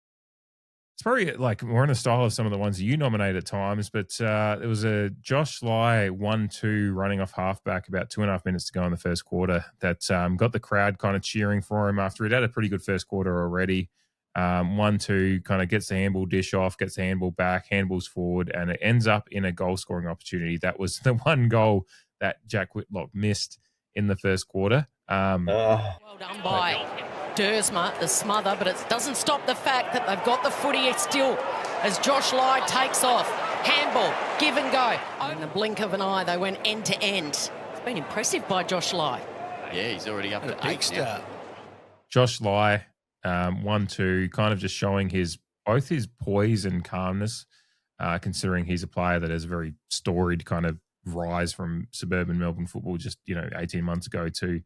It's probably like more in the style of some of the ones that you nominate at times, but there was a Josh Lai 1-2 running off halfback about 2.5 minutes to go in the first quarter that got the crowd kind of cheering for him after he'd had a pretty good first quarter already. 1-2 kind of gets the handball dish off, gets the handball back, handballs forward, and it ends up in a goal-scoring opportunity. That was the one goal that Jack Whitlock missed in the first quarter. Well done by Dersma, the smother, but it doesn't stop the fact that they've got the footy still as Josh Lai takes off. Handball, give and go. In the blink of an eye, they went end to end. It's been impressive by Josh Lai. Yeah, he's already up to 8 now. Josh Lai, 1-2, kind of just showing both his poise and calmness, considering he's a player that has a very storied kind of rise from suburban Melbourne football just 18 months ago to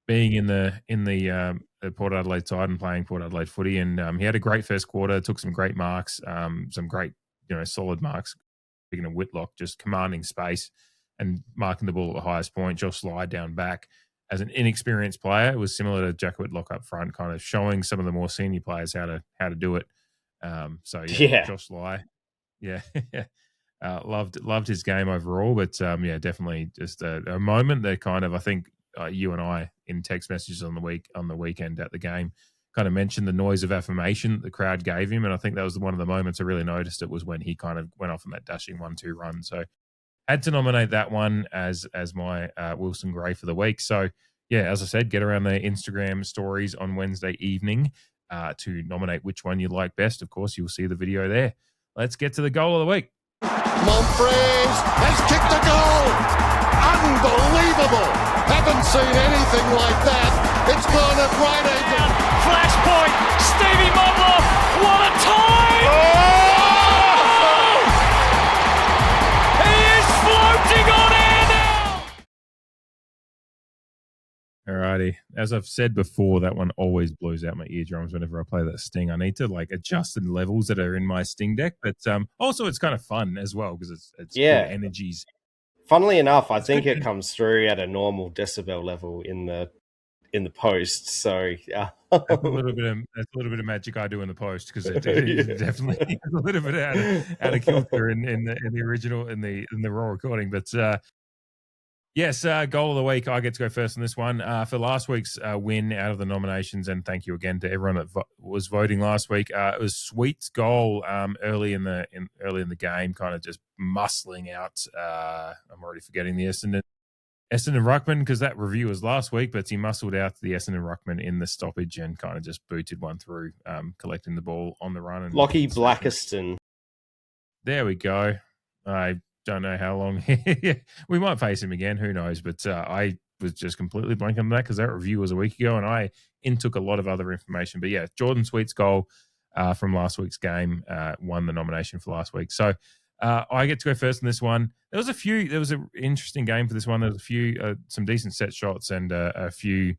being in the Port Adelaide side and playing Port Adelaide footy. And he had a great first quarter, took some great marks, some great solid marks. Speaking of Whitlock, just commanding space and marking the ball at the highest point. Josh Lai down back as an inexperienced player. It was similar to Jack Whitlock up front, kind of showing some of the more senior players how to do it. Josh Lai, yeah. Loved his game overall, but definitely just a moment that kind of, I think you and I in text messages on the weekend at the game kind of mentioned the noise of affirmation that the crowd gave him, and I think that was one of the moments I really noticed. It was when he kind of went off on that dashing 1-2 run. So had to nominate that one as my Wilson Gray for the week. So yeah, as I said, get around the Instagram stories on Wednesday evening to nominate which one you like best. Of course, you'll see the video there. Let's get to the goal of the week. Monfries has kicked a goal. Unbelievable. Haven't seen anything like that. It's gone at right angle. Flashpoint, Stevie Mobley, what a time! Oh! He is floating on air now! Alrighty. As I've said before, that one always blows out my eardrums whenever I play that sting. I need to adjust the levels that are in my sting deck, but also it's kind of fun as well because it's good energies. Funnily enough, I think it comes through at a normal decibel level in the post. So yeah, that's a little bit of magic I do in the post because it definitely a little bit out of kilter in the original in the raw recording. But yes, goal of the week. I get to go first on this one for last week's win out of the nominations, and thank you again to everyone that was voting last week. It was Sweet's goal early in the game, kind of just muscling out. I'm already forgetting the Essendon ruckman because that review was last week, but he muscled out the Essendon ruckman in the stoppage and kind of just booted one through, collecting the ball on the run. And Lockie Blackiston. There we go. I don't know how long. We might face him again. Who knows? But I was just completely blank on that because that review was a week ago and I intook a lot of other information. But yeah, Jordan Sweet's goal from last week's game won the nomination for last week. So I get to go first in this one. There was an interesting game for this one. There was a few, some decent set shots and a few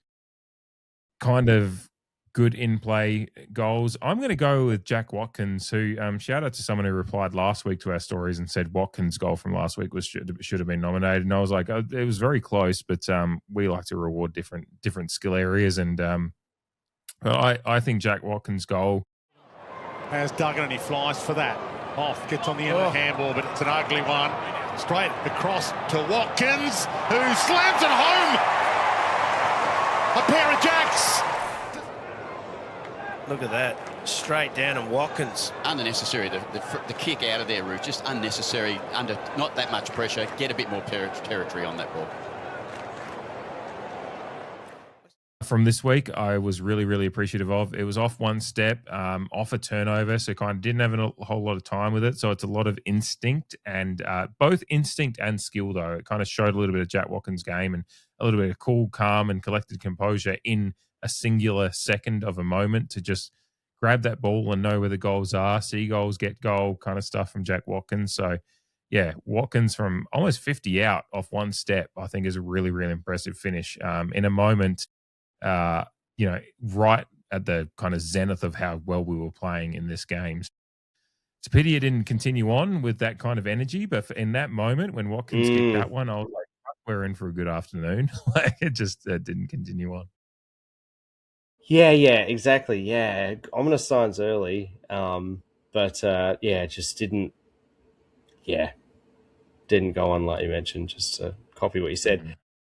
kind of good in-play goals. I'm going to go with Jack Watkins, who shout out to someone who replied last week to our stories and said Watkins' goal from last week should have been nominated. And I was like, it was very close, but we like to reward different skill areas. And Well, I think Jack Watkins' goal. Has Duggan and he flies for that. Off, gets on the end of the handball, but it's an ugly one. Straight across to Watkins, who slams it home. A pair of jacks. Look at that. Straight down, and Watkins. Unnecessary. The kick out of there, Root, just unnecessary. Under not that much pressure. Get a bit more territory on that ball. From this week, I was really, really appreciative of. It was off one step, off a turnover, so kind of didn't have a whole lot of time with it. So it's a lot of instinct, and both instinct and skill, though. It kind of showed a little bit of Jack Watkins' game and a little bit of cool, calm, and collected composure in a singular second of a moment to just grab that ball and know where the goals are, see goals, get goal kind of stuff from Jack Watkins. So, yeah, Watkins from almost 50 out off one step, I think is a really, really impressive finish in a moment. Right at the kind of zenith of how well we were playing in this game. It's a pity it didn't continue on with that kind of energy, but in that moment when Watkins kicked that one, I was like, we're in for a good afternoon. Like it just didn't continue on. Yeah, exactly. Yeah, ominous signs early, but it just didn't go on like you mentioned. Just to copy what you said. Mm-hmm.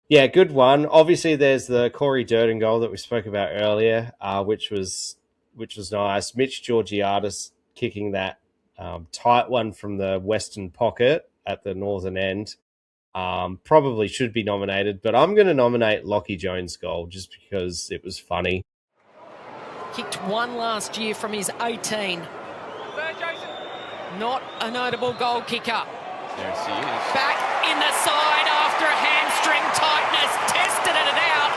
Yeah, good one. Obviously, there's the Corey Durden goal that we spoke about earlier, which was nice. Mitch Georgiadis kicking that tight one from the western pocket at the northern end. Probably should be nominated, but I'm going to nominate Lachie Jones' goal just because it was funny. Kicked one last year from his 18. Not a notable goal kicker. There she is. Back in the side after a hamstring tightness, tested it out.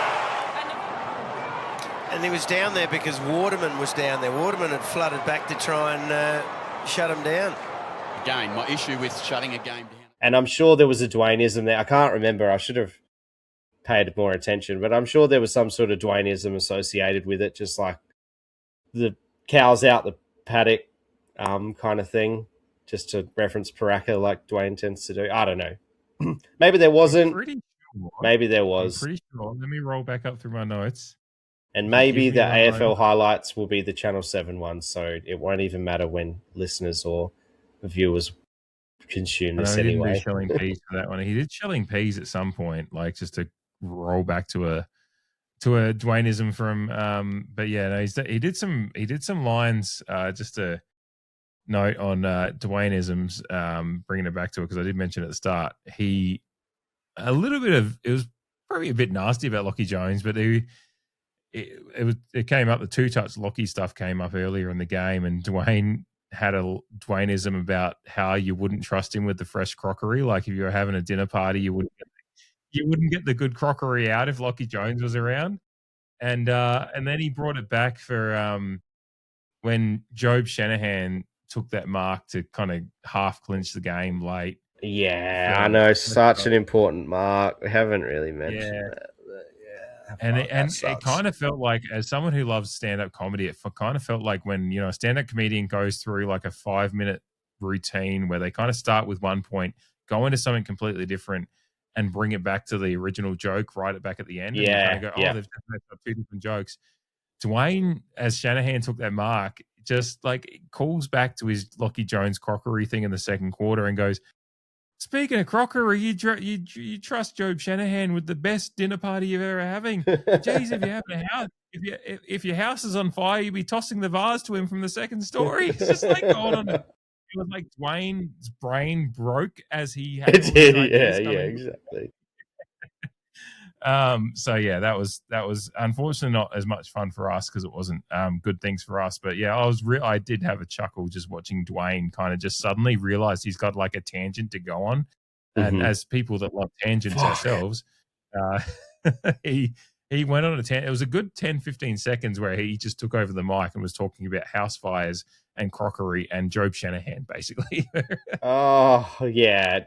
And he was down there because Waterman was down there. Waterman had flooded back to try and shut him down. Again, my issue with shutting a game down. And I'm sure there was a Dwayneism there. I can't remember. I should have paid more attention, but I'm sure there was some sort of Dwayneism associated with it, just like the cows out the paddock kind of thing. Just to reference Paraka like Dwayne tends to do. I don't know. Maybe there wasn't. Pretty sure. Maybe there was. I'm pretty sure. Let me roll back up through my notes. And maybe the AFL highlights will be the Channel 7 ones, so it won't even matter when listeners or viewers consume this anyway. He didn't do Shelling Peas for that one. He did Shelling Peas at some point, like just to roll back to a Dwayneism from. But yeah, no, he did some lines just to note on Dwayneisms, bringing it back to it because I did mention at the start. It was probably a bit nasty about Lachie Jones, but it came up. The two-touch Lachie stuff came up earlier in the game, and Dwayne had a Dwayneism about how you wouldn't trust him with the fresh crockery. Like if you were having a dinner party, you wouldn't get the good crockery out if Lachie Jones was around. And then he brought it back for when Job Shanahan took that mark to kind of half clinch the game late. Yeah, I know. Such an important mark. We haven't really mentioned that. And it kind of felt like, as someone who loves stand-up comedy, it kind of felt like when, a stand-up comedian goes through like a 5-minute routine where they kind of start with one point, go into something completely different and bring it back to the original joke right back at the end. And kind of go, they've just messed up two different jokes. Dwayne, as Shanahan took that mark, just like calls back to his Lachie Jones crockery thing in the second quarter and goes, speaking of crockery, you trust Job Shanahan with the best dinner party you're ever having. Jeez, if you have a house, if your house is on fire, you'd be tossing the vase to him from the second story. It's just like going on. It was like Dwayne's brain broke as he had. It did, yeah, exactly. So yeah, that was unfortunately not as much fun for us because it wasn't good things for us. But yeah, I did have a chuckle just watching Dwayne kind of just suddenly realize he's got like a tangent to go on, and as people that love tangents ourselves, he went on a tangent. It was a good 10-15 seconds where he just took over the mic and was talking about house fires and crockery and Job Shanahan, basically. Oh yeah.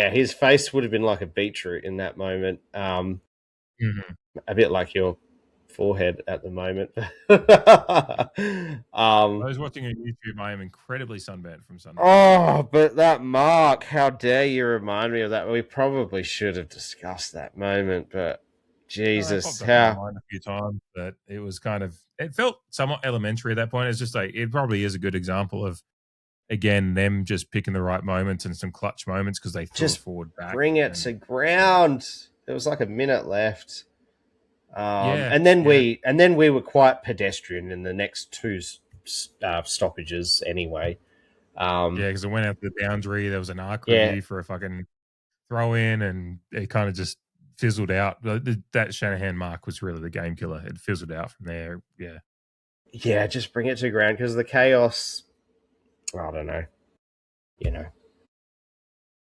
His face would have been like a beetroot in that moment. A bit like your forehead at the moment. I was watching on YouTube. I am incredibly sunburnt from Sunday. Oh, but that mark, how dare you remind me of that? We probably should have discussed that moment, but Jesus, Popped up in my how mind a few times, but it felt somewhat elementary at that point. It's just like, it probably is a good example of, again, them just picking the right moments and some clutch moments because they threw just it forward back. bring it to ground. There was like a minute left. Yeah, and then we were quite pedestrian in the next two stoppages anyway. Yeah, because it went out to the boundary. There was an arc Yeah. review for a fucking throw in, and it kind of just fizzled out. That Shanahan mark was really the game killer. It fizzled out from there. Yeah. Yeah, just bring it to ground because the chaos, I don't know. Yeah,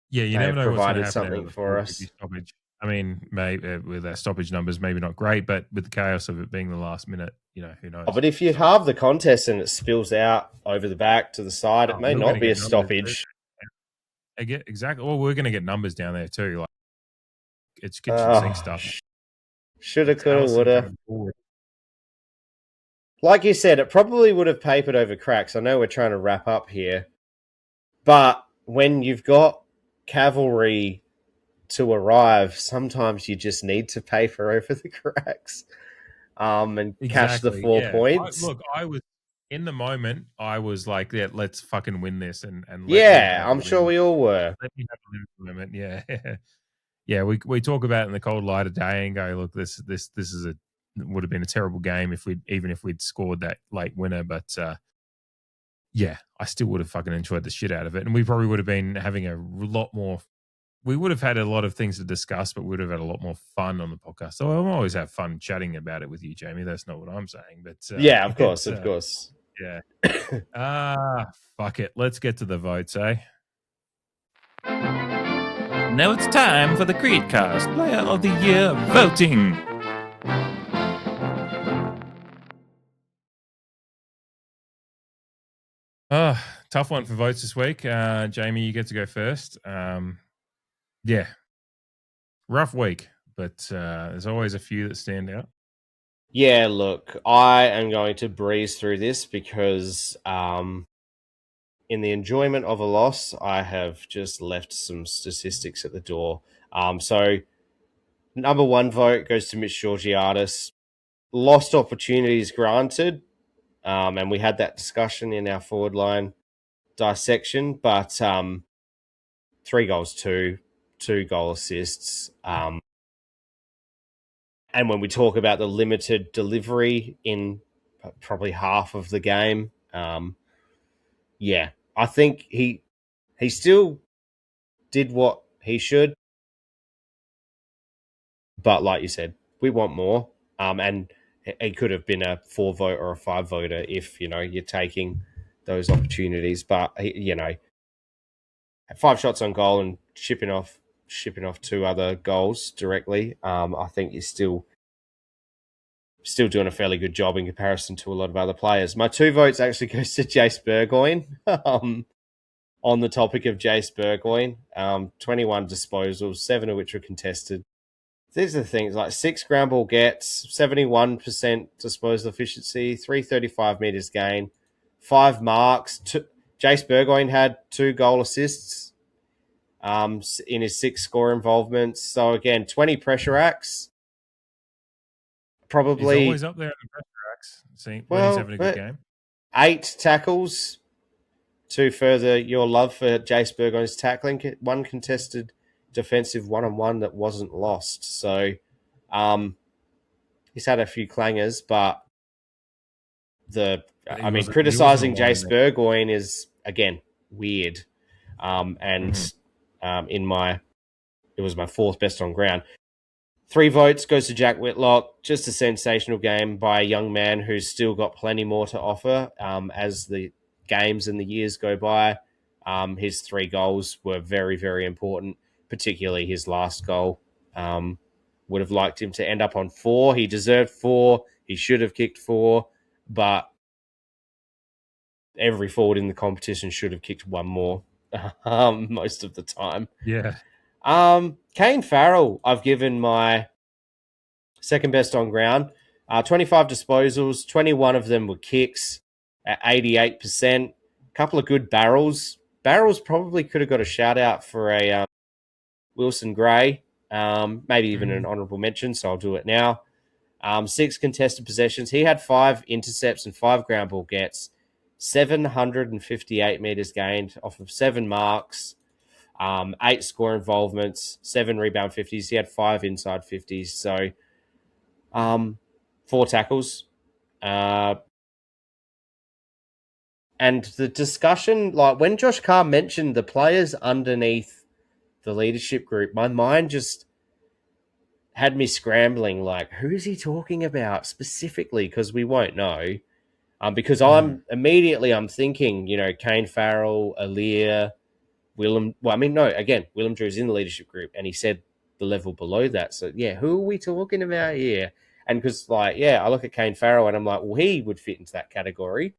you They never have know what's going to provided happen something out of the for 450 us. stoppage. I mean, maybe with our stoppage numbers, maybe not great, but with the chaos of it being the last minute, who knows? But if you halve the contest and it spills out over the back to the side, it may we're not gonna be a get numbers stoppage. Exactly. Well, we're going to get numbers down there too. Like, it's kitchen sink stuff. Shoulda, coulda, Allison woulda. coming forward. Like you said, it probably would have papered over cracks. I know we're trying to wrap up here, but when you've got cavalry to arrive, sometimes you just need to paper over the cracks and catch the 4 points. I was in the moment. I was like, yeah, let's fucking win this. And I'm sure we all were. Let me have a moment. Yeah. Yeah, we talk about it in the cold light of day and go, look, this is would have been a terrible game if we'd scored that late winner, but yeah, I still would have fucking enjoyed the shit out of it, and we probably would have been having a lot more. We would have had a lot of things to discuss, but we would have had a lot more fun on the podcast. So I'll always have fun chatting about it with you, Jamie. That's not what I'm saying, but yeah, of course. Yeah. Fuck it. Let's get to the votes, eh? Now it's time for the CREEDCAST Player of the Year voting. Tough one for votes this week. Jamie, you get to go first. Yeah. Rough week, but there's always a few that stand out. Yeah, look, I am going to breeze through this because in the enjoyment of a loss, I have just left some statistics at the door. So number one vote goes to Mitch Georgiadis. Lost opportunities granted, and we had that discussion in our forward line dissection, but 3 goals, 2 goal assists. And when we talk about the limited delivery in probably half of the game, yeah, I think he still did what he should. But like you said, we want more. And it could have been a 4 vote or a 5 voter if, you're taking those opportunities. But, 5 shots on goal and shipping off 2 other goals directly, I think is still doing a fairly good job in comparison to a lot of other players. My 2 votes actually goes to Jace Burgoyne. On the topic of Jace Burgoyne, 21 disposals, 7 of which were contested. These are the things, like 6 ground ball gets, 71% disposal efficiency, 335 metres gain, 5 marks. Jace Burgoyne had 2 goal assists in his 6 score involvements. So again, 20 pressure acts. Probably he's always up there in the pressure acts. When he's having a good game. 8 tackles to further your love for Jace Burgoyne's tackling. 1 contested defensive 1-on-1 that wasn't lost. So he's had a few clangers, but criticizing Jace Burgoyne is, again, weird. It was my 4th best on ground. 3 votes goes to Jack Whitlock. Just a sensational game by a young man who's still got plenty more to offer as the games and the years go by. His 3 goals were very, very important, particularly his last goal. Would have liked him to end up on 4. He deserved 4. He should have kicked 4, but every forward in the competition should have kicked 1 more most of the time. Yeah. Kane Farrell, I've given my 2nd best on ground. 25 disposals, 21 of them were kicks at 88%. A couple of good barrels. Barrels probably could have got a shout out for a Wilson Gray. maybe even an honourable mention, so I'll do it now. 6 contested possessions. He had 5 intercepts and 5 ground ball gets, 758 metres gained off of 7 marks, 8 score involvements, 7 rebound 50s. He had 5 inside 50s. So 4 tackles. And the discussion, like when Josh Carr mentioned the players underneath the leadership group, my mind just had me scrambling, like, who is he talking about specifically? Because we won't know. Because I'm thinking, Kane Farrell, Aaliyah, Willem. Well, I mean, no, again, Willem Drew's in the leadership group, and he said the level below that. So, yeah, who are we talking about here? And because, I look at Kane Farrell, and I'm like, well, he would fit into that category.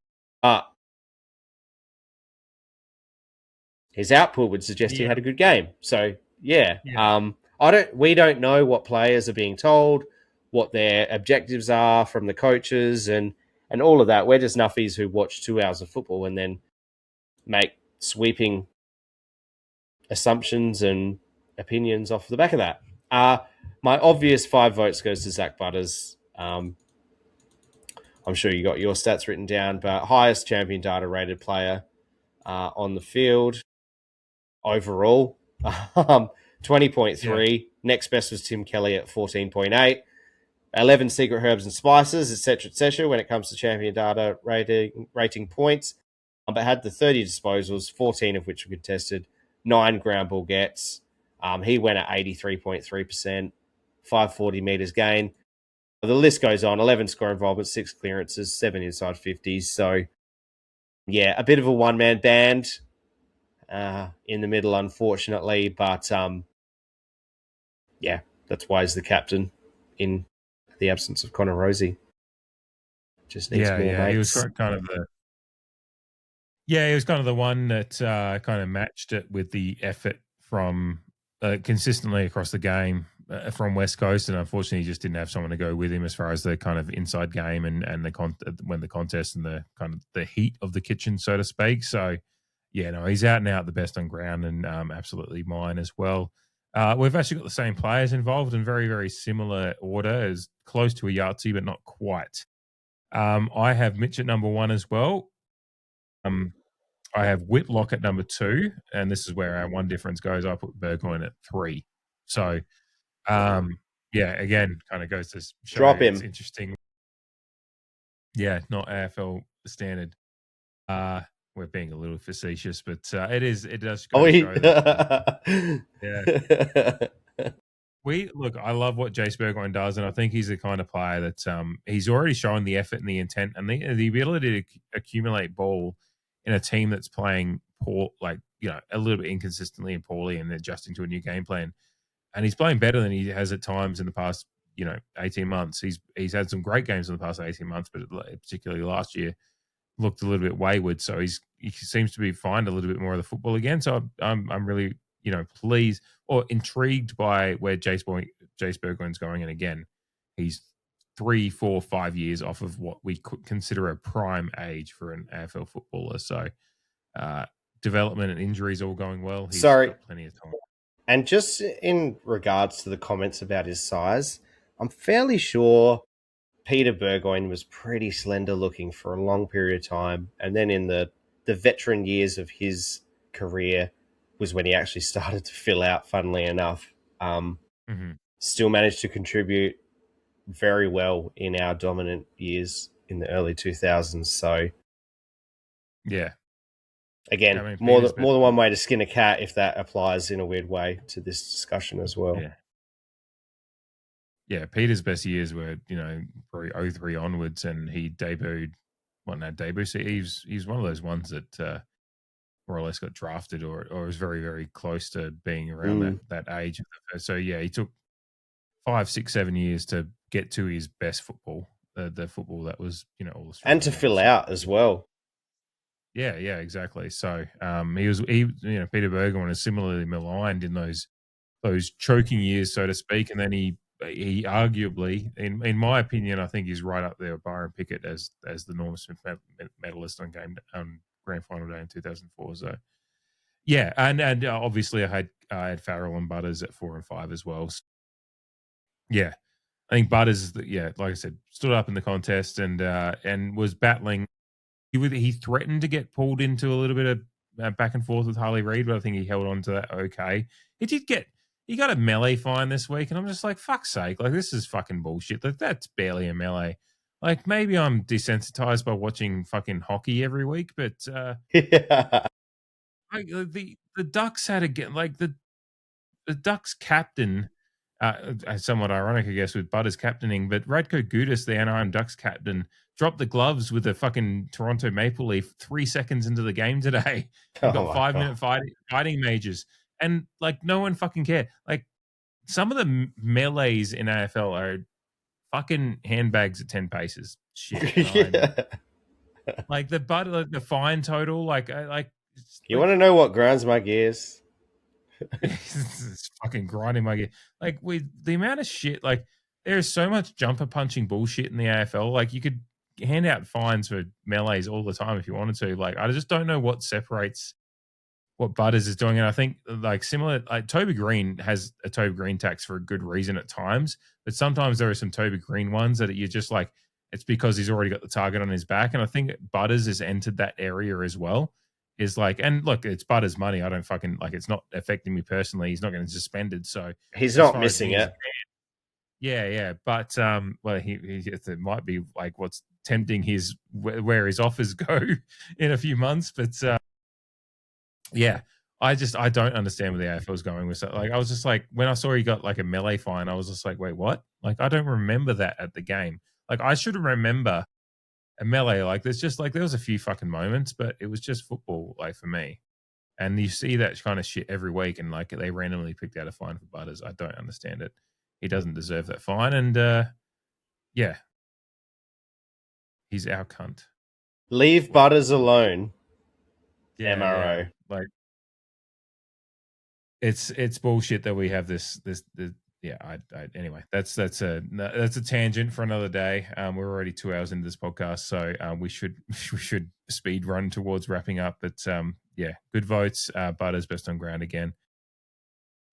His output would suggest he had a good game. So, yeah. We don't know what players are being told, what their objectives are from the coaches, and all of that. We're just nuffies who watch 2 hours of football and then make sweeping assumptions and opinions off the back of that. My obvious 5 votes goes to Zach Butters. I'm sure you got your stats written down, but highest champion data rated player on the field overall, 20.3. Yeah. Next best was Tim Kelly at 14.8. 11 secret herbs and spices, etc. when it comes to champion data rating points. But had the 30 disposals, 14 of which were contested, 9 ground ball gets. He went at 83.3%, 540 metres gain. The list goes on. 11 score involvements, 6 clearances, 7 inside 50s. So, yeah, a bit of a one-man band in the middle, unfortunately. But, yeah, that's why he's the captain in the absence of Connor Rosie. Just needs more mates. He was kind of the... Yeah, he was kind of the one that kind of matched it with the effort from consistently across the game from West Coast, and unfortunately, he just didn't have someone to go with him as far as the kind of inside game and when the contest and the kind of the heat of the kitchen, so to speak. So, yeah, no, he's out and out the best on ground, and absolutely mine as well. We've actually got the same players involved in very, very similar order, as close to a Yahtzee, but not quite. I have Mitch at number 1 as well. I have Whitlock at number 2, and this is where our one difference goes. I put Burgoyne at 3. So, again, kind of goes to show drop him. It's interesting. Yeah, not AFL standard. We're being a little facetious, but it does go to show that, I love what Jace Burgoyne does, and I think he's the kind of player that he's already shown the effort and the intent and the ability to accumulate ball in a team that's playing poor, a little bit inconsistently and poorly, and adjusting to a new game plan. And he's playing better than he has at times in the past, 18 months. He's had some great games in the past 18 months, but particularly last year looked a little bit wayward. So he seems to be find a little bit more of the football again. So I'm really, pleased or intrigued by where Jace Burgoyne's going. And again, he's 3, 4, 5 years off of what we could consider a prime age for an AFL footballer. So development and injuries all going well. He's got plenty of time. And just in regards to the comments about his size, I'm fairly sure Peter Burgoyne was pretty slender looking for a long period of time. And then in the veteran years of his career was when he actually started to fill out, funnily enough. Still managed to contribute very well in our dominant years in the early 2000s. So, yeah. Again, more than one way to skin a cat, if that applies in a weird way to this discussion as well. Yeah, Peter's best years were, probably 03 onwards, and he debuted, so he's one of those ones that more or less got drafted or was very, very close to being around that age. So, yeah, he took 5, 6, 7 years to get to his best football, the football that was, all and to fill out as well. Yeah, exactly. So Peter Burgoyne is similarly maligned in those choking years, so to speak, and then he arguably, in my opinion, I think he's right up there with Byron Pickett as the Norm Smith medalist on grand final day in 2004. So Yeah, and obviously I had Farrell and Butters at 4 and 5 as well. Yeah, I think Butters, like I said, stood up in the contest and was battling. He threatened to get pulled into a little bit of back and forth with Harley Reid, but I think he held on to that okay. He got a melee fine this week, and I'm just like, fuck's sake, like this is fucking bullshit. Like that's barely a melee. Like maybe I'm desensitized by watching fucking hockey every week, but Yeah. the Ducks had again like the Ducks captain, somewhat ironic, I guess, with Butters captaining, but Radko Gudas, the Anaheim Ducks captain, dropped the gloves with a fucking Toronto Maple Leaf 3 seconds into the game today. He Oh got my 5-minute fighting majors, and like no one fucking cared. Like some of the melees in AFL are fucking handbags at 10 paces. Shit, Yeah. like the fine total, You want to know what grinds my gears? it's fucking grinding my gear. Like with the amount of shit, like there's so much jumper punching bullshit in the AFL. Like you could hand out fines for melees all the time if you wanted to. Like I just don't know what separates what Butters is doing. And I think like similar, like Toby Green has a Toby Green tax for a good reason at times, but sometimes there are some Toby Green ones that you're just like, it's because he's already got the target on his back. And I think Butters has entered that area as well. Is like, and look, it's Butters' money. I don't fucking like. It's not affecting me personally. He's not getting suspended, so He's as not far as missing me as a it. fan- Yeah. But well, it might be like what's tempting his where his offers go in a few months. But yeah, I don't understand where the AFL is going with that. Like, I was just like, when I saw he got like a melee fine, I was just like, wait, what? Like, I don't remember that at the game. Like, I should remember a melee. Like, there was a few fucking moments, but it was just football, like for me. And you see that kind of shit every week, and like they randomly picked out a fine for Butters. I don't understand it. He doesn't deserve that fine, and yeah, he's our cunt. Leave Butters alone. Yeah, MRO. yeah. Like it's bullshit that we have this. Yeah, anyway, that's a tangent for another day. We're already 2 hours into this podcast, so we should speed run towards wrapping up. But yeah, good votes. Butters best on ground again.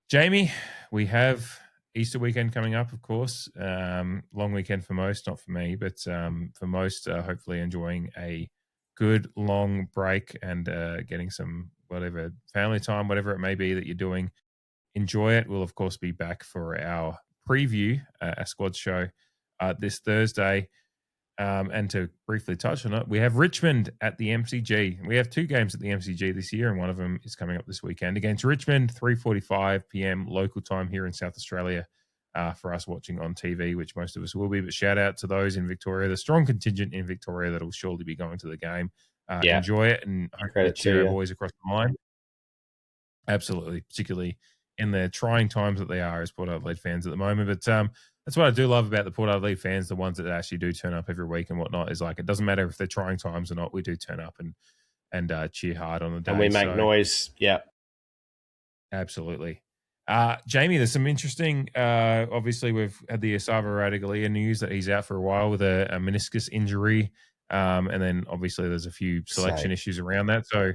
Jamie, we have Easter weekend coming up, of course. Long weekend for most, not for me, but for most, hopefully enjoying a good long break and getting some whatever family time, whatever it may be that you're doing. Enjoy it. We'll, of course, be back for our preview, a squad show this Thursday. And to briefly touch on it, we have Richmond at the MCG. We have 2 games at the MCG this year, and one of them is coming up this weekend against Richmond, 3:45 p.m. local time here in South Australia for us watching on TV, which most of us will be. But shout out to those in Victoria, the strong contingent in Victoria that will surely be going to the game. Yeah. Enjoy it and hopefully cheer our boys across the line. Absolutely, particularly in the trying times that they are as Port Adelaide fans at the moment. But that's what I do love about the Port Adelaide fans, the ones that actually do turn up every week and whatnot, is like it doesn't matter if they're trying times or not. We do turn up and cheer hard on the day. And we make noise. Yeah. Absolutely. Jamie, there's some interesting, obviously we've had the Asava Radaglia news that he's out for a while with a meniscus injury. And then obviously there's a few selection issues around that. So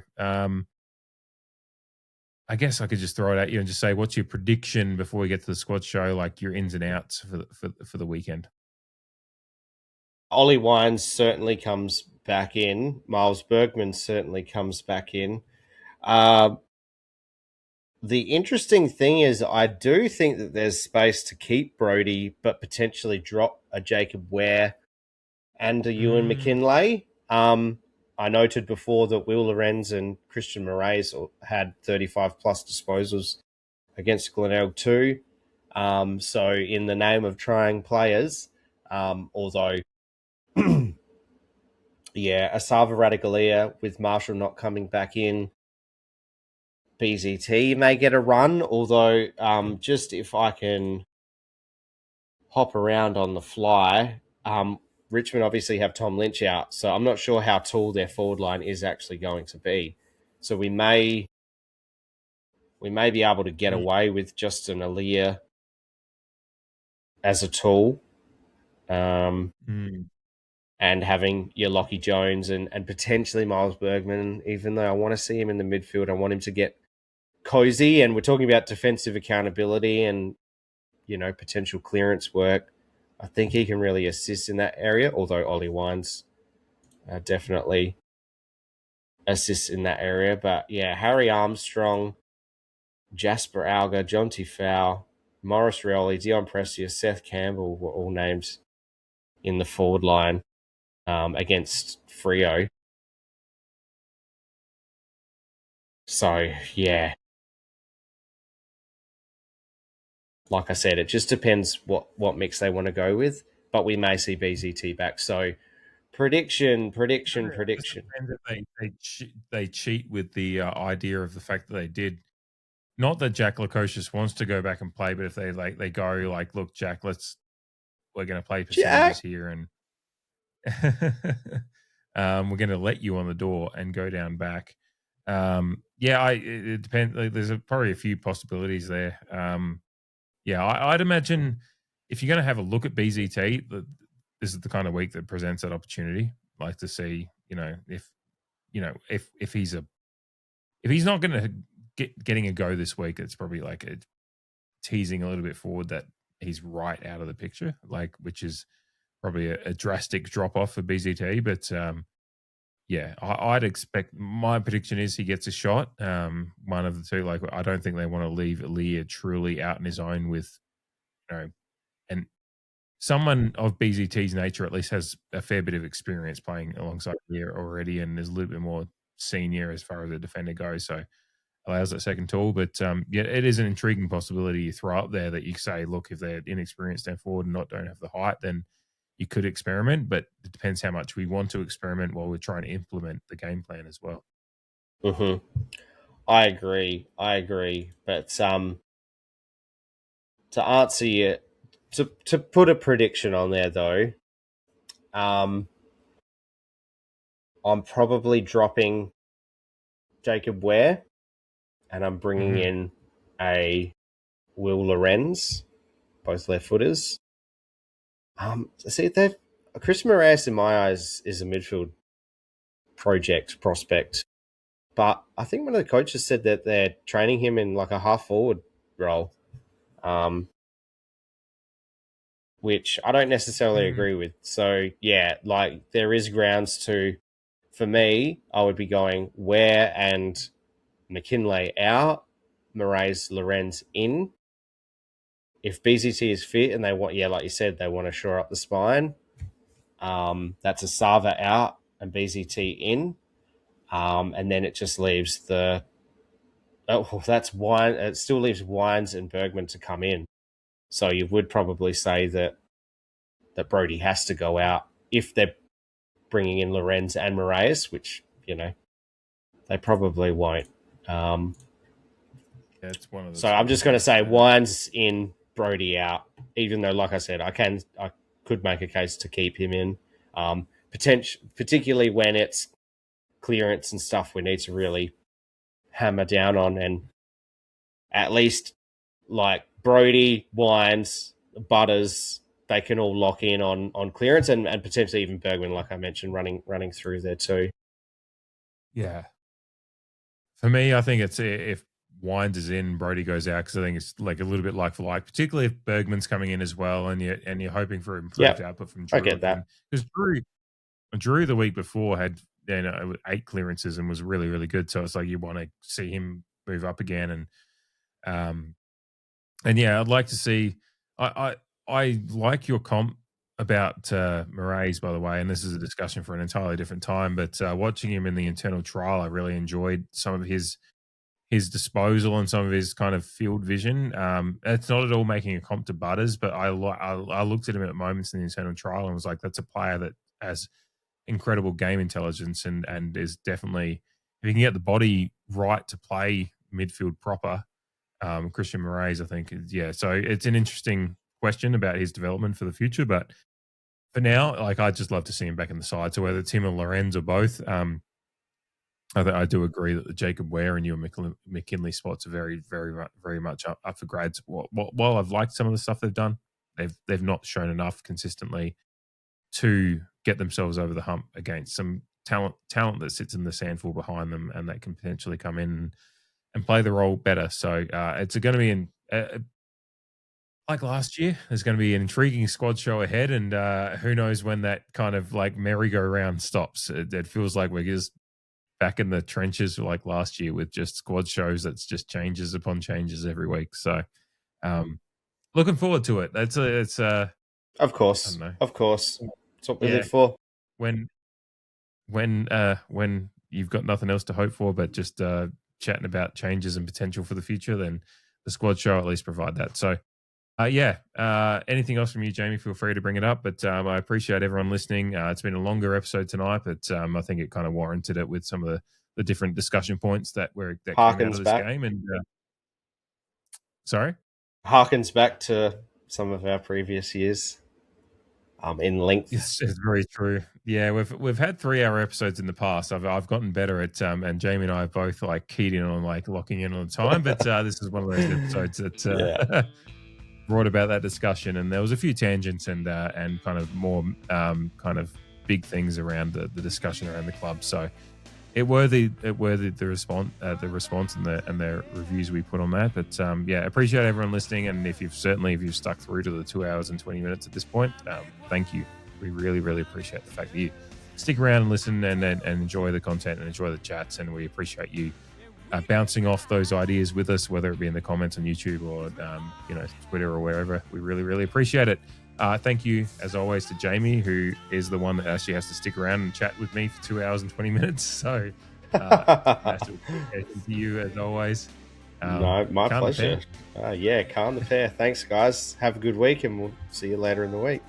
I guess I could just throw it at you and just say, what's your prediction before we get to the squad show, like your ins and outs for the weekend? Ollie Wines certainly comes back in. Miles Bergman certainly comes back in. The interesting thing is I do think that there's space to keep Brody, but potentially drop a Jacob Ware and a Ewan McKinlay. I noted before that Will Lorenz and Christian Moraes had 35-plus disposals against Glenelg too. So in the name of trying players, although, yeah, Asava Radaglia with Marshall not coming back in, BZT may get a run, although just if I can hop around on the fly, Richmond obviously have Tom Lynch out, so I'm not sure how tall their forward line is actually going to be. So we may be able to get away with Justin Aaliyah as a tool, and having your Lockie Jones and potentially Miles Bergman, even though I want to see him in the midfield. I want him to get cozy, and we're talking about defensive accountability and, you know, potential clearance work, I think he can really assist in that area, although Ollie Wines definitely assists in that area. But yeah, Harry Armstrong, Jasper Alga, John Tifau, Morris Rioli, Dion Prestia, Seth Campbell were all names in the forward line against Freo. So, yeah. Like I said, it just depends what mix they want to go with, but we may see BZT back. So, prediction. Depends if they cheat with the idea of the fact that they did. Not that Jack Lukosius wants to go back and play, but if they go like, look, Jack, we're going to play percentages here, and we're going to let you on the door and go down back. It depends. Like, there's probably a few possibilities there. I'd imagine if you're going to have a look at BZT, this is the kind of week that presents that opportunity. Like to see, if he's not going to getting a go this week, it's probably like teasing a little bit forward that he's right out of the picture, like, which is probably a drastic drop off for BZT. But I'd expect, my prediction is he gets a shot. One of the two. Like, I don't think they want to leave Aaliyah truly out on his own with, and someone of BZT's nature at least has a fair bit of experience playing alongside Aaliyah already, and is a little bit more senior as far as the defender goes. So allows that second tool. But it is an intriguing possibility you throw up there that you say, look, if they're inexperienced down forward and don't have the height, then you could experiment, but it depends how much we want to experiment while we're trying to implement the game plan as well. Mm-hmm. I agree. But to answer you, to put a prediction on there though, I'm probably dropping Jacob Ware, and I'm bringing in a Will Lorenz, both left footers. Chris Moraes in my eyes is a midfield prospect, but I think one of the coaches said that they're training him in like a half forward role, which I don't necessarily agree with. So yeah, like there is grounds to, for me, I would be going Ware and McKinlay out, Moraes, Lorenz in. If BZT is fit and they want, like you said, they want to shore up the spine, that's a Sava out and BZT in. And then it just leaves that's Wine. It still leaves Wines and Bergman to come in. So you would probably say that Brody has to go out if they're bringing in Lorenz and Moraes, which, they probably won't. It's one of those. So I'm just going to say Wines in, Brody out, even though, like I said, I could make a case to keep him in, particularly when it's clearance and stuff we need to really hammer down on, and at least like Brody, Wines, Butters, they can all lock in on clearance, and potentially even Bergman, like I mentioned, running through there too. Yeah. For me, I think it's if Wines is in, Brody goes out, because I think it's like a little bit like for like, particularly if Bergman's coming in as well, and you're hoping for improved output from Drew. I get that, because Drew the week before had 8 clearances and was really, really good. So it's like you want to see him move up again, and I'd like to see. I like your comp about Moraes, by the way, and this is a discussion for an entirely different time. But watching him in the internal trial, I really enjoyed some of his disposal and some of his kind of field vision. It's not at all making a comp to Butters, but I looked at him at moments in the internal trial and was like, that's a player that has incredible game intelligence and is definitely, if he can get the body right to play midfield proper, Christian Moraes, I think, so it's an interesting question about his development for the future. But for now, like, I'd just love to see him back in the side. So whether it's him or Lorenz or both, I do agree that the Jacob Ware and Ewan McKinley spots are very, very, very much up for grabs. While I've liked some of the stuff they've done, they've not shown enough consistently to get themselves over the hump against some talent that sits in the sandful behind them, and that can potentially come in and play the role better. So it's going to be like last year. There's going to be an intriguing squad show ahead, and who knows when that kind of like merry-go-round stops. It feels like we're just back in the trenches like last year with just squad shows that's just changes upon changes every week. So looking forward to it. It's of course, of course. That's what we live for. When you've got nothing else to hope for but just chatting about changes and potential for the future, then the squad show at least provide that. So anything else from you, Jamie, feel free to bring it up. But I appreciate everyone listening. It's been a longer episode tonight, but I think it kind of warranted it with some of the different discussion points that came out of this game. And sorry? Harkens back to some of our previous years. In length. It's very true. Yeah, we've had 3-hour episodes in the past. I've gotten better at and Jamie and I have both like keyed in on like locking in on the time, but this is one of those episodes that brought about that discussion, and there was a few tangents and kind of more kind of big things around the discussion around the club. So it worthy the response and the reviews we put on that. But appreciate everyone listening, and if you've stuck through to the 2 hours and 20 minutes at this point, thank you. We really, really appreciate the fact that you stick around and listen and enjoy the content and enjoy the chats, and we appreciate you bouncing off those ideas with us, whether it be in the comments on YouTube or Twitter or wherever. We really, really appreciate it. Thank you, as always, to Jamie, who is the one that actually has to stick around and chat with me for 2 hours and 20 minutes. So, massive appreciation to you, as always. No, my pleasure. Calm the pair. Thanks, guys. Have a good week, and we'll see you later in the week.